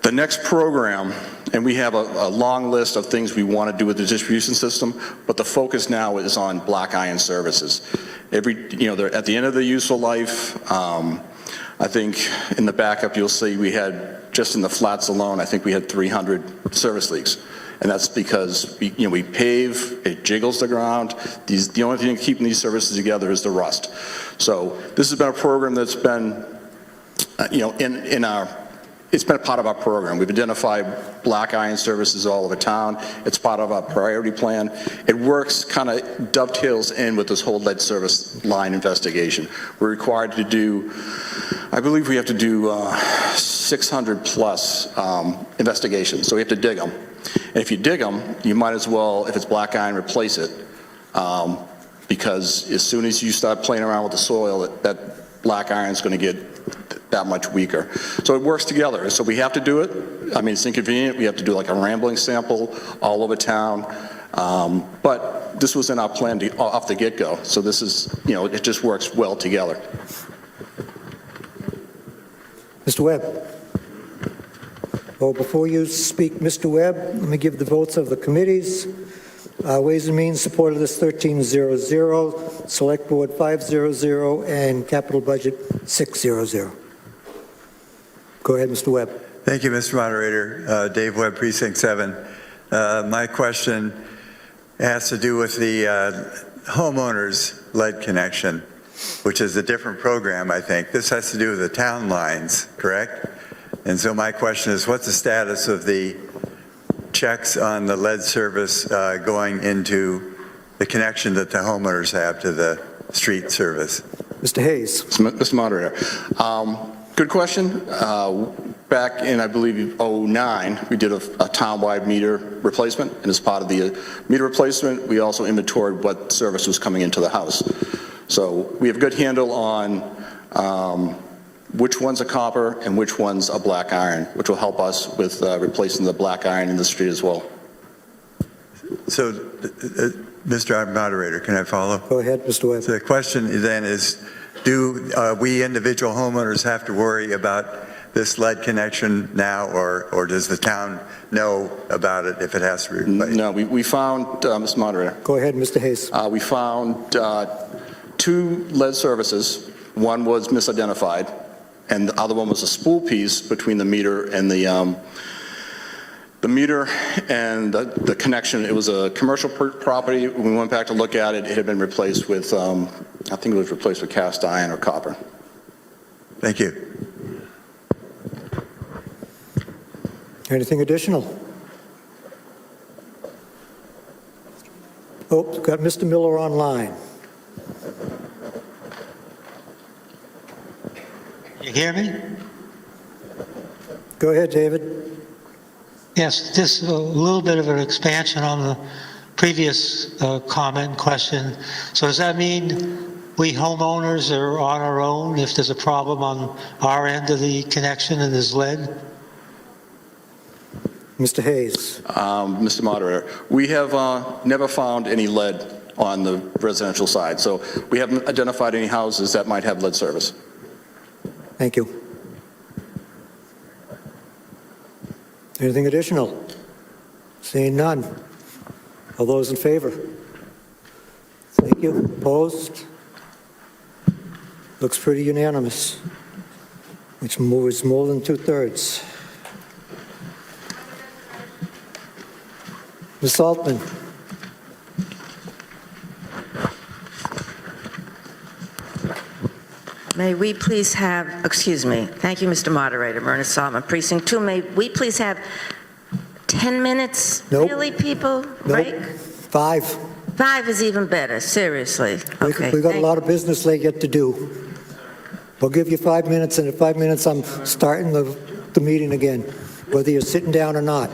the next program, and we have a long list of things we want to do with the distribution system, but the focus now is on black iron services. They're at the end of their useful life. I think in the backup, you'll see we had, just in the flats alone, I think we had 300 service leaks. And that's because we pave, it jiggles the ground. The only thing keeping these services together is the rust. So this has been a program that's been, it's been a part of our program. We've identified black iron services all over town. It's part of our priority plan. It works, kind of dovetails in with this whole lead service line investigation. We're required to do, I believe we have to do 600 plus investigations. So we have to dig them. And if you dig them, you might as well, if it's black iron, replace it. Because as soon as you start playing around with the soil, that black iron is going to get that much weaker. So it works together. So we have to do it. I mean, it's inconvenient. We have to do like a rambling sample all over town. But this was in our plan off the get-go. So this is, it just works well together. Mr. Webb. Well, before you speak, Mr. Webb, let me give the votes of the committees. Ways and Means supported this 1300, Select Board 500, and Capital Budget 600. Go ahead, Mr. Webb. Thank you, Mr. Moderator. Dave Webb, Precinct 7. My question has to do with the homeowners lead connection, which is a different program, I think. This has to do with the town lines, correct? And so my question is, what's the status of the checks on the lead service going into the connection that the homeowners have to the street service? Mr. Hayes. Mr. Moderator. Good question. Back in, I believe, 2009, we did a town-wide meter replacement, and as part of the meter replacement, we also inventoried what service was coming into the house. So we have a good handle on which one's a copper and which one's a black iron, which will help us with replacing the black iron in the street as well. So, Mr. Moderator, can I follow? Go ahead, Mr. Webb. So the question then is, do we individual homeowners have to worry about this lead connection now, or does the town know about it if it has to be replaced? No, we found, Mr. Moderator. Go ahead, Mr. Hayes. We found 2 lead services. One was misidentified, and the other one was a spool piece between the meter and the connection. It was a commercial property. When we went back to look at it, it had been replaced with, I think it was replaced with cast iron or copper. Thank you. Anything additional? Oh, we've got Mr. Miller online. You hear me? Go ahead, David. Yes, just a little bit of an expansion on the previous comment and question. So does that mean we homeowners are on our own if there's a problem on our end of the connection and there's lead? Mr. Hayes. Mr. Moderator, we have never found any lead on the residential side, so we haven't identified any houses that might have lead service. Thank you. Anything additional? Seeing none. All those in favor? Thank you. Opposed? Looks pretty unanimous, which moves more than 2/3. Ms. Altman. May we please have, excuse me, thank you, Mr. Moderator, Myrna Saltman, Precinct 2. May we please have 10 minutes? Nope. Really, people? Nope. Break? 5. 5 is even better, seriously. Okay. We've got a lot of business they get to do. We'll give you 5 minutes, and in 5 minutes I'm starting the meeting again, whether you're sitting down or not.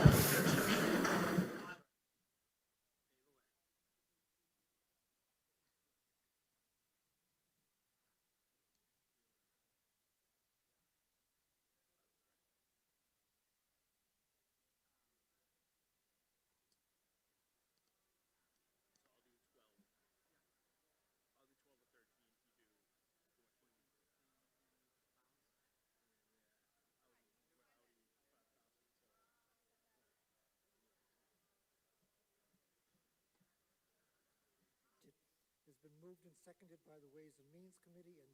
Moved and seconded by the Ways and Means Committee, and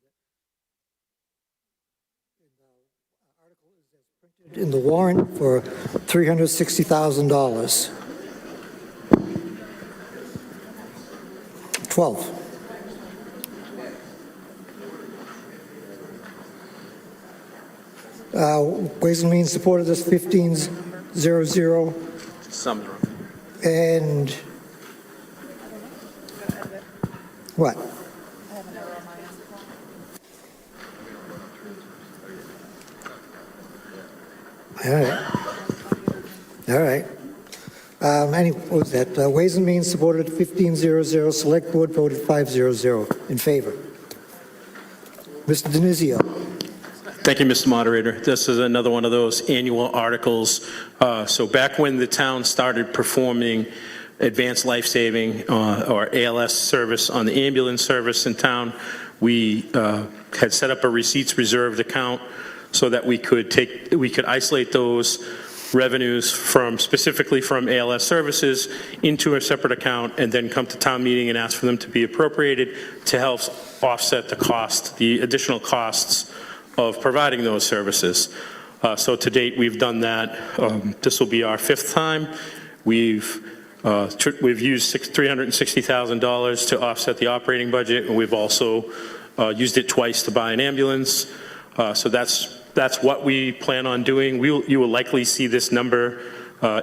in the warrant for $360,000. 12. Ways and Means supported this 1500. And what? All right. All right. What was that? Ways and Means supported 1500. Select Board voted 500 in favor. Mr. Denizio. Thank you, Mr. Moderator. This is another one of those annual articles. So back when the town started performing advanced life-saving or ALS service on the ambulance service in town, we had set up a receipts reserved account so that we could isolate those revenues specifically from ALS services into a separate account and then come to town meeting and ask for them to be appropriated to help offset the additional costs of providing those services. So to date, we've done that. This will be our 5th time. We've used $360,000 to offset the operating budget, and we've also used it twice to buy an ambulance. So that's what we plan on doing. You will likely see this number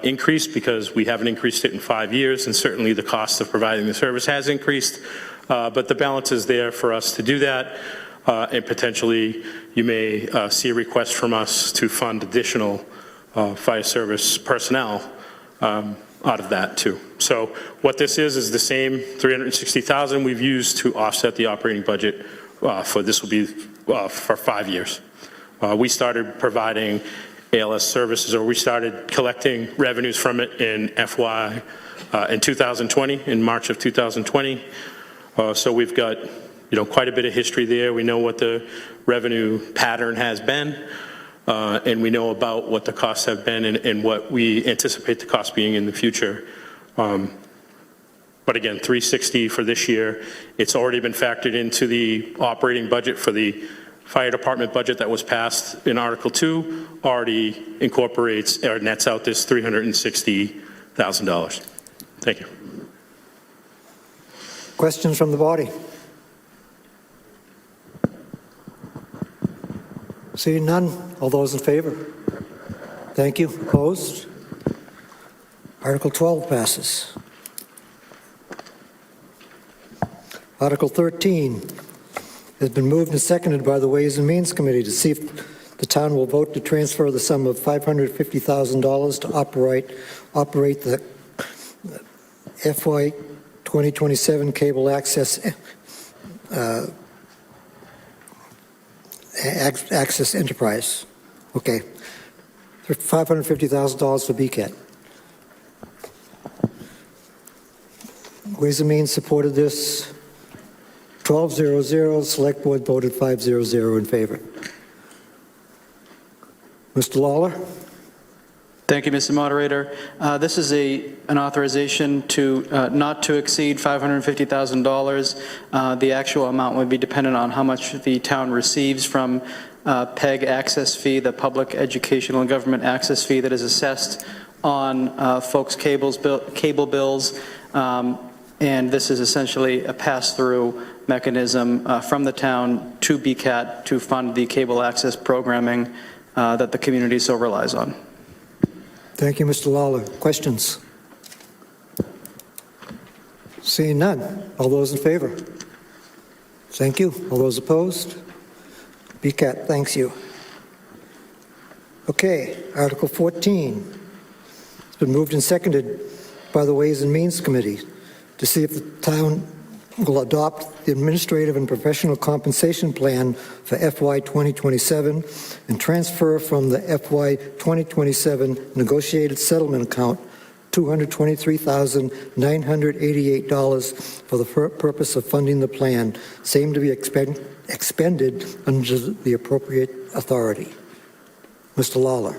increase because we haven't increased it in 5 years, and certainly the cost of providing the service has increased. But the balance is there for us to do that. And potentially you may see a request from us to fund additional fire service personnel out of that too. So what this is the same $360,000 we've used to offset the operating budget for this will be for 5 years. We started providing ALS services, or we started collecting revenues from it in in 2020, in March of 2020. So we've got quite a bit of history there. We know what the revenue pattern has been, and we know about what the costs have been and what we anticipate the cost being in the future. But again, 360 for this year. It's already been factored into the operating budget for the fire department budget that was passed in Article 2, already incorporates or nets out this $360,000. Thank you. Questions from the body? Seeing none, all those in favor? Thank you. Opposed? Article 12 passes. Article 13 has been moved and seconded by the Ways and Means Committee to see if the town will vote to transfer the sum of $550,000 to operate the FY 2027 cable access access enterprise. Okay. $550,000 for BCAT. Ways and Means supported this. 1200. Select Board voted 500 in favor. Mr. Lawler. Thank you, Mr. Moderator. This is an authorization to not to exceed $550,000. The actual amount would be dependent on how much the town receives from PEG access fee, the public educational and government access fee that is assessed on folks' cable bills. And this is essentially a pass-through mechanism from the town to BCAT to fund the cable access programming that the community so relies on. Thank you, Mr. Lawler. Questions? Seeing none. All those in favor? Thank you. All those opposed? BCAT thanks you. Okay, Article 14. It's been moved and seconded by the Ways and Means Committee to see if the town will adopt the administrative and professional compensation plan for FY 2027 and transfer from the FY 2027 negotiated settlement account $223,988 for the purpose of funding the plan, same to be expended under the appropriate authority. Mr. Lawler.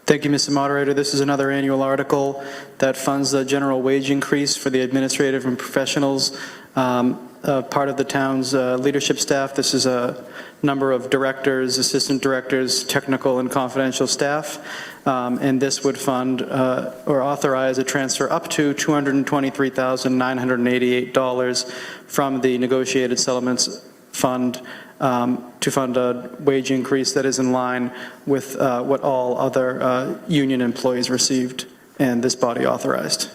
Thank you, Mr. Moderator. This is another annual article that funds the general wage increase for the administrative and professionals part of the town's leadership staff. This is a number of directors, assistant directors, technical and confidential staff. And this would fund or authorize a transfer up to $223,988 from the negotiated settlements fund to fund a wage increase that is in line with what all other union employees received and this body authorized.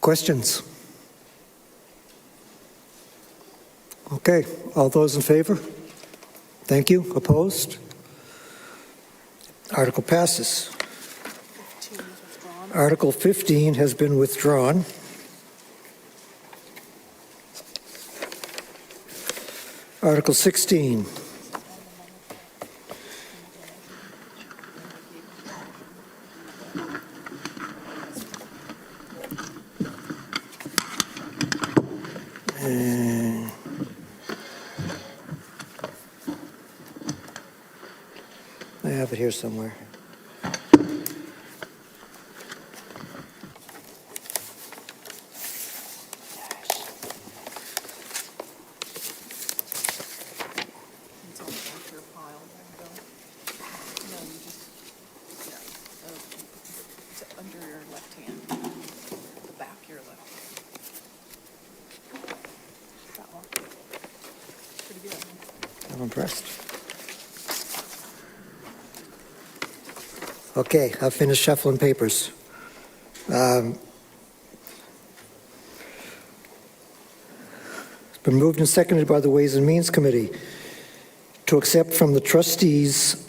Questions? Okay, all those in favor? Thank you. Opposed? Article passes. Article 15 has been withdrawn. Article 16. I have it here somewhere. I'm impressed. Okay, I've finished shuffling papers. It's been moved and seconded by the Ways and Means Committee to accept from the trustees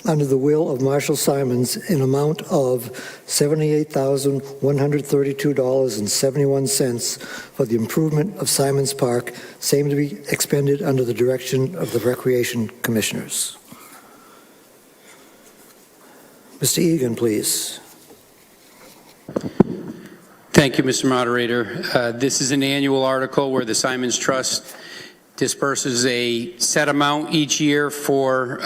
under the will of Marshall Simonds an amount of $78,132.71 for the improvement of Simonds Park, same to be expended under the direction of the Recreation Commissioners. Mr. Egan, please. Thank you, Mr. Moderator. This is an annual article where the Simonds Trust disperses a set amount each year for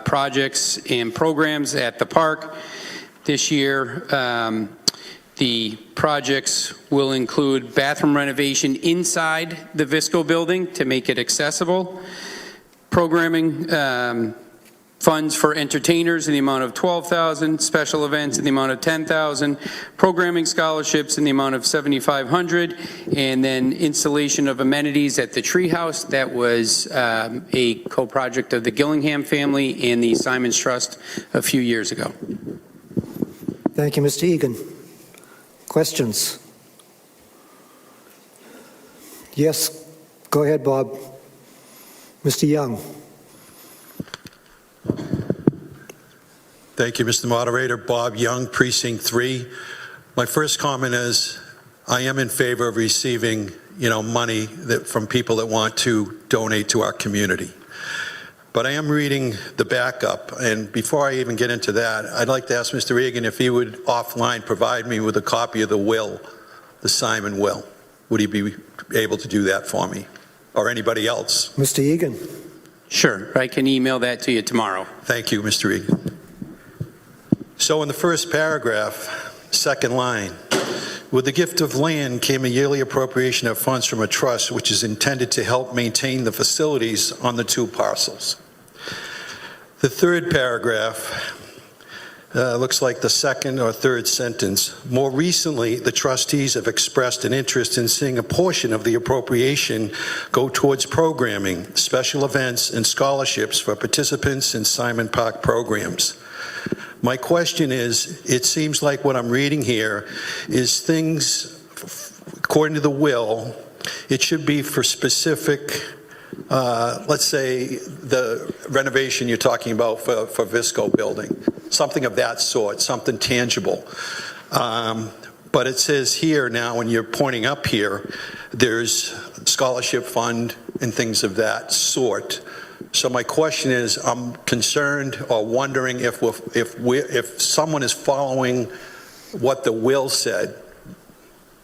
projects and programs at the park. This year, the projects will include bathroom renovation inside the Visco building to make it accessible, programming funds for entertainers in the amount of $12,000, special events in the amount of $10,000, programming scholarships in the amount of $7,500, and then installation of amenities at the Treehouse. That was a co-project of the Gillingham family and the Simonds Trust a few years ago. Thank you, Mr. Egan. Questions? Yes, go ahead, Bob. Mr. Young. Thank you, Mr. Moderator. Bob Young, Precinct 3. My first comment is I am in favor of receiving, money from people that want to donate to our community. But I am reading the backup, and before I even get into that, I'd like to ask Mr. Egan if he would offline provide me with a copy of the will, the Simon will. Would he be able to do that for me, or anybody else? Mr. Egan. Sure, I can email that to you tomorrow. Thank you, Mr. Egan. So in the first paragraph, second line, with the gift of land came a yearly appropriation of funds from a trust which is intended to help maintain the facilities on the two parcels. The third paragraph looks like the second or third sentence. More recently, the trustees have expressed an interest in seeing a portion of the appropriation go towards programming, special events, and scholarships for participants in Simon Park programs. My question is, it seems like what I'm reading here is things, according to the will, it should be for specific, let's say the renovation you're talking about for Visco building, something of that sort, something tangible. But it says here now, when you're pointing up here, there's scholarship fund and things of that sort. So my question is, I'm concerned or wondering if someone is following what the will said,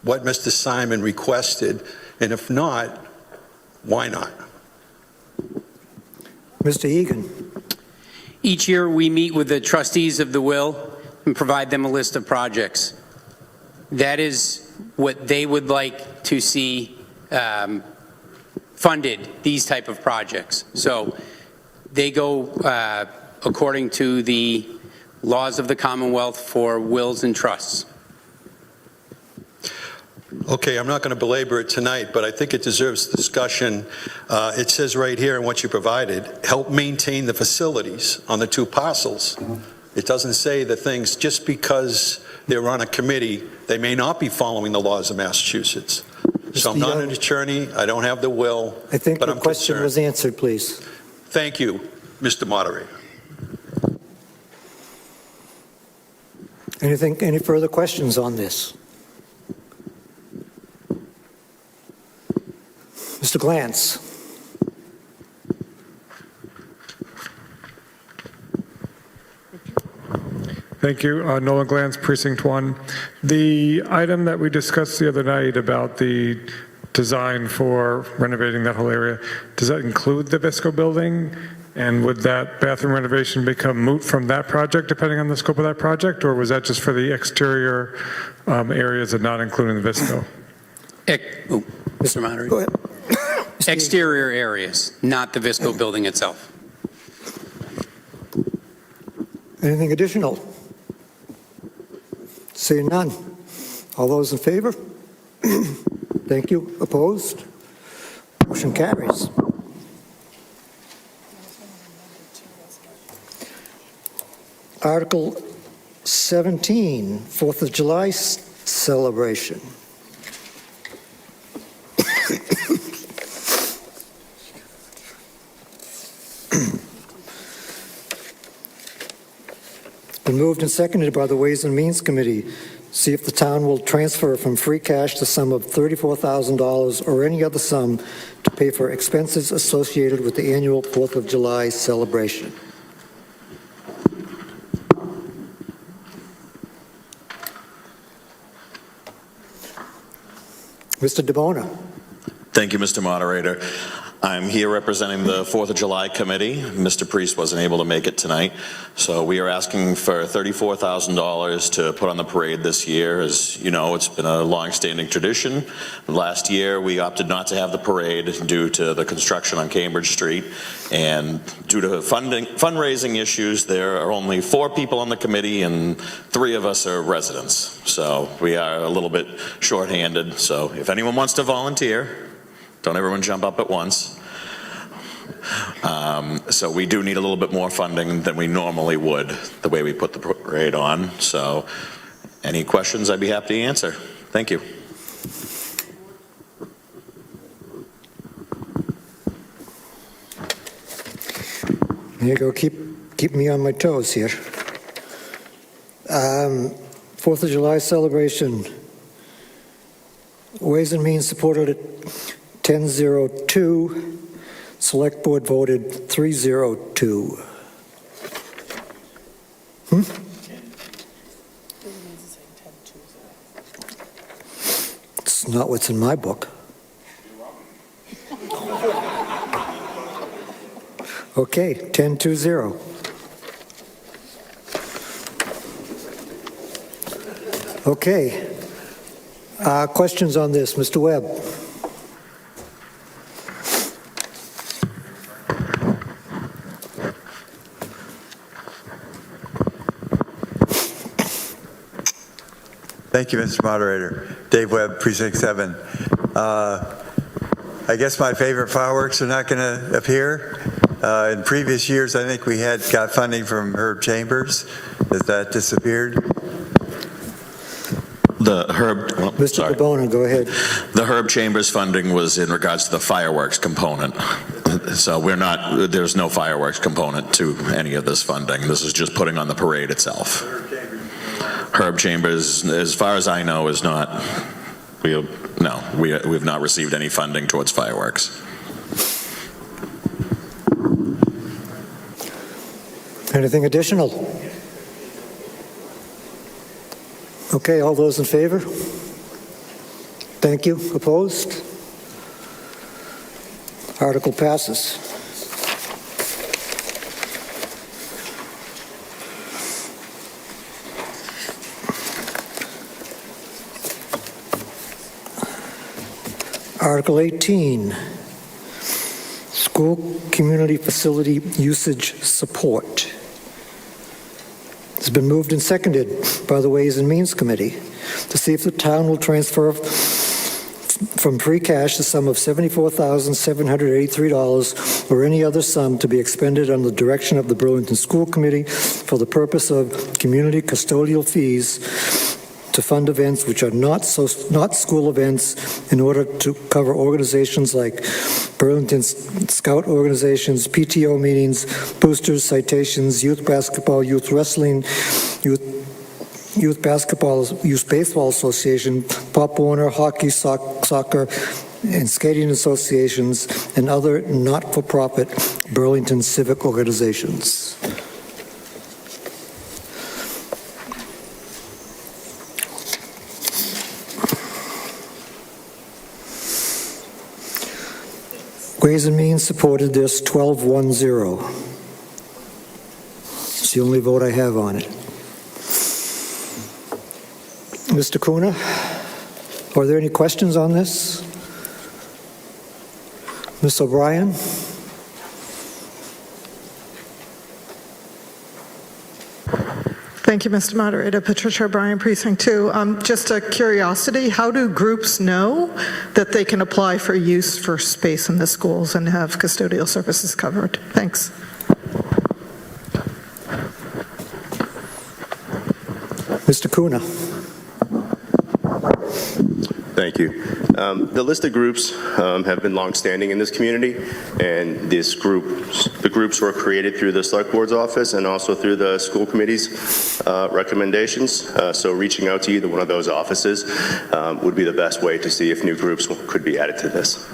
what Mr. Simon requested, and if not, why not? Mr. Egan. Each year we meet with the trustees of the will and provide them a list of projects. that is what they would like to see funded, these type of projects. So they go according to the laws of the Commonwealth for wills and trusts. Okay, I'm not going to belabor it tonight, but I think it deserves discussion. It says right here in what you provided, help maintain the facilities on the 2 parcels. It doesn't say the things, just because they're on a committee, they may not be following the laws of Massachusetts. So I'm not an attorney, I don't have the will, I think but the I'm question concerned. was answered, please. Thank you, Mr. Moderator. Any further questions on this? Mr. Glantz. Thank you. Nolan Glantz, Precinct 1. The item that we discussed the other night about the design for renovating that whole area, does that include the Visco building? And would that bathroom renovation become moot from that project, depending on the scope of that project? Or was that just for the exterior areas and not including the Visco? Mr. Moderator. Go ahead. Exterior areas, not the Visco building itself. Anything additional? Seeing none. All those in favor? Thank you. Opposed? Motion carries. Article 17, 4th of July celebration. Been moved and seconded by the Ways and Means Committee. See if the town will transfer from free cash the sum of $34,000 or any other sum to pay for expenses associated with the annual 4th of July celebration. Mr. DeBona. Thank you, Mr. Moderator. I'm here representing the 4th of July committee. Mr. Priest wasn't able to make it tonight, so we are asking for $34,000 to put on the parade this year. As you know, it's been a long-standing tradition. Last year, we opted not to have the parade due to the construction on Cambridge Street, and due to fundraising issues, there are only 4 people on the committee, and 3 of us are residents. So we are a little bit shorthanded. So if anyone wants to volunteer, don't everyone jump up at once. So we do need a little bit more funding than we normally would, the way we put the parade on. So any questions, I'd be happy to answer. Thank you. There you go. Keep me on my toes here. 4th of July celebration. Ways and Means supported it 10-02. Select Board voted 3-02. It's not what's in my book. Okay, 10-0. Okay. Questions on this, Mr. Webb? Thank you, Mr. Moderator. Dave Webb, Precinct 7. I guess my favorite fireworks are not going to appear. In previous years, I think we got funding from Herb Chambers. Has that disappeared? Mr. DeBona, go ahead. The Herb Chambers funding was in regards to the fireworks component. So there's no fireworks component to any of this funding. This is just putting on the parade itself. Herb Chambers, as far as I know, is not, we've not received any funding towards fireworks. Anything additional? Okay, all those in favor? Thank you. Opposed? Article passes. Article 18, School Community Facility Usage Support. It's been moved and seconded by the Ways and Means Committee to see if the town will transfer from free cash the sum of $74,783 or any other sum to be expended under the direction of the Burlington School Committee for the purpose of community custodial fees to fund events which are not school events in order to cover organizations like Burlington Scout organizations, PTO meetings, boosters, citations, youth basketball, youth wrestling, youth basketball, youth baseball association, Pop Warner, hockey, soccer, and skating associations, and other not-for-profit Burlington civic organizations. Ways and Means supported this 12-1-0. It's the only vote I have on it. Mr. Kuna, are there any questions on this? Ms. O'Brien? Thank you, Mr. Moderator. Patricia O'Brien, Precinct 2. Just a curiosity, how do groups know that they can apply for use for space in the schools and have custodial services covered? Thanks. Mr. Kuna. Thank you. The list of groups have been long-standing in this community, and the groups were created through the Select Board's office and also through the school committee's recommendations. So reaching out to either one of those offices would be the best way to see if new groups could be added to this.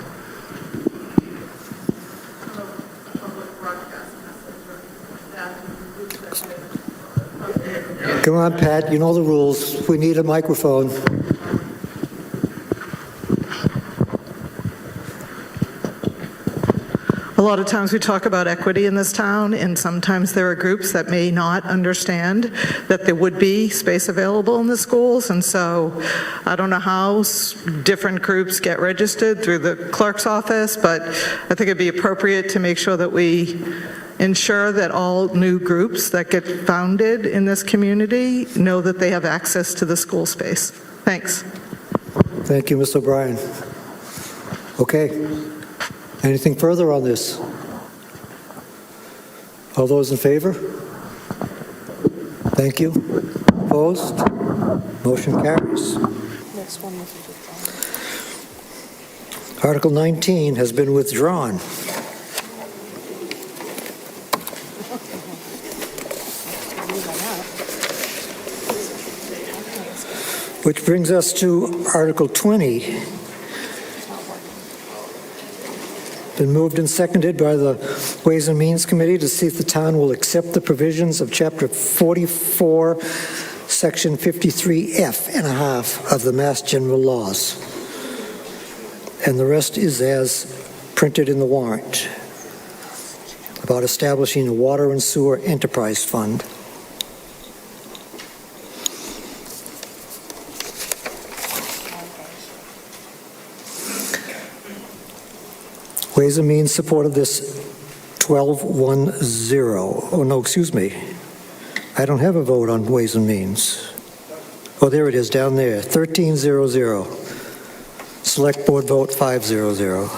Come on, Pat, you know the rules. We need a microphone. A lot of times we talk about equity in this town, and sometimes there are groups that may not understand that there would be space available in the schools, and so I don't know how different groups get registered through the clerk's office, but I think it'd be appropriate to make sure that we ensure that all new groups that get founded in this community know that they have access to the school space. Thanks. Thank you, Ms. O'Brien. Okay. Anything further on this? All those in favor? Thank you. Opposed? Motion carries. Next one was withdrawn. Article 19 has been withdrawn. Which brings us to Article 20. Been moved and seconded by the Ways and Means Committee to see if the town will accept the provisions of Chapter 44, Section 53F and a half of the Mass General Laws. And the rest is as printed in the warrant about establishing a water and sewer enterprise fund. Ways and Means supported this 12-1-0. Oh, no, excuse me. I don't have a vote on Ways and Means. Oh, there it is, down there, 13-0-0. Select Board vote 5-0-0.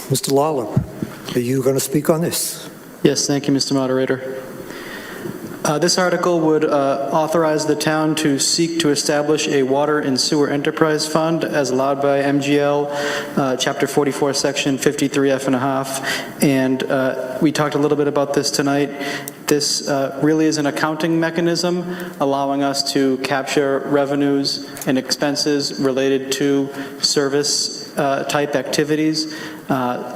Mr. Lawler, are you going to speak on this? Yes, thank you, Mr. Moderator. This article would authorize the town to seek to establish a water and sewer enterprise fund as allowed by MGL, Chapter 44, Section 53F and a half. And we talked a little bit about this tonight. This really is an accounting mechanism allowing us to capture revenues and expenses related to service type activities.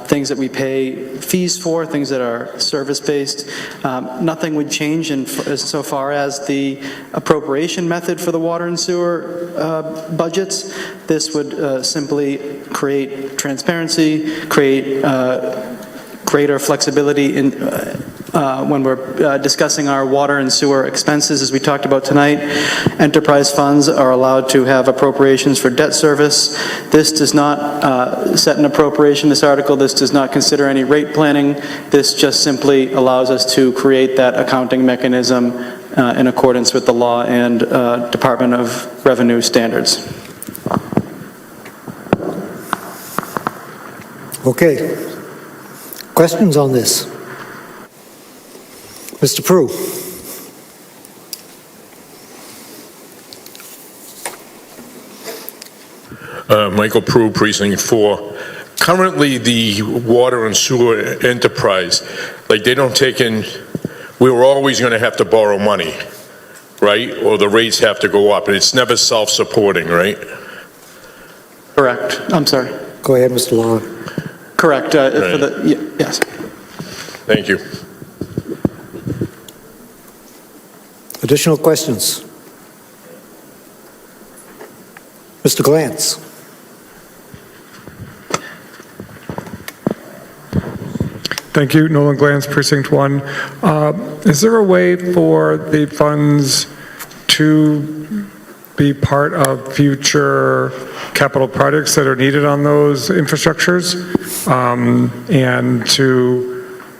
Things that we pay fees for, things that are service-based. Nothing would change so far as the appropriation method for the water and sewer budgets. This would simply create transparency, create greater flexibility when we're discussing our water and sewer expenses, as we talked about tonight. Enterprise funds are allowed to have appropriations for debt service. This does not set an appropriation, this article. This does not consider any rate planning. This just simply allows us to create that accounting mechanism in accordance with the law and Department of Revenue standards. Okay. Questions on this? Mr. Prue. Michael Prue, Precinct 4. Currently, the water and sewer enterprise, like they don't take in, we were always going to have to borrow money, right? Or the rates have to go up. It's never self-supporting, right? Correct. I'm sorry. Go ahead, Mr. Lawler. Correct. For the, yes. Thank you. Additional questions? Mr. Glantz. Thank you. Nolan Glantz, Precinct 1. Is there a way for the funds to be part of future capital projects that are needed on those infrastructures, and to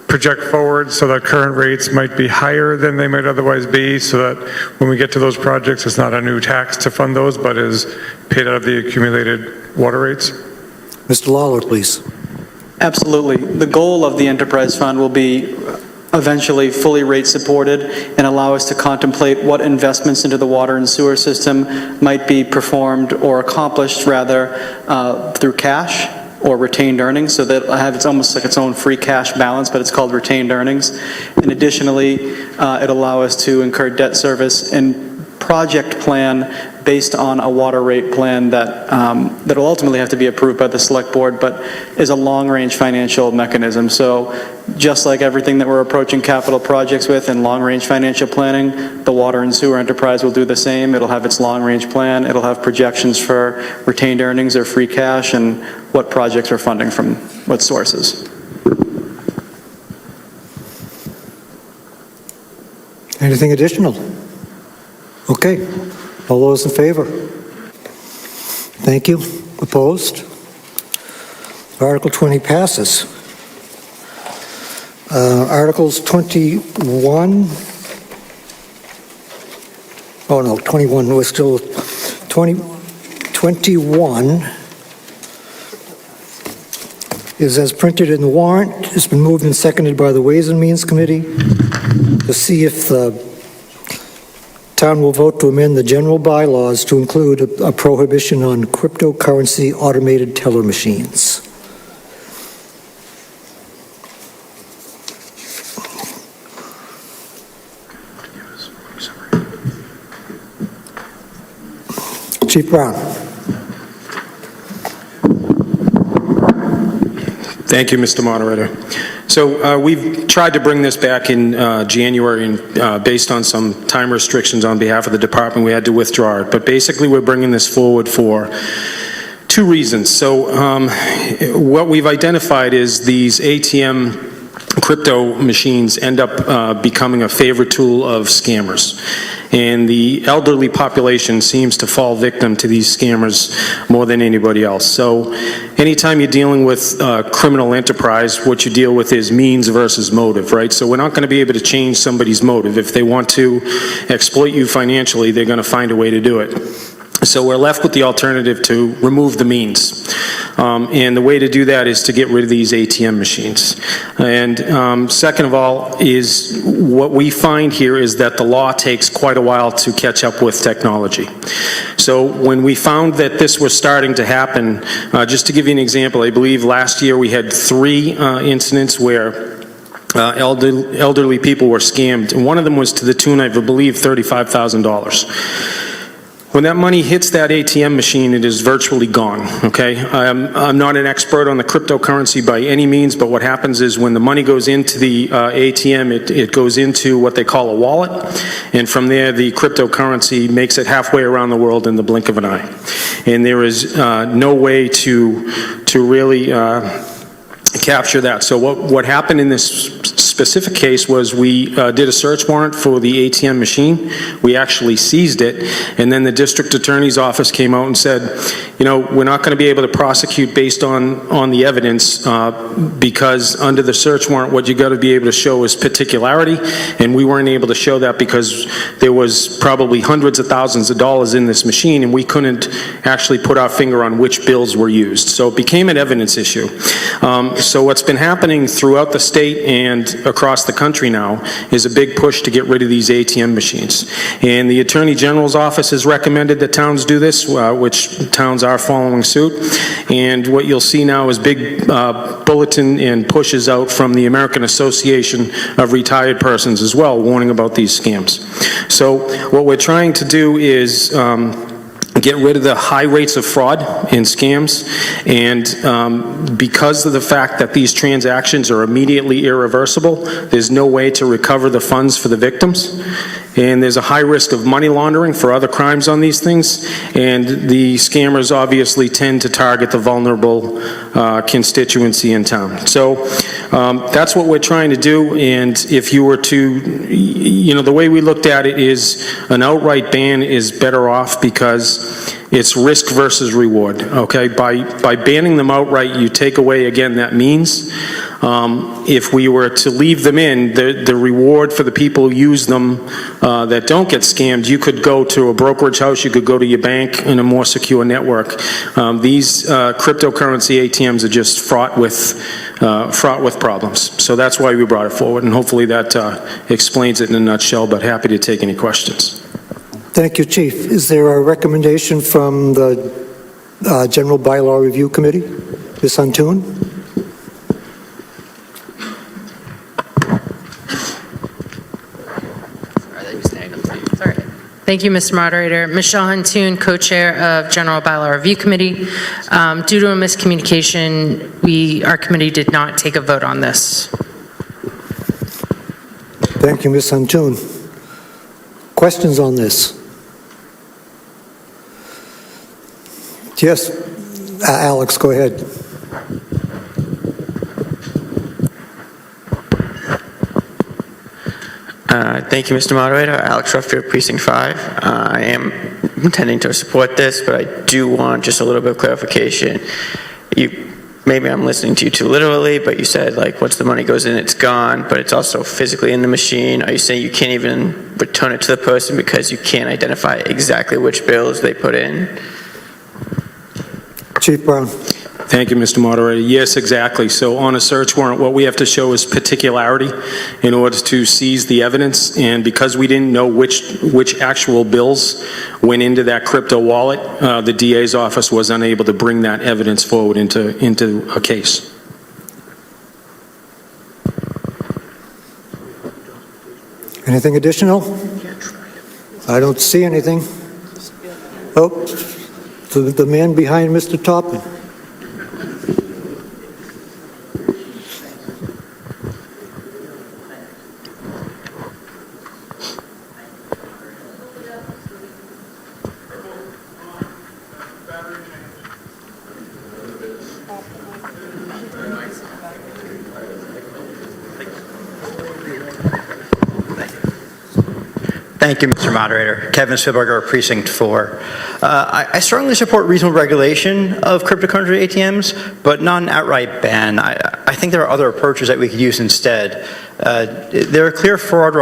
project forward so that current rates might be higher than they might otherwise be, so that when we get to those projects, it's not a new tax to fund those, but is paid out of the accumulated water rates? Mr. Lawler, please. Absolutely. The goal of the enterprise fund will be eventually fully rate supported and allow us to contemplate what investments into the water and sewer system might be performed or accomplished rather through cash or retained earnings, so that it's almost like its own free cash balance, but it's called retained earnings. And additionally, it allow us to incur debt service and project plan based on a water rate plan that that will ultimately have to be approved by the select board, but is a long-range financial mechanism. So just like everything that we're approaching capital projects with in long-range financial planning, the water and sewer enterprise will do the same. It'll have its long-range plan. It'll have projections for retained earnings or free cash and what projects we're funding from what sources. Anything additional? Okay. All those in favor? Thank you. Opposed? Article 20 passes. Articles 21. Oh no, 21. We're still 21 is as printed in the warrant. It's been moved and seconded by the Ways and Means Committee to see if the town will vote to amend the general bylaws to include a prohibition on cryptocurrency automated teller machines. Chief Brown. Thank you, Mr. Moderator. So we've tried to bring this back in January, and based on some time restrictions on behalf of the department, we had to withdraw it. But basically, we're bringing this forward for two reasons. So what we've identified is these ATM crypto machines end up becoming a favorite tool of scammers. And the elderly population seems to fall victim to these scammers more than anybody else. So anytime you're dealing with criminal enterprise, what you deal with is means versus motive, right? So we're not going to be able to change somebody's motive. If they want to exploit you financially, they're going to find a way to do it. So we're left with the alternative to remove the means. And the way to do that is to get rid of these ATM machines. And second of all, is what we find here is that the law takes quite a while to catch up with technology. So when we found that this was starting to happen, just to give you an example, I believe last year we had 3 incidents where elderly people were scammed. And one of them was to the tune, I believe, $35,000. When that money hits that ATM machine, it is virtually gone, okay? I'm not an expert on the cryptocurrency by any means, but what happens is when the money goes into the ATM, it goes into what they call a wallet, and from there, the cryptocurrency makes it halfway around the world in the blink of an eye. And there is no way to really capture that. So what happened in this specific case was we did a search warrant for the ATM machine. We actually seized it, and then the district attorney's office came out and said, you know, we're not going to be able to prosecute based on the evidence because under the search warrant, what you got to be able to show is particularity, and we weren't able to show that because there was probably hundreds of thousands of dollars in this machine, and we couldn't actually put our finger on which bills were used. So it became an evidence issue. So what's been happening throughout the state and across the country now is a big push to get rid of these ATM machines. And the Attorney General's office has recommended that towns do this, which towns are following suit. And what you'll see now is big bulletin and pushes out from the American Association of Retired Persons as well, warning about these scams. So what we're trying to do is get rid of the high rates of fraud and scams, and because of the fact that these transactions are immediately irreversible, there's no way to recover the funds for the victims, and there's a high risk of money laundering for other crimes on these things, and the scammers obviously tend to target the vulnerable constituency in town. So that's what we're trying to do, and if you were to, you know, the way we looked at it is an outright ban is better off because it's risk versus reward, okay? By banning them outright, you take away, again, that means. If we were to leave them in, the reward for the people who use them that don't get scammed, you could go to a brokerage house, you could go to your bank in a more secure network. These cryptocurrency ATMs are just fraught with problems. So that's why we brought it forward, and hopefully that explains it in a nutshell, but happy to take any questions. Thank you, Chief. Is there a recommendation from the General Bylaw Review Committee? Ms. Huntoon? Sorry. Thank you, Mr. Moderator. Michelle Huntoon, co-chair of General Bylaw Review Committee. Due to a miscommunication, our committee did not take a vote on this. Thank you, Ms. Huntoon. Questions on this? Yes, Alex, go ahead. Thank you, Mr. Moderator. Alex Ruffield, Precinct 5. I am intending to support this, but I do want just a little bit of clarification. Maybe I'm listening to you too literally, but you said, like, once the money goes in, it's gone, but it's also physically in the machine. Are you saying you can't even return it to the person because you can't identify exactly which bills they put in? Chief Brown. Thank you, Mr. Moderator. Yes, exactly. So on a search warrant, what we have to show is particularity in order to seize the evidence. And because we didn't know which actual bills went into that crypto wallet, the DA's office was unable to bring that evidence forward into a case. Anything additional? I don't see anything. Oh, the man behind Mr. Toppin. Thank you, Mr. Moderator. Kevin Spielberger, Precinct 4. I strongly support reasonable regulation of cryptocurrency ATMs, but not an outright ban. I think there are other approaches that we could use instead. There are clear fraud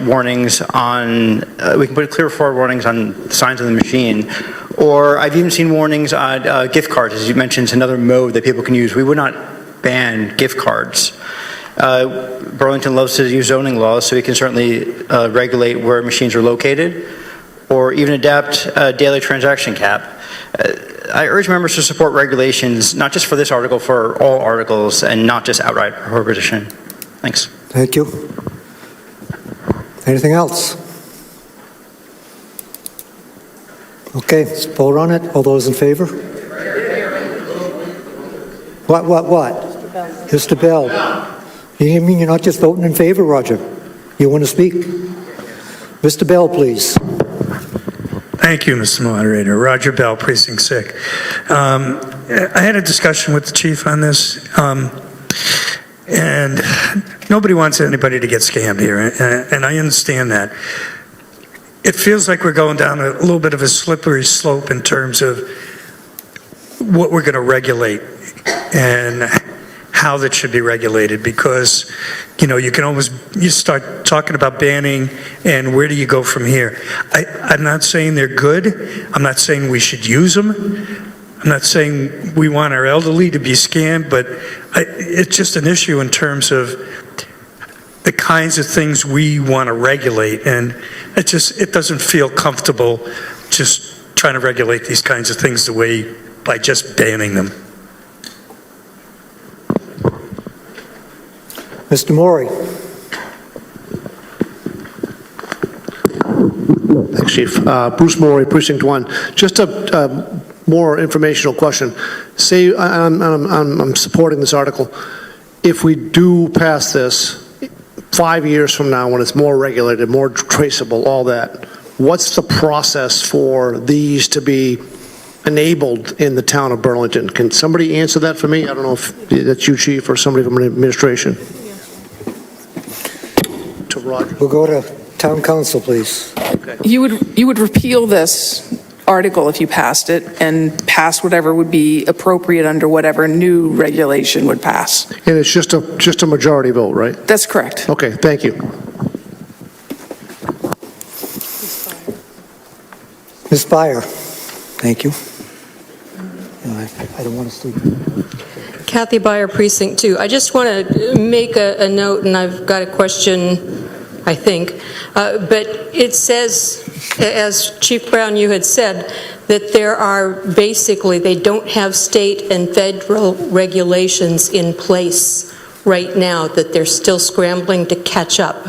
warnings on, we can put clear fraud warnings on signs of the machine, or I've even seen warnings on gift cards, as you mentioned, it's another mode that people can use. We would not ban gift cards. Burlington loves to use zoning laws, so we can certainly regulate where machines are located, or even adapt a daily transaction cap. I urge members to support regulations, not just for this article, for all articles, and not just outright prohibition. Thanks. Thank you. Anything else? Okay, let's vote on it. All those in favor? What? Mr. Bell. You mean you're not just voting in favor, Roger? You want to speak? Mr. Bell, please. Thank you, Mr. Moderator. Roger Bell, Precinct 6. I had a discussion with the chief on this. And nobody wants anybody to get scammed here, and I understand that. It feels like we're going down a little bit of a slippery slope in terms of what we're going to regulate and how that should be regulated, because, you know, you start talking about banning, and where do you go from here? I'm not saying they're good. I'm not saying we should use them. I'm not saying we want our elderly to be scammed, but it's just an issue in terms of the kinds of things we want to regulate, and it doesn't feel comfortable just trying to regulate these kinds of things by just banning them. Mr. Maury. Thanks, Chief. Bruce Maury, Precinct 1. Just a more informational question. Say I'm supporting this article. If we do pass this 5 years from now, when it's more regulated, more traceable, all that, what's the process for these to be enabled in the town of Burlington? Can somebody answer that for me? I don't know if that's you, Chief, or somebody from administration. To Roger. We'll go to Town Council, please. Okay. You would repeal this article if you passed it and pass whatever would be appropriate under whatever new regulation would pass. And it's just a majority vote, right? That's correct. Okay, thank you. Ms. Byer. Thank you. I don't want to sleep. Kathy Byer, Precinct 2. I just want to make a note, and I've got a question, I think. But it says, as Chief Brown, you had said, that there are basically, they don't have state and federal regulations in place right now, that they're still scrambling to catch up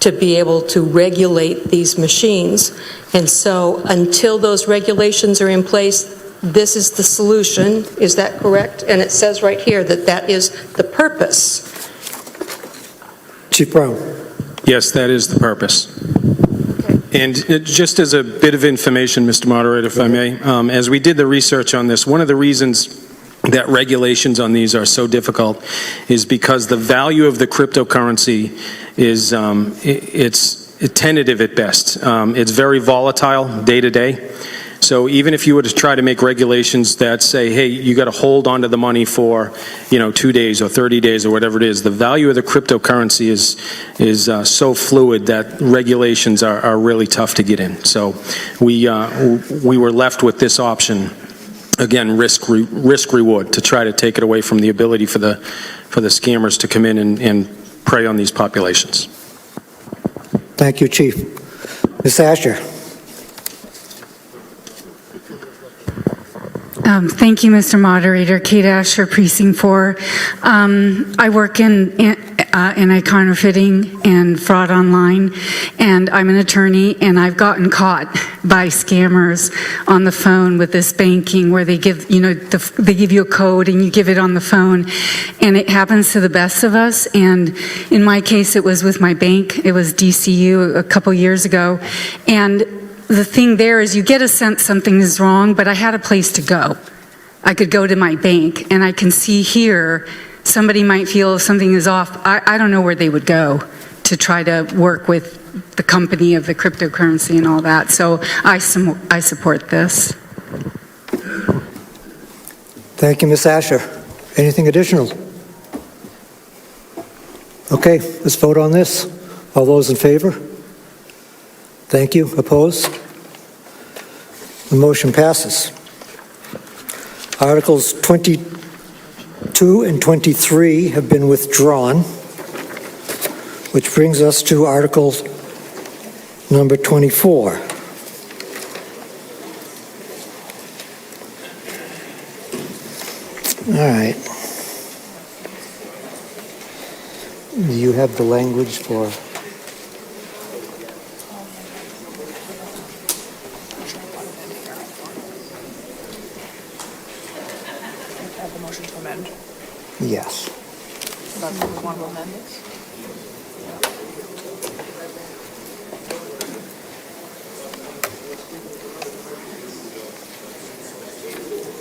to be able to regulate these machines. And so until those regulations are in place, this is the solution. Is that correct? And it says right here that that is the purpose. Chief Brown. Yes, that is the purpose. And just as a bit of information, Mr. Moderator, if I may, as we did the research on this, one of the reasons that regulations on these are so difficult is because the value of the cryptocurrency is it's tentative at best. It's very volatile day to day. So even if you were to try to make regulations that say, hey, you got to hold onto the money for, 2 days or 30 days or whatever it is, the value of the cryptocurrency is so fluid that regulations are really tough to get in. So we were left with this option, again, risk reward, to try to take it away from the ability for the scammers to come in and prey on these populations. Thank you, Chief. Ms. Asher. Thank you, Mr. Moderator. Kate Asher, Precinct 4. I work in counterfeiting and fraud online, and I'm an attorney, and I've gotten caught by scammers on the phone with this banking where they give, they give you a code and you give it on the phone, and it happens to the best of us. And in my case, it was with my bank. It was DCU a couple years ago, and the thing there is you get a sense something is wrong, but I had a place to go. I could go to my bank, and I can see here somebody might feel something is off. I don't know where they would go to try to work with the company of the cryptocurrency and all that. So I support this. Thank you, Ms. Asher. Anything additional? Okay, let's vote on this. All those in favor? Thank you. Opposed? The motion passes. Articles 22 and 23 have been withdrawn, which brings us to Article number 24. All right. Do you have the language for... Yes.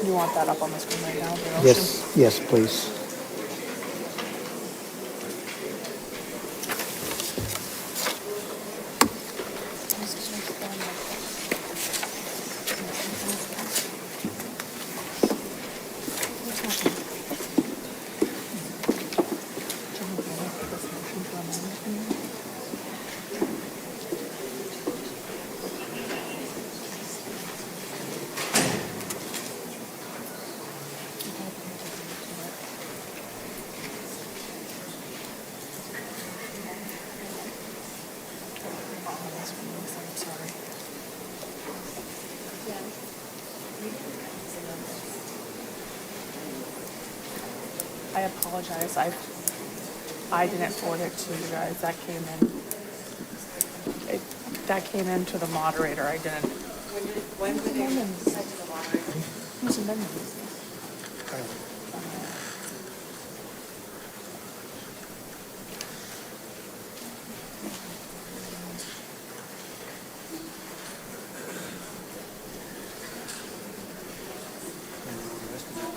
You want that up on the screen right now? Yes, please. I apologize. I didn't forward it to you guys. That came in. That came in to the moderator. I didn't. When did it send to the moderator? Whose amendment is this?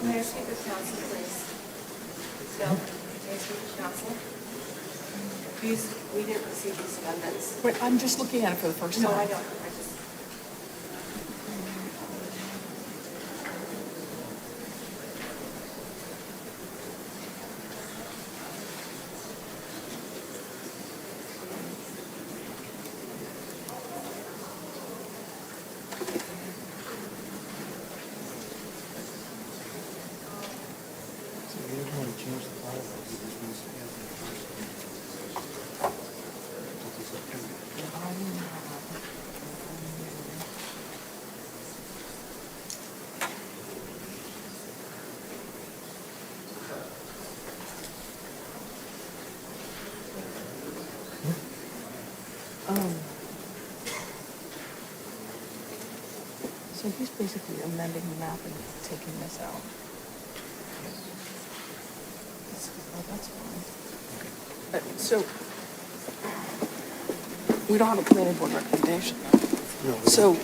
May I speak with council, please? Bill, may I speak with council? We didn't receive these amendments. Wait, I'm just looking at it for the first time. No, I know. So he's basically amending the map and taking this out. Oh, that's fine. So, we don't have a planning board recommendation. No. So,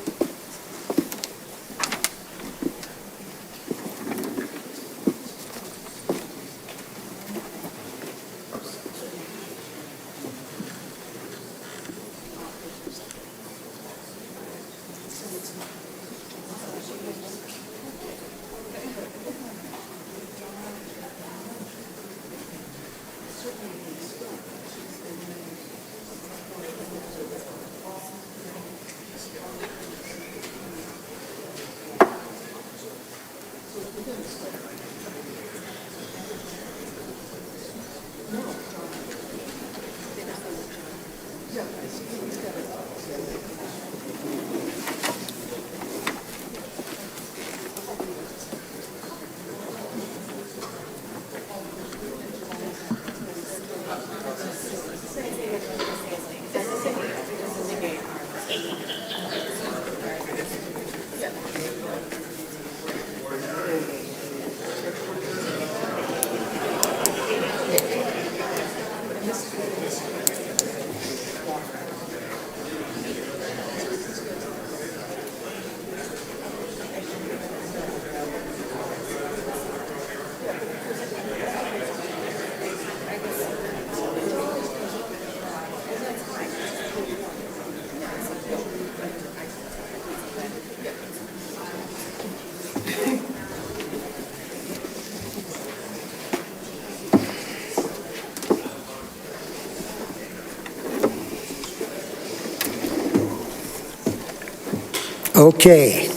Okay.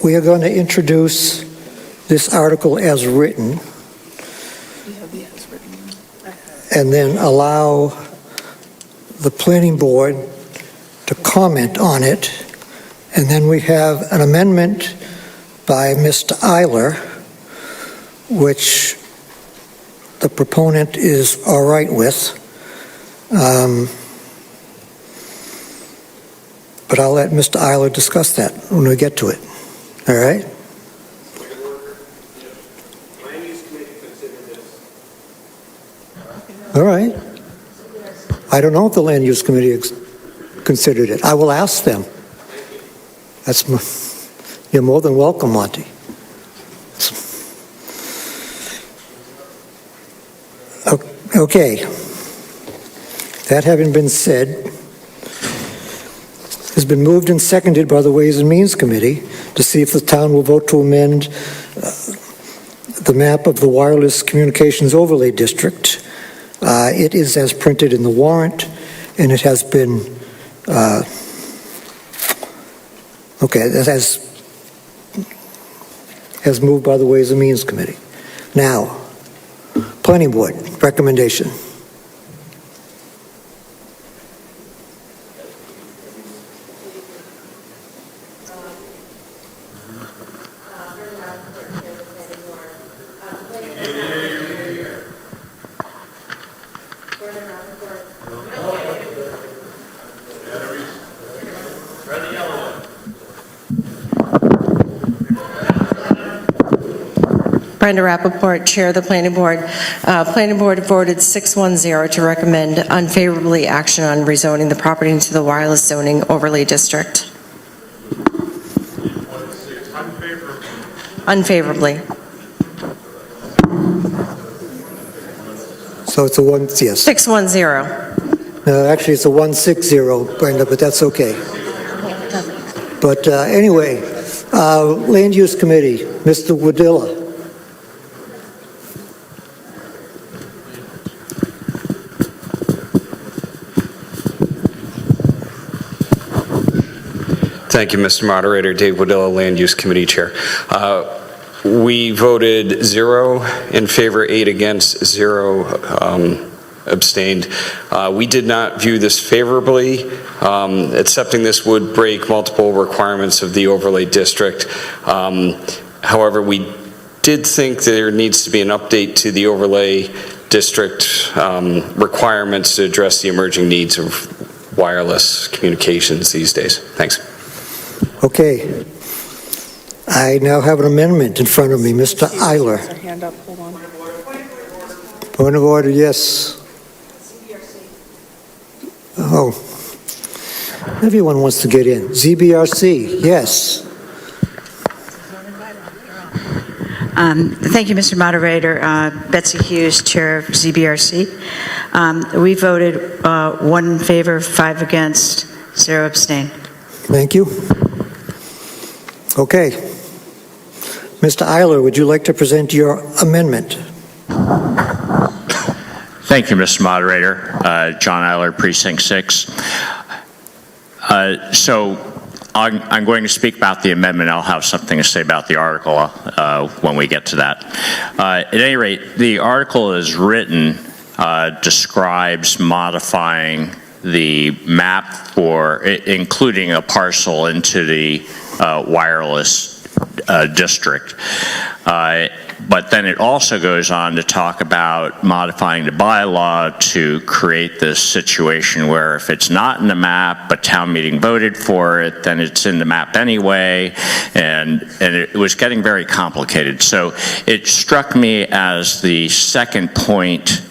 We are going to introduce this article as written and then allow the planning board to comment on it. And then we have an amendment by Mr. Eiler, which the proponent is all right with. But I'll let Mr. Eiler discuss that when we get to it. All right? All right. I don't know if the Land Use Committee considered it. I will ask them. You're more than welcome, Monty. Okay. That having been said, has been moved and seconded by the Ways and Means Committee to see if the town will vote to amend the map of the Wireless Communications Overlay District. It is as printed in the warrant, and it has been, it has moved by the Ways and Means Committee. Now, Planning Board, recommendation. Brenda Rappaport, Chair of the Planning Board. Planning Board voted 6-1-0 to recommend unfavorably action on rezoning the property into the wireless zoning overlay district. Unfavorably. So it's a one, yes. 6-1-0. No, actually, it's a 1-6-0, Brenda, but that's okay. But anyway, Land Use Committee, Mr. Wadilla. Thank you, Mr. Moderator. Dave Wadilla, Land Use Committee Chair. We voted 0 in favor, 8 against, 0 abstained. We did not view this favorably. Accepting this would break multiple requirements of the overlay district. However, we did think there needs to be an update to the overlay district requirements to address the emerging needs of wireless communications these days. Thanks. Okay. I now have an amendment in front of me. Mr. Eiler. Hand up, hold on. Point of order, yes. Oh. Everyone wants to get in. ZBRC, yes. Thank you, Mr. Moderator. Betsy Hughes, Chair of ZBRC. We voted 1 in favor, 5 against, 0 abstain. Thank you. Okay. Mr. Eiler, would you like to present your amendment? Thank you, Mr. Moderator. John Eiler, Precinct 6. So I'm going to speak about the amendment. I'll have something to say about the article when we get to that. At any rate, the article is written, describes modifying the map for including a parcel into the wireless district. But then it also goes on to talk about modifying the bylaw to create this situation where if it's not in the map, but town meeting voted for it, then it's in the map anyway, and it was getting very complicated. So it struck me as the second point,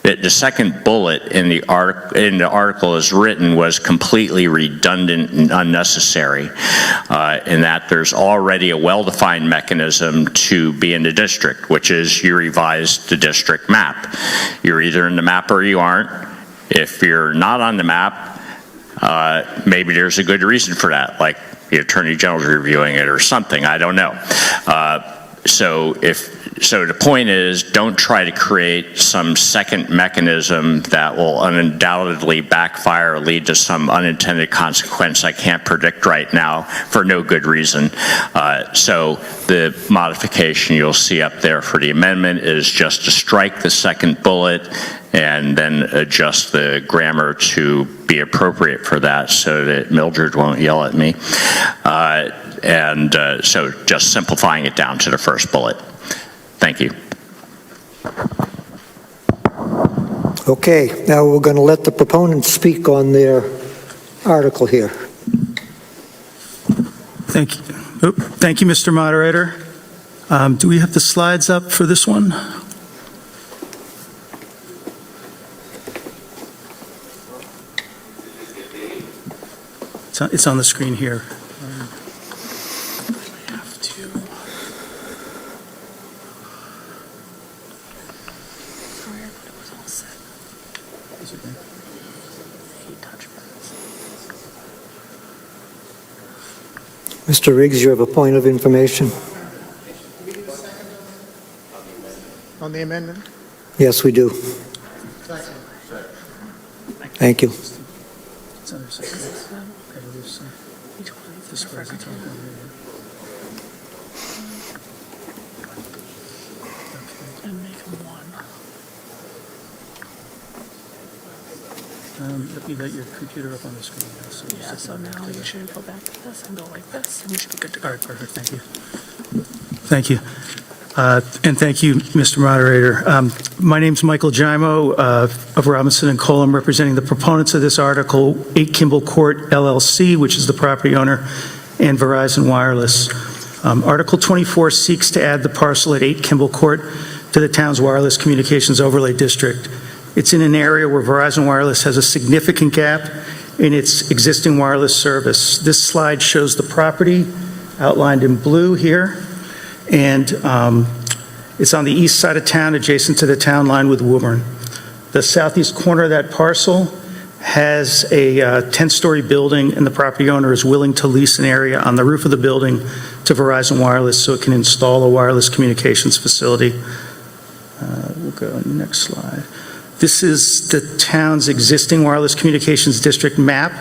that the second bullet in the article as written was completely redundant and unnecessary, in that there's already a well-defined mechanism to be in the district, which is you revise the district map. You're either in the map or you aren't. If you're not on the map, maybe there's a good reason for that, like the Attorney General's reviewing it or something, I don't know. So the point is, don't try to create some second mechanism that will undoubtedly backfire or lead to some unintended consequence I can't predict right now for no good reason. So the modification you'll see up there for the amendment is just to strike the second bullet and then adjust the grammar to be appropriate for that so that Mildred won't yell at me. So just simplifying it down to the first bullet. Thank you. Okay, now we're going to let the proponents speak on their article here. Thank you. Thank you, Mr. Moderator. Do we have the slides up for this one? It's on the screen here. Mr. Riggs, you have a point of information. on the amendment? Yes, we do. Thank you. Let me let your computer up on the screen now. Yeah, so now you should go back to this and go like this, and you should be good to go. All right, perfect, thank you. Thank you. And thank you, Mr. Moderator. My name's Michael Gimo of Robinson and Cole. I'm representing the proponents of this article, 8 Kimball Court LLC, which is the property owner, and Verizon Wireless. Article 24 seeks to add the parcel at 8 Kimball Court to the town's wireless communications overlay district. It's in an area where Verizon Wireless has a significant gap in its existing wireless service. This slide shows the property outlined in blue here, and it's on the east side of town, adjacent to the town line with Woburn. The southeast corner of that parcel has a 10-story building, and the property owner is willing to lease an area on the roof of the building to Verizon Wireless so it can install a wireless communications facility. We'll go on the next slide. This is the town's existing wireless communications district map.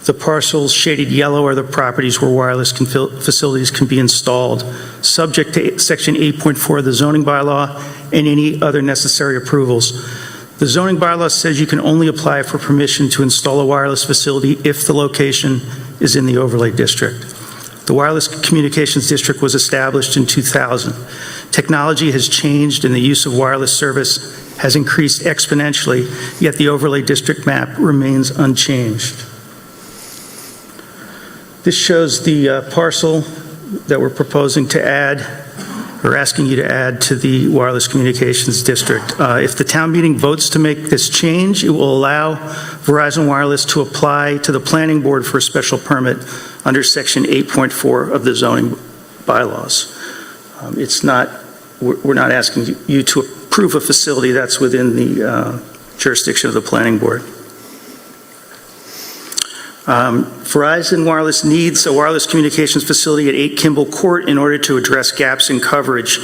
The parcels shaded yellow are the properties where wireless facilities can be installed, subject to Section 8.4 of the zoning bylaw and any other necessary approvals. The zoning bylaw says you can only apply for permission to install a wireless facility if the location is in the overlay district. The wireless communications district was established in 2000. Technology has changed and the use of wireless service has increased exponentially, yet the overlay district map remains unchanged. This shows the parcel that we're proposing to add, or asking you to add to the wireless communications district. If the town meeting votes to make this change, it will allow Verizon Wireless to apply to the planning board for a special permit under Section 8.4 of the zoning bylaws. We're not asking you to approve a facility that's within the jurisdiction of the planning board. Verizon Wireless needs a wireless communications facility at 8 Kimball Court in order to address gaps in coverage.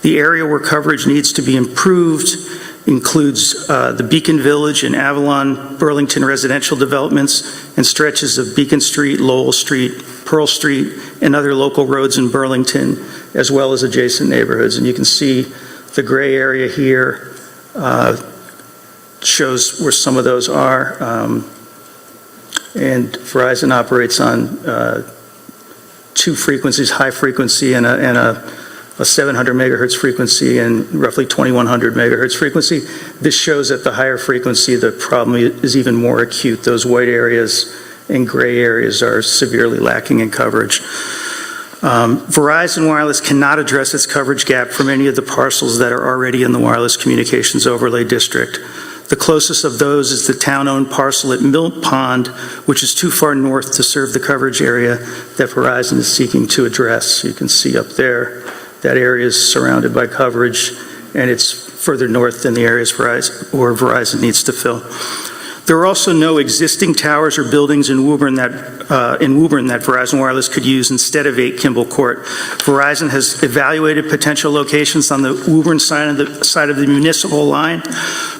The area where coverage needs to be improved includes the Beacon Village and Avalon Burlington residential developments and stretches of Beacon Street, Lowell Street, Pearl Street, and other local roads in Burlington, as well as adjacent neighborhoods. And you can see the gray area here shows where some of those are. And Verizon operates on 2 frequencies, high frequency and a 700 megahertz frequency and roughly 2100 megahertz frequency. This shows at the higher frequency the problem is even more acute. Those white areas and gray areas are severely lacking in coverage. Verizon Wireless cannot address its coverage gap from any of the parcels that are already in the wireless communications overlay district. The closest of those is the town-owned parcel at Mill Pond, which is too far north to serve the coverage area that Verizon is seeking to address. You can see up there, that area is surrounded by coverage, and it's further north than the areas where Verizon needs to fill. There are also no existing towers or buildings in Woburn that Verizon Wireless could use instead of 8 Kimball Court. Verizon has evaluated potential locations on the Woburn side of the municipal line,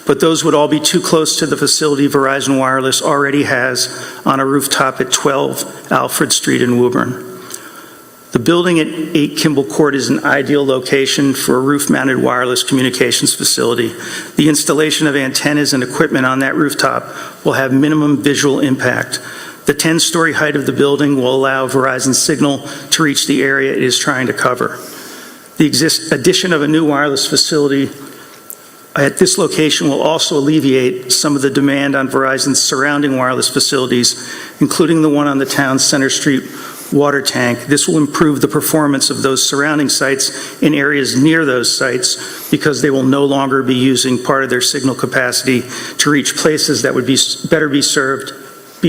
but those would all be too close to the facility Verizon Wireless already has on a rooftop at 12 Alfred Street in Woburn. The building at 8 Kimball Court is an ideal location for a roof-mounted wireless communications facility. The installation of antennas and equipment on that rooftop will have minimum visual impact. The 10-story height of the building will allow Verizon's signal to reach the area it is trying to cover. The addition of a new wireless facility at this location will also alleviate some of the demand on Verizon's surrounding wireless facilities, including the one on the town's Center Street water tank. This will improve the performance of those surrounding sites in areas near those sites because they will no longer be using part of their signal capacity to reach places that would be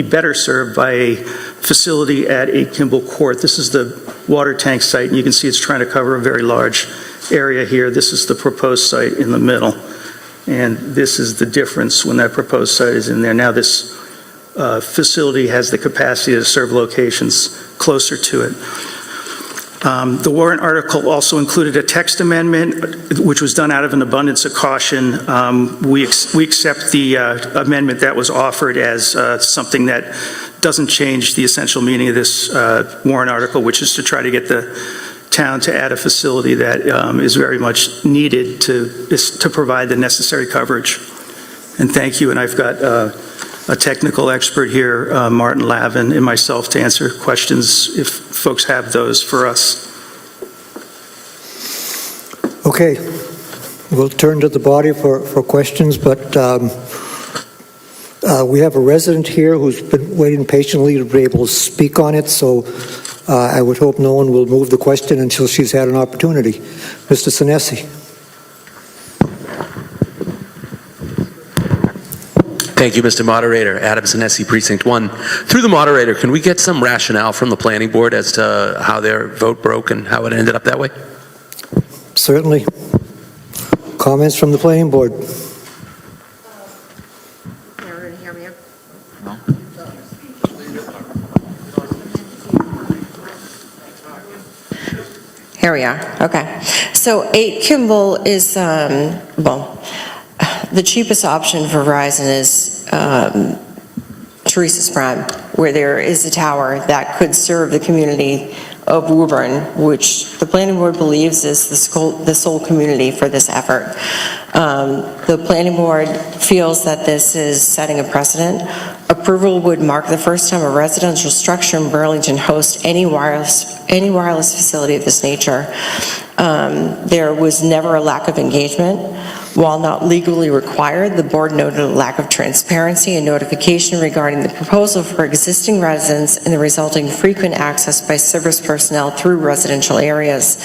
better served by a facility at 8 Kimball Court. This is the water tank site, and you can see it's trying to cover a very large area here. This is the proposed site in the middle, and this is the difference when that proposed site is in there. Now this facility has the capacity to serve locations closer to it. The warrant article also included a text amendment, which was done out of an abundance of caution. We accept the amendment that was offered as something that doesn't change the essential meaning of this warrant article, which is to try to get the town to add a facility that is very much needed to provide the necessary coverage. And thank you, and I've got a technical expert here, Martin Lavin, and myself to answer questions if folks have those for us. Okay, we'll turn to the body for questions, but we have a resident here who's been waiting patiently to be able to speak on it, so I would hope no one will move the question until she's had an opportunity. Mr. Sinesi. Thank you, Mr. Moderator. Adam Sinesi, Precinct 1. Through the moderator, can we get some rationale from the planning board as to how their vote broke and how it ended up that way? Certainly. Comments from the planning board? Here we are. Okay. So 8 Kimball is, well, the cheapest option for Verizon is Teresa's Prime, where there is a tower that could serve the community of Woburn, which the planning board believes is the sole community for this effort. The planning board feels that this is setting a precedent. Approval would mark the first time a residential structure in Burlington hosts any wireless facility of this nature. There was never a lack of engagement. While not legally required, the board noted a lack of transparency and notification regarding the proposal for existing residents and the resulting frequent access by service personnel through residential areas.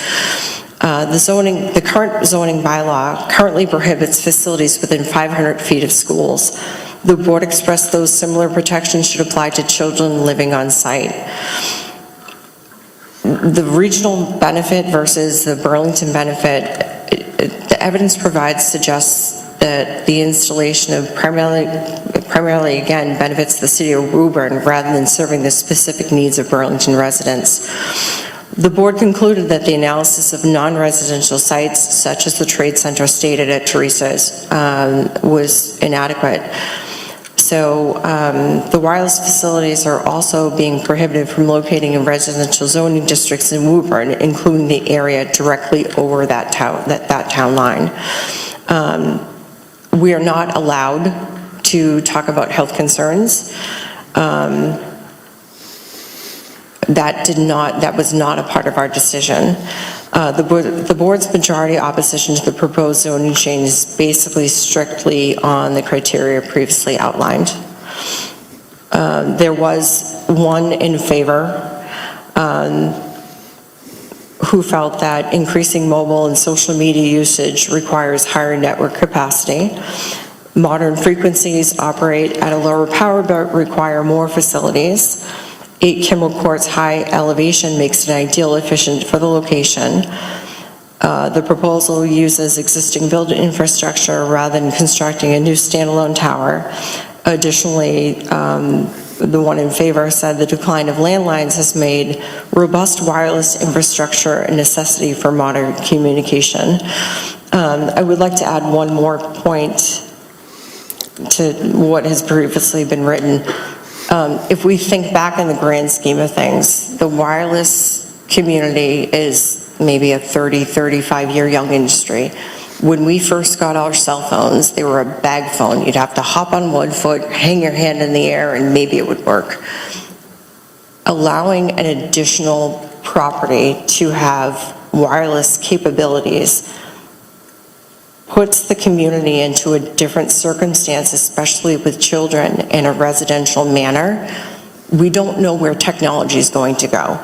The current zoning bylaw currently prohibits facilities within 500 feet of schools. The board expressed those similar protections should apply to children living on site. The regional benefit versus the Burlington benefit, the evidence provided suggests that the installation of primarily again benefits the city of Woburn rather than serving the specific needs of Burlington residents. The board concluded that the analysis of non-residential sites, such as the trade center stated at Teresa's, was inadequate. So the wireless facilities are also being prohibited from locating in residential zoning districts in Woburn, including the area directly over that town line. We are not allowed to talk about health concerns. That was not a part of our decision. The board's majority opposition to the proposed zoning change is basically strictly on the criteria previously outlined. There was one in favor who felt that increasing mobile and social media usage requires higher network capacity. Modern frequencies operate at a lower power but require more facilities. 8 Kimball Court's high elevation makes it ideal efficient for the location. The proposal uses existing built infrastructure rather than constructing a new standalone tower. Additionally, the one in favor said the decline of landlines has made robust wireless infrastructure a necessity for modern communication. I would like to add one more point to what has previously been written. If we think back in the grand scheme of things, the wireless community is maybe a 30, 35-year young industry. When we first got our cell phones, they were a bag phone. You'd have to hop on one foot, hang your hand in the air, and maybe it would work. Allowing an additional property to have wireless capabilities puts the community into a different circumstance, especially with children in a residential manner. We don't know where technology is going to go.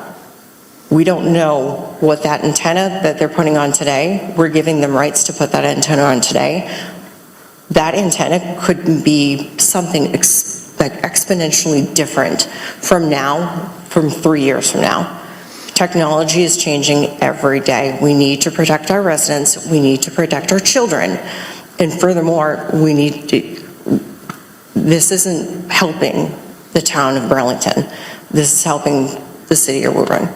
We don't know what that antenna that they're putting on today, we're giving them rights to put that antenna on today. That antenna could be something exponentially different from 3 years from now. Technology is changing every day. We need to protect our residents. We need to protect our children. And furthermore, this isn't helping the town of Burlington. This is helping the city of Woburn.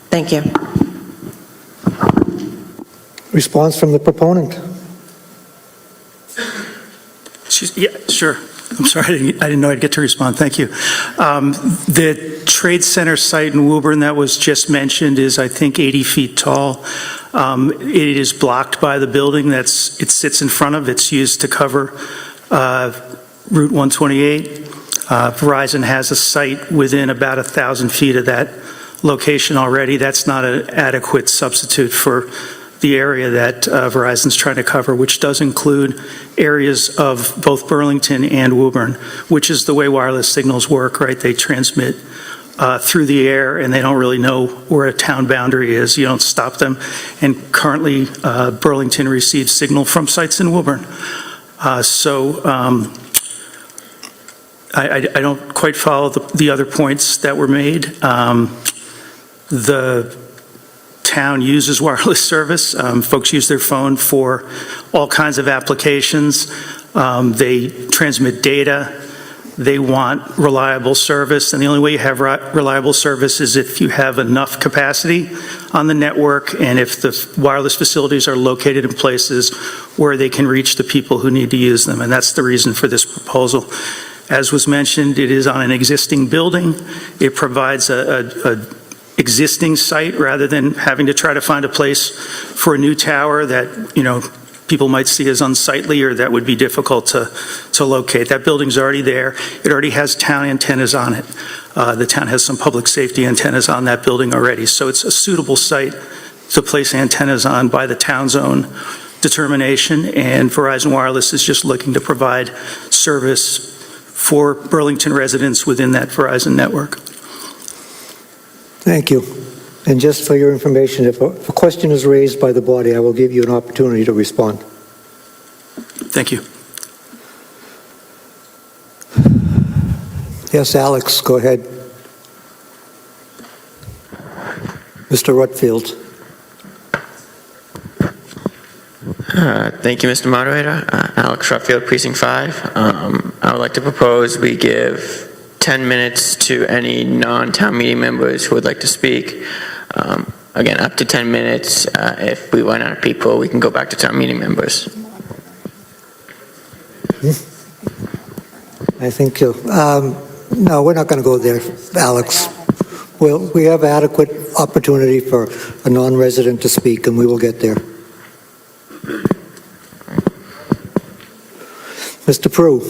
Thank you. Response from the proponent. Yeah, sure. I'm sorry, I didn't know I'd get to respond. Thank you. The Trade Center site in Woburn that was just mentioned is, I think, 80 feet tall. It is blocked by the building it sits in front of. It's used to cover Route 128. Verizon has a site within about 1,000 feet of that location already. That's not an adequate substitute for the area that Verizon's trying to cover, which does include areas of both Burlington and Woburn, which is the way wireless signals work, right? They transmit through the air, and they don't really know where a town boundary is. You don't stop them. And currently, Burlington receives signal from sites in Woburn. I don't quite follow the other points that were made. The town uses wireless service. Folks use their phone for all kinds of applications. They transmit data. They want reliable service, and the only way you have reliable service is if you have enough capacity on the network and if the wireless facilities are located in places where they can reach the people who need to use them, and that's the reason for this proposal. As was mentioned, it is on an existing building. It provides a existing site rather than having to try to find a place for a new tower that, people might see as unsightly or that would be difficult to locate. That building's already there. It already has town antennas on it. The town has some public safety antennas on that building already. So it's a suitable site to place antennas on by the town's own determination, and Verizon Wireless is just looking to provide service for Burlington residents within that Verizon network. Thank you. And just for your information, if a question is raised by the body, I will give you an opportunity to respond. Thank you. Yes, Alex, go ahead. Mr. Rutfield. Thank you, Mr. Moderator. Alex Rutfield, Precinct 5. I would like to propose we give 10 minutes to any non-town meeting members who would like to speak. Again, up to 10 minutes. If we run out of people, we can go back to town meeting members. I think, no, we're not going to go there, Alex. We have adequate opportunity for a non-resident to speak, and we will get there. Mr. Prue.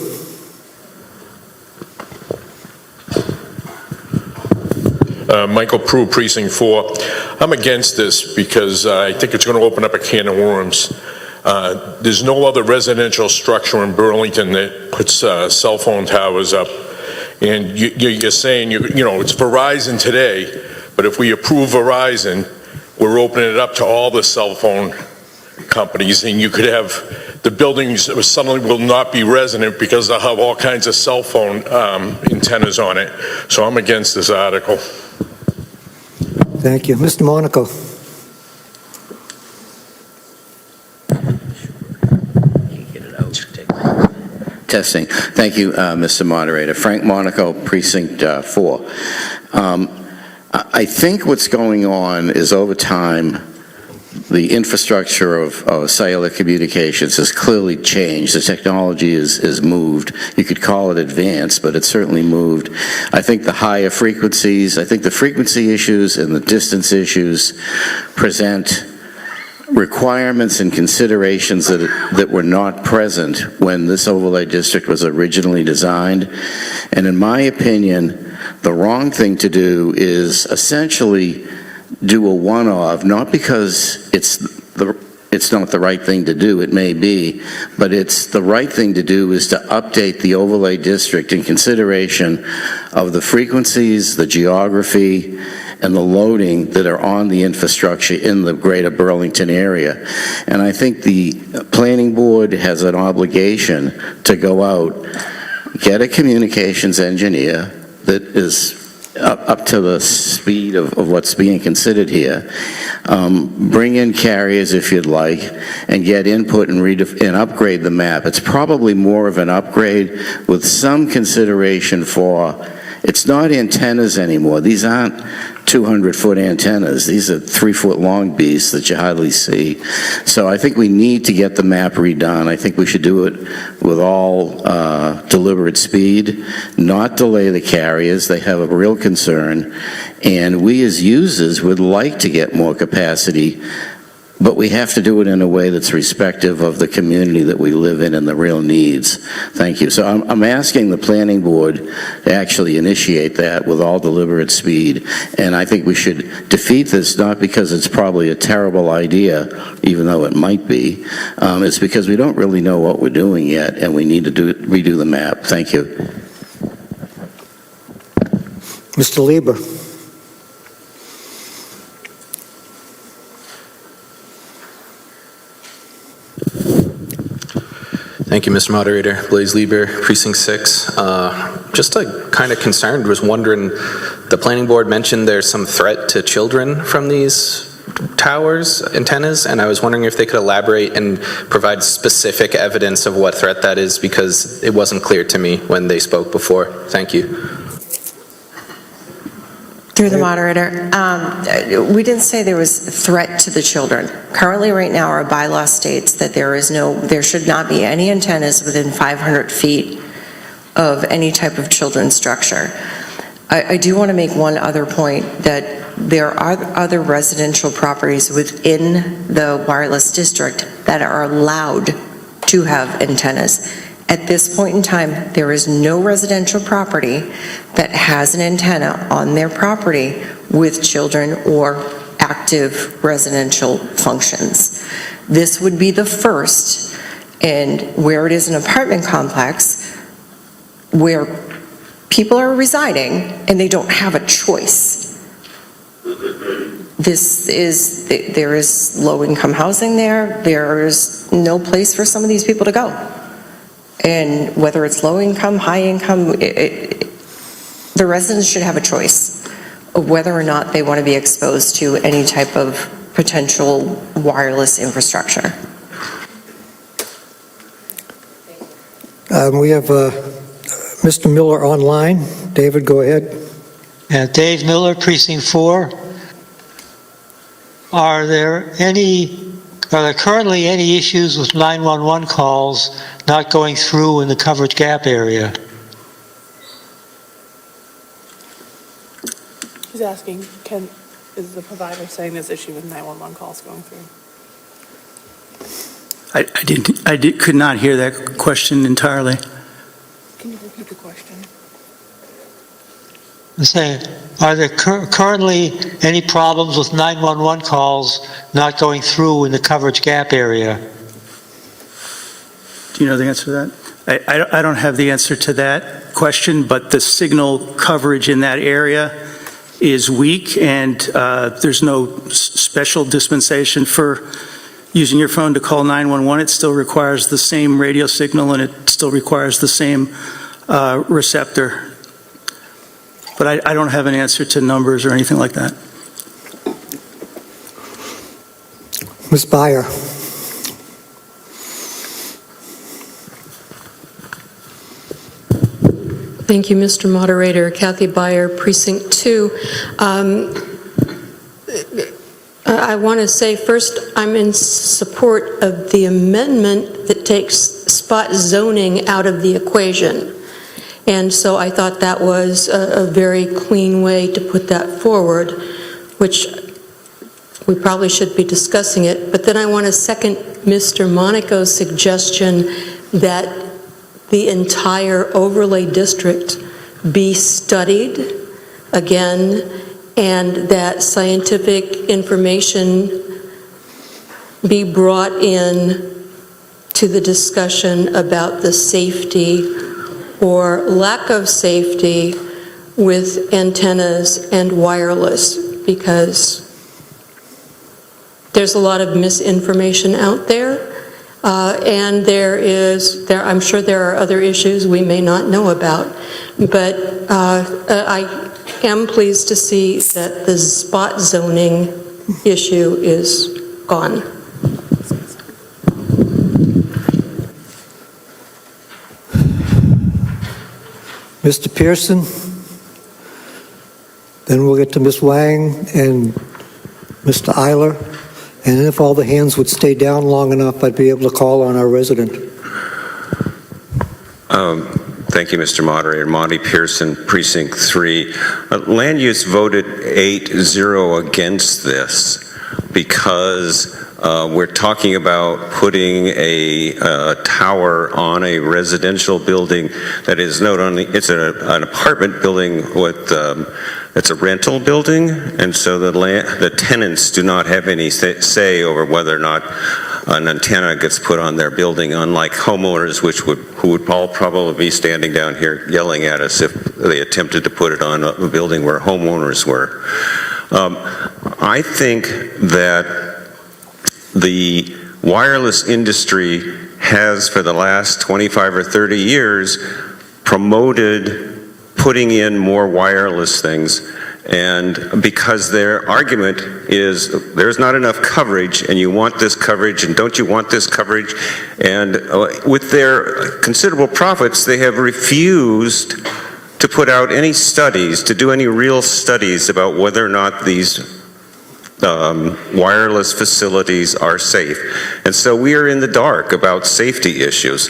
Michael Prue, Precinct 4. I'm against this because I think it's going to open up a can of worms. There's no other residential structure in Burlington that puts cell phone towers up. And you're saying, it's Verizon today, but if we approve Verizon, we're opening it up to all the cell phone companies, and you could have the buildings suddenly will not be resident because they'll have all kinds of cell phone antennas on it. So I'm against this article. Thank you. Mr. Monaco. Testing. Thank you, Mr. Moderator. Frank Monaco, Precinct 4. I think what's going on is over time, the infrastructure of cellular communications has clearly changed. The technology is moved. You could call it advanced, but it's certainly moved. I think the higher frequencies, I think the frequency issues and the distance issues present requirements and considerations that were not present when this overlay district was originally designed. And in my opinion, the wrong thing to do is essentially do a one-off, not because it's not the right thing to do, it may be, but it's the right thing to do is to update the overlay district in consideration of the frequencies, the geography, and the loading that are on the infrastructure in the greater Burlington area. And I think the planning board has an obligation to go out, get a communications engineer that is up to the speed of what's being considered here, bring in carriers if you'd like, and get input and upgrade the map. It's probably more of an upgrade with some consideration for, it's not antennas anymore. These aren't 200-foot antennas. These are 3-foot-long beasts that you hardly see. So I think we need to get the map redone. I think we should do it with all deliberate speed, not delay the carriers. They have a real concern. And we as users would like to get more capacity, but we have to do it in a way that's respective of the community that we live in and the real needs. Thank you. So I'm asking the planning board to actually initiate that with all deliberate speed. And I think we should defeat this, not because it's probably a terrible idea, even though it might be. It's because we don't really know what we're doing yet, and we need to redo the map. Thank you. Mr. Lieber. Thank you, Mr. Moderator. Blaise Lieber, Precinct 6. Just kind of concerned, was wondering, the planning board mentioned there's some threat to children from these towers, antennas, and I was wondering if they could elaborate and provide specific evidence of what threat that is, because it wasn't clear to me when they spoke before. Thank you. Through the moderator, we didn't say there was a threat to the children. Currently, right now, our bylaw states that there should not be any antennas within 500 feet of any type of children's structure. I do want to make one other point, that there are other residential properties within the wireless district that are allowed to have antennas. At this point in time, there is no residential property that has an antenna on their property with children or active residential functions. This would be the first, and where it is an apartment complex where people are residing and they don't have a choice. There is low-income housing there. There is no place for some of these people to go. And whether it's low income, high income, the residents should have a choice of whether or not they want to be exposed to any type of potential wireless infrastructure. We have Mr. Miller online. David, go ahead. Dave Miller, Precinct 4. Are there currently any issues with 911 calls not going through in the coverage gap area? He's asking, is the provider saying there's issue with 911 calls going through? I could not hear that question entirely. Can you repeat the question? I'm saying, are there currently any problems with 911 calls not going through in the coverage gap area? Do you know the answer to that? I don't have the answer to that question, but the signal coverage in that area is weak, and there's no special dispensation for using your phone to call 911. It still requires the same radio signal, and it still requires the same receptor. But I don't have an answer to numbers or anything like that. Ms. Byer. Thank you, Mr. Moderator. Kathy Byer, Precinct 2. I want to say first, I'm in support of the amendment that takes spot zoning out of the equation. And so I thought that was a very clean way to put that forward, which we probably should be discussing it. But then I want to second Mr. Monaco's suggestion that the entire overlay district be studied again, and that scientific information be brought in to the discussion about the safety or lack of safety with antennas and wireless, because there's a lot of misinformation out there, and I'm sure there are other issues we may not know about, but I am pleased to see that the spot zoning issue is gone. Mr. Pearson? then we'll get to Ms. Wang and Mr. Eiler, and if all the hands would stay down long enough, I'd be able to call on our resident. Thank you, Mr. Moderator. Monty Pearson, Precinct 3. Land use voted 8-0 against this because we're talking about putting a tower on a residential building that is not only, it's an apartment building with, it's a rental building, and so the tenants do not have any say over whether or not an antenna gets put on their building, unlike homeowners, who would all probably be standing down here yelling at us if they attempted to put it on a building where homeowners were. I think that the wireless industry has, for the last 25 or 30 years, promoted putting in more wireless things, and because their argument is there's not enough coverage and you want this coverage and don't you want this coverage, and with their considerable profits they have refused to put out any studies, to do any real studies about whether or not these wireless facilities are safe. And so we are in the dark about safety issues.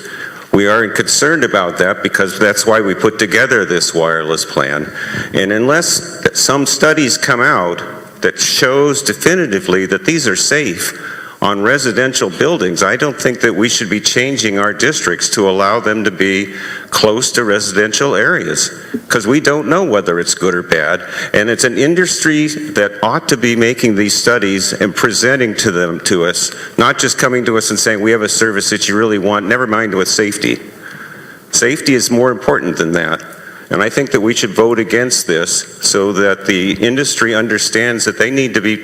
We are concerned about that because that's why we put together this wireless plan. And unless some studies come out that shows definitively that these are safe on residential buildings, I don't think that we should be changing our districts to allow them to be close to residential areas, because we don't know whether it's good or bad. And it's an industry that ought to be making these studies and presenting them to us, not just coming to us and saying we have a service that you really want, never mind with safety. Safety is more important than that. And I think that we should vote against this so that the industry understands that they need to be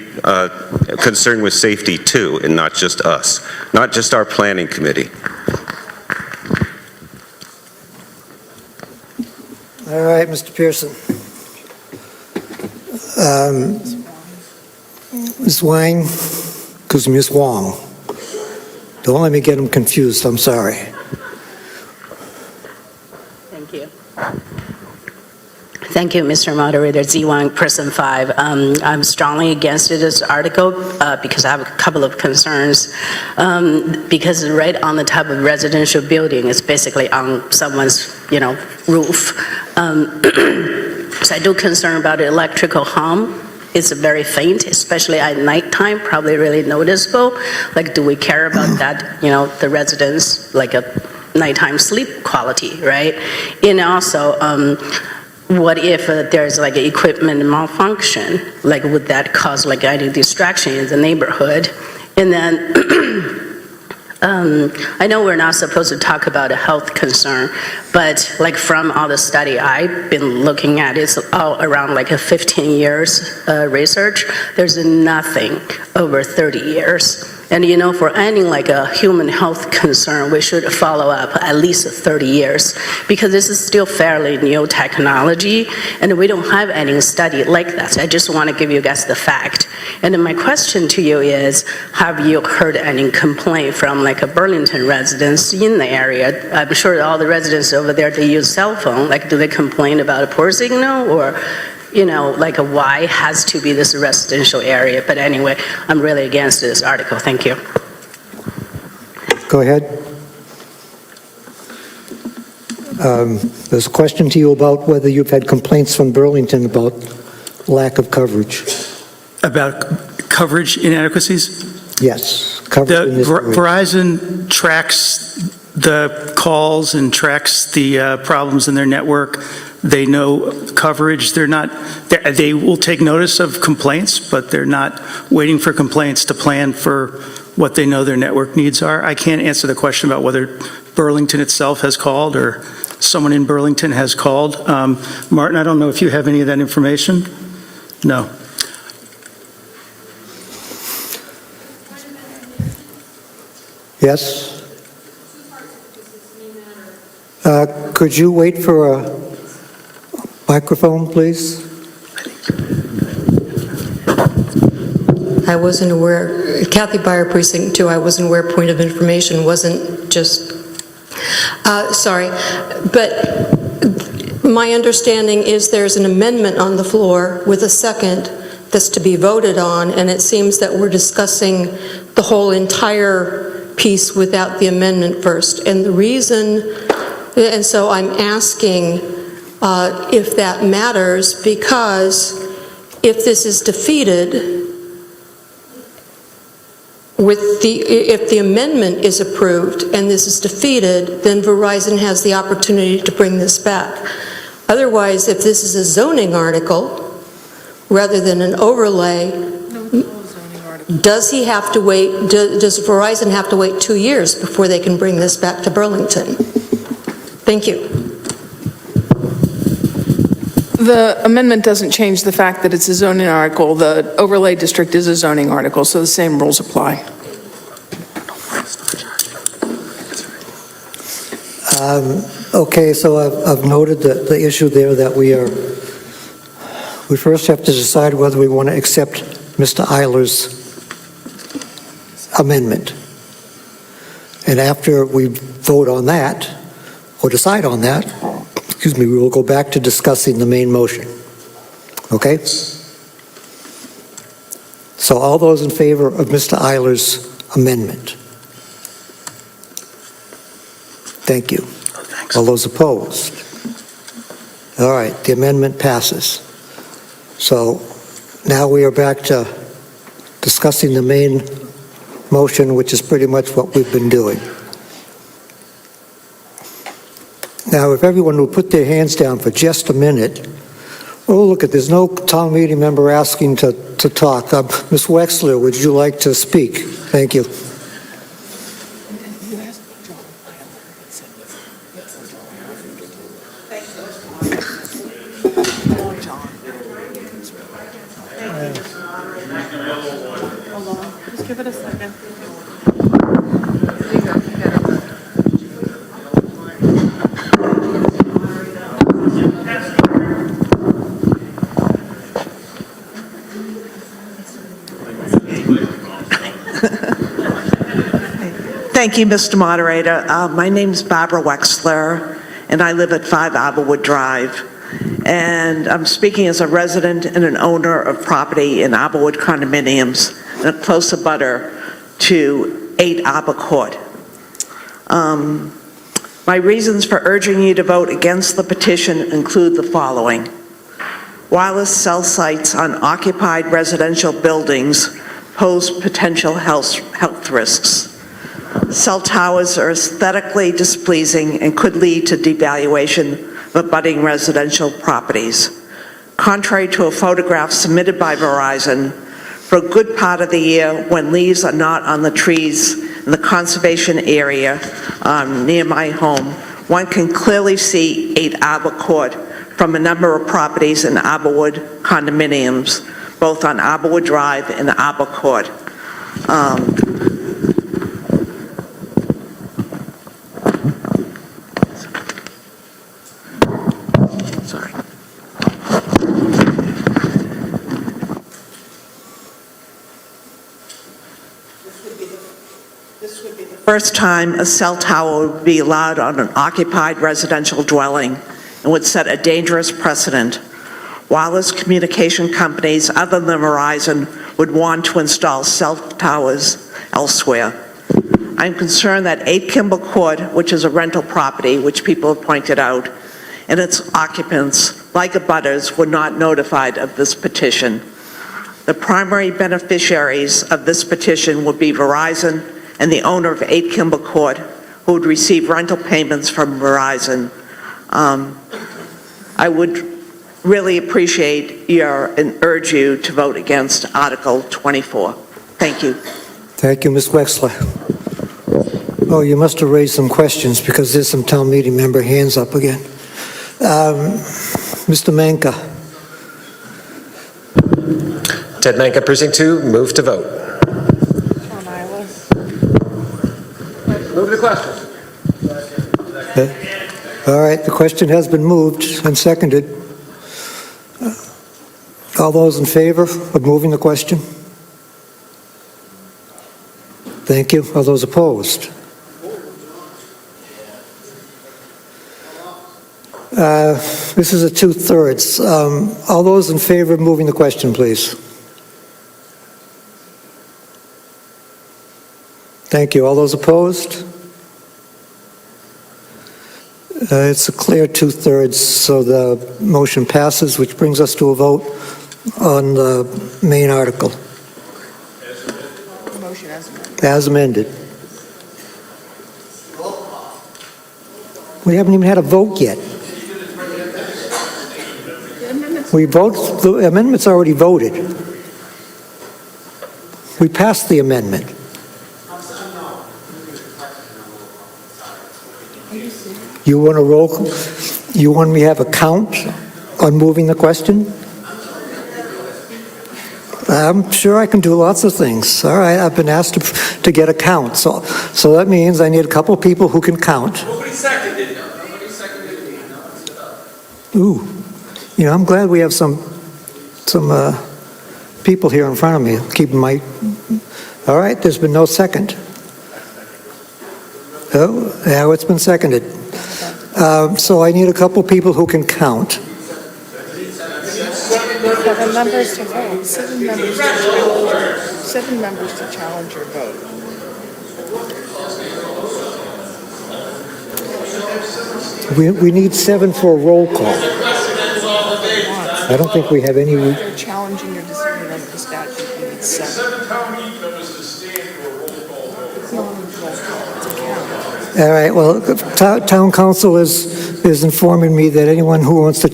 concerned with safety too, and not just us, not just our planning committee. All right, Mr. Pearson. Ms. Wang, because Ms. Wong. Don't let me get them confused, I'm sorry. Thank you. Thank you, Mr. Moderator. Z1, Person 5. I'm strongly against this article because I have a couple of concerns. Because right on the top of residential building, it's basically on someone's, roof. So I do concern about the electrical harm. It's very faint, especially at nighttime, probably really noticeable. Like, do we care about that, the residents, like a nighttime sleep quality, right? And also, what if there's like an equipment malfunction? Like, would that cause like any distraction in the neighborhood? And then I know we're not supposed to talk about a health concern, but like from all the study I've been looking at, it's all around like a 15 years research. There's nothing over 30 years. And for any like a human health concern, we should follow up at least 30 years, because this is still fairly new technology and we don't have any study like that. So I just want to give you guys the fact. And then my question to you is, have you heard any complaint from like a Burlington residents in the area? I'm sure all the residents over there, they use cell phone. Like, do they complain about a poor signal, or like why has to be this residential area? But anyway, I'm really against this article. Thank you. Go ahead. There's a question to you about whether you've had complaints from Burlington about lack of coverage. About coverage inadequacies? Yes, coverage in this area. Verizon tracks the calls and tracks the problems in their network. They know coverage. They will take notice of complaints, but they're not waiting for complaints to plan for what they know their network needs are. I can't answer the question about whether Burlington itself has called or someone in Burlington has called. Martin, I don't know if you have any of that information. No. Yes? Could you wait for a microphone, please? I wasn't aware, Kathy Byer, Precinct 2, I wasn't aware point of information wasn't just, sorry, but My understanding is there's an amendment on the floor with a second that's to be voted on, and it seems that we're discussing the whole entire piece without the amendment first. And the reason, and so I'm asking if that matters, because if this is defeated, if the amendment is approved and this is defeated, then Verizon has the opportunity to bring this back. Otherwise, if this is a zoning article rather than an overlay, does he have to wait, does Verizon have to wait 2 years before they can bring this back to Burlington? Thank you. The amendment doesn't change the fact that it's a zoning article. The overlay district is a zoning article, so the same rules apply. Okay, so I've noted the issue there that we first have to decide whether we want to accept Mr. Eiler's amendment. And after we vote on that, or decide on that, excuse me, we will go back to discussing the main motion. Okay? So all those in favor of Mr. Eiler's amendment? Thank you. All those opposed? All right, the amendment passes. So now we are back to discussing the main motion, which is pretty much what we've been doing. Now, if everyone will put their hands down for just a minute. Oh, look, there's no town meeting member asking to talk. Ms. Wexler, would you like to speak? Thank you. Just give it a second. Thank you, Mr. Moderator. My name's Barbara Wexler, and I live at 5 Arborwood Drive. And I'm speaking as a resident and an owner of property in Arborwood condominiums, and a close abutter to 8 Arbor Court. My reasons for urging you to vote against the petition include the following. Wireless cell sites on occupied residential buildings pose potential health risks. Cell towers are aesthetically displeasing and could lead to devaluation of abutting residential properties. Contrary to a photograph submitted by Verizon, for a good part of the year when leaves are not on the trees in the conservation area near my home, one can clearly see 8 Arbor Court from a number of properties in Arborwood condominiums, both on Arborwood Drive and Arbor Court. First time a cell tower would be allowed on an occupied residential dwelling and would set a dangerous precedent. Wireless communication companies other than Verizon would want to install cell towers elsewhere. I'm concerned that 8 Kimball Court, which is a rental property, which people have pointed out, and its occupants, like abutters, were not notified of this petition. The primary beneficiaries of this petition would be Verizon and the owner of 8 Kimball Court, who would receive rental payments from Verizon. I would really appreciate and urge you to vote against Article 24. Thank you. Thank you, Ms. Wexler. Oh, you must have raised some questions because there's some town meeting member hands up again. Mr. Manka. Ted Manka, Precinct 2, move to vote. Move the question. Okay. All right, the question has been moved and seconded. All those in favor of moving the question? Thank you. All those opposed? This is a 2/3. All those in favor of moving the question, please. Thank you. All those opposed? It's a clear 2/3, so the motion passes, which brings us to a vote on the main article. Motion As amended. We haven't even had a vote yet. The amendment's already voted. We passed the amendment. You want a roll? You want me to have a count on moving the question? I'm sure I can do lots of things. All right, I've been asked to get a count, so that means I need a couple of people who can count. Nobody seconded it. Ooh, I'm glad we have some people here in front of me keeping my. All right, there's been no second. Oh, now it's been seconded. So I need a couple people who can count. 7 members to vote, 7 members to challenge, 7 members to challenge your vote. We need 7 for a roll call. I don't think we have any. If you're challenging your decision under the statute, you need 7. It's not a roll call, it's a count. All right, well, town council is informing me that anyone who wants to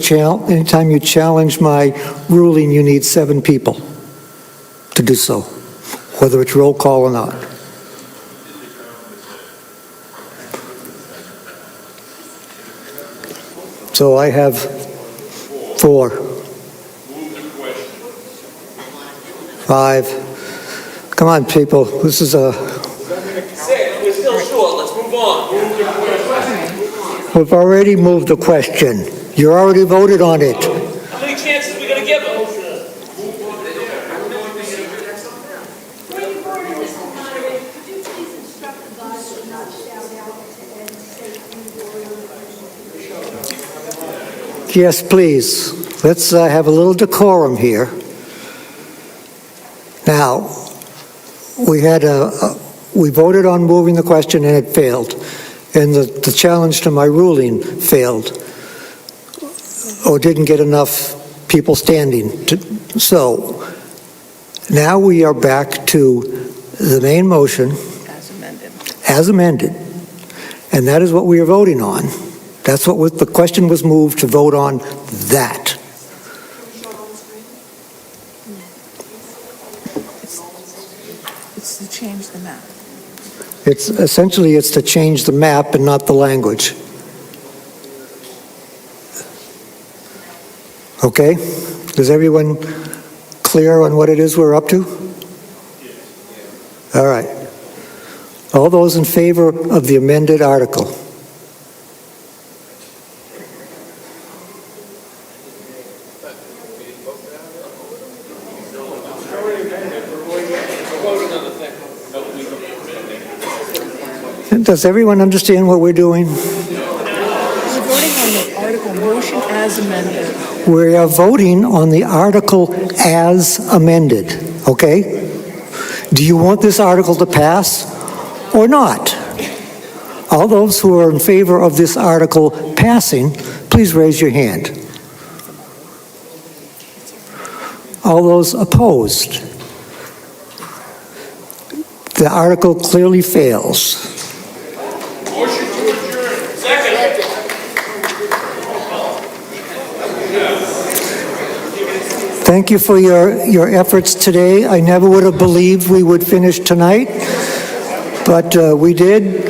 anytime you challenge my ruling, you need 7 people to do so, whether it's roll call or not. So I have 4, 5. Come on, people, this is a. We're still short. Let's move on. We've already moved the question. You already voted on it. How many chances are we going to give them? Yes, please. Let's have a little decorum here. Now, we voted on moving the question and it failed. And the challenge to my ruling failed, or didn't get enough people standing. So now we are back to the main motion as amended, and that is what we are voting on. That's what the question was moved to vote on that. It's to change the map. It's to change the map and not the language. Okay? Is everyone clear on what it is we're up to? All right. All those in favor of the amended article? Does everyone understand what we're doing? We're voting on the article motion as amended. We are voting on the article as amended, okay? Do you want this article to pass or not? All those who are in favor of this article passing, please raise your hand. All those opposed? The article clearly fails. Thank you for your efforts today. I never would have believed we would finish tonight, but we did.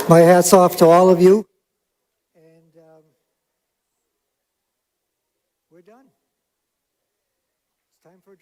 My hat's off to all of you.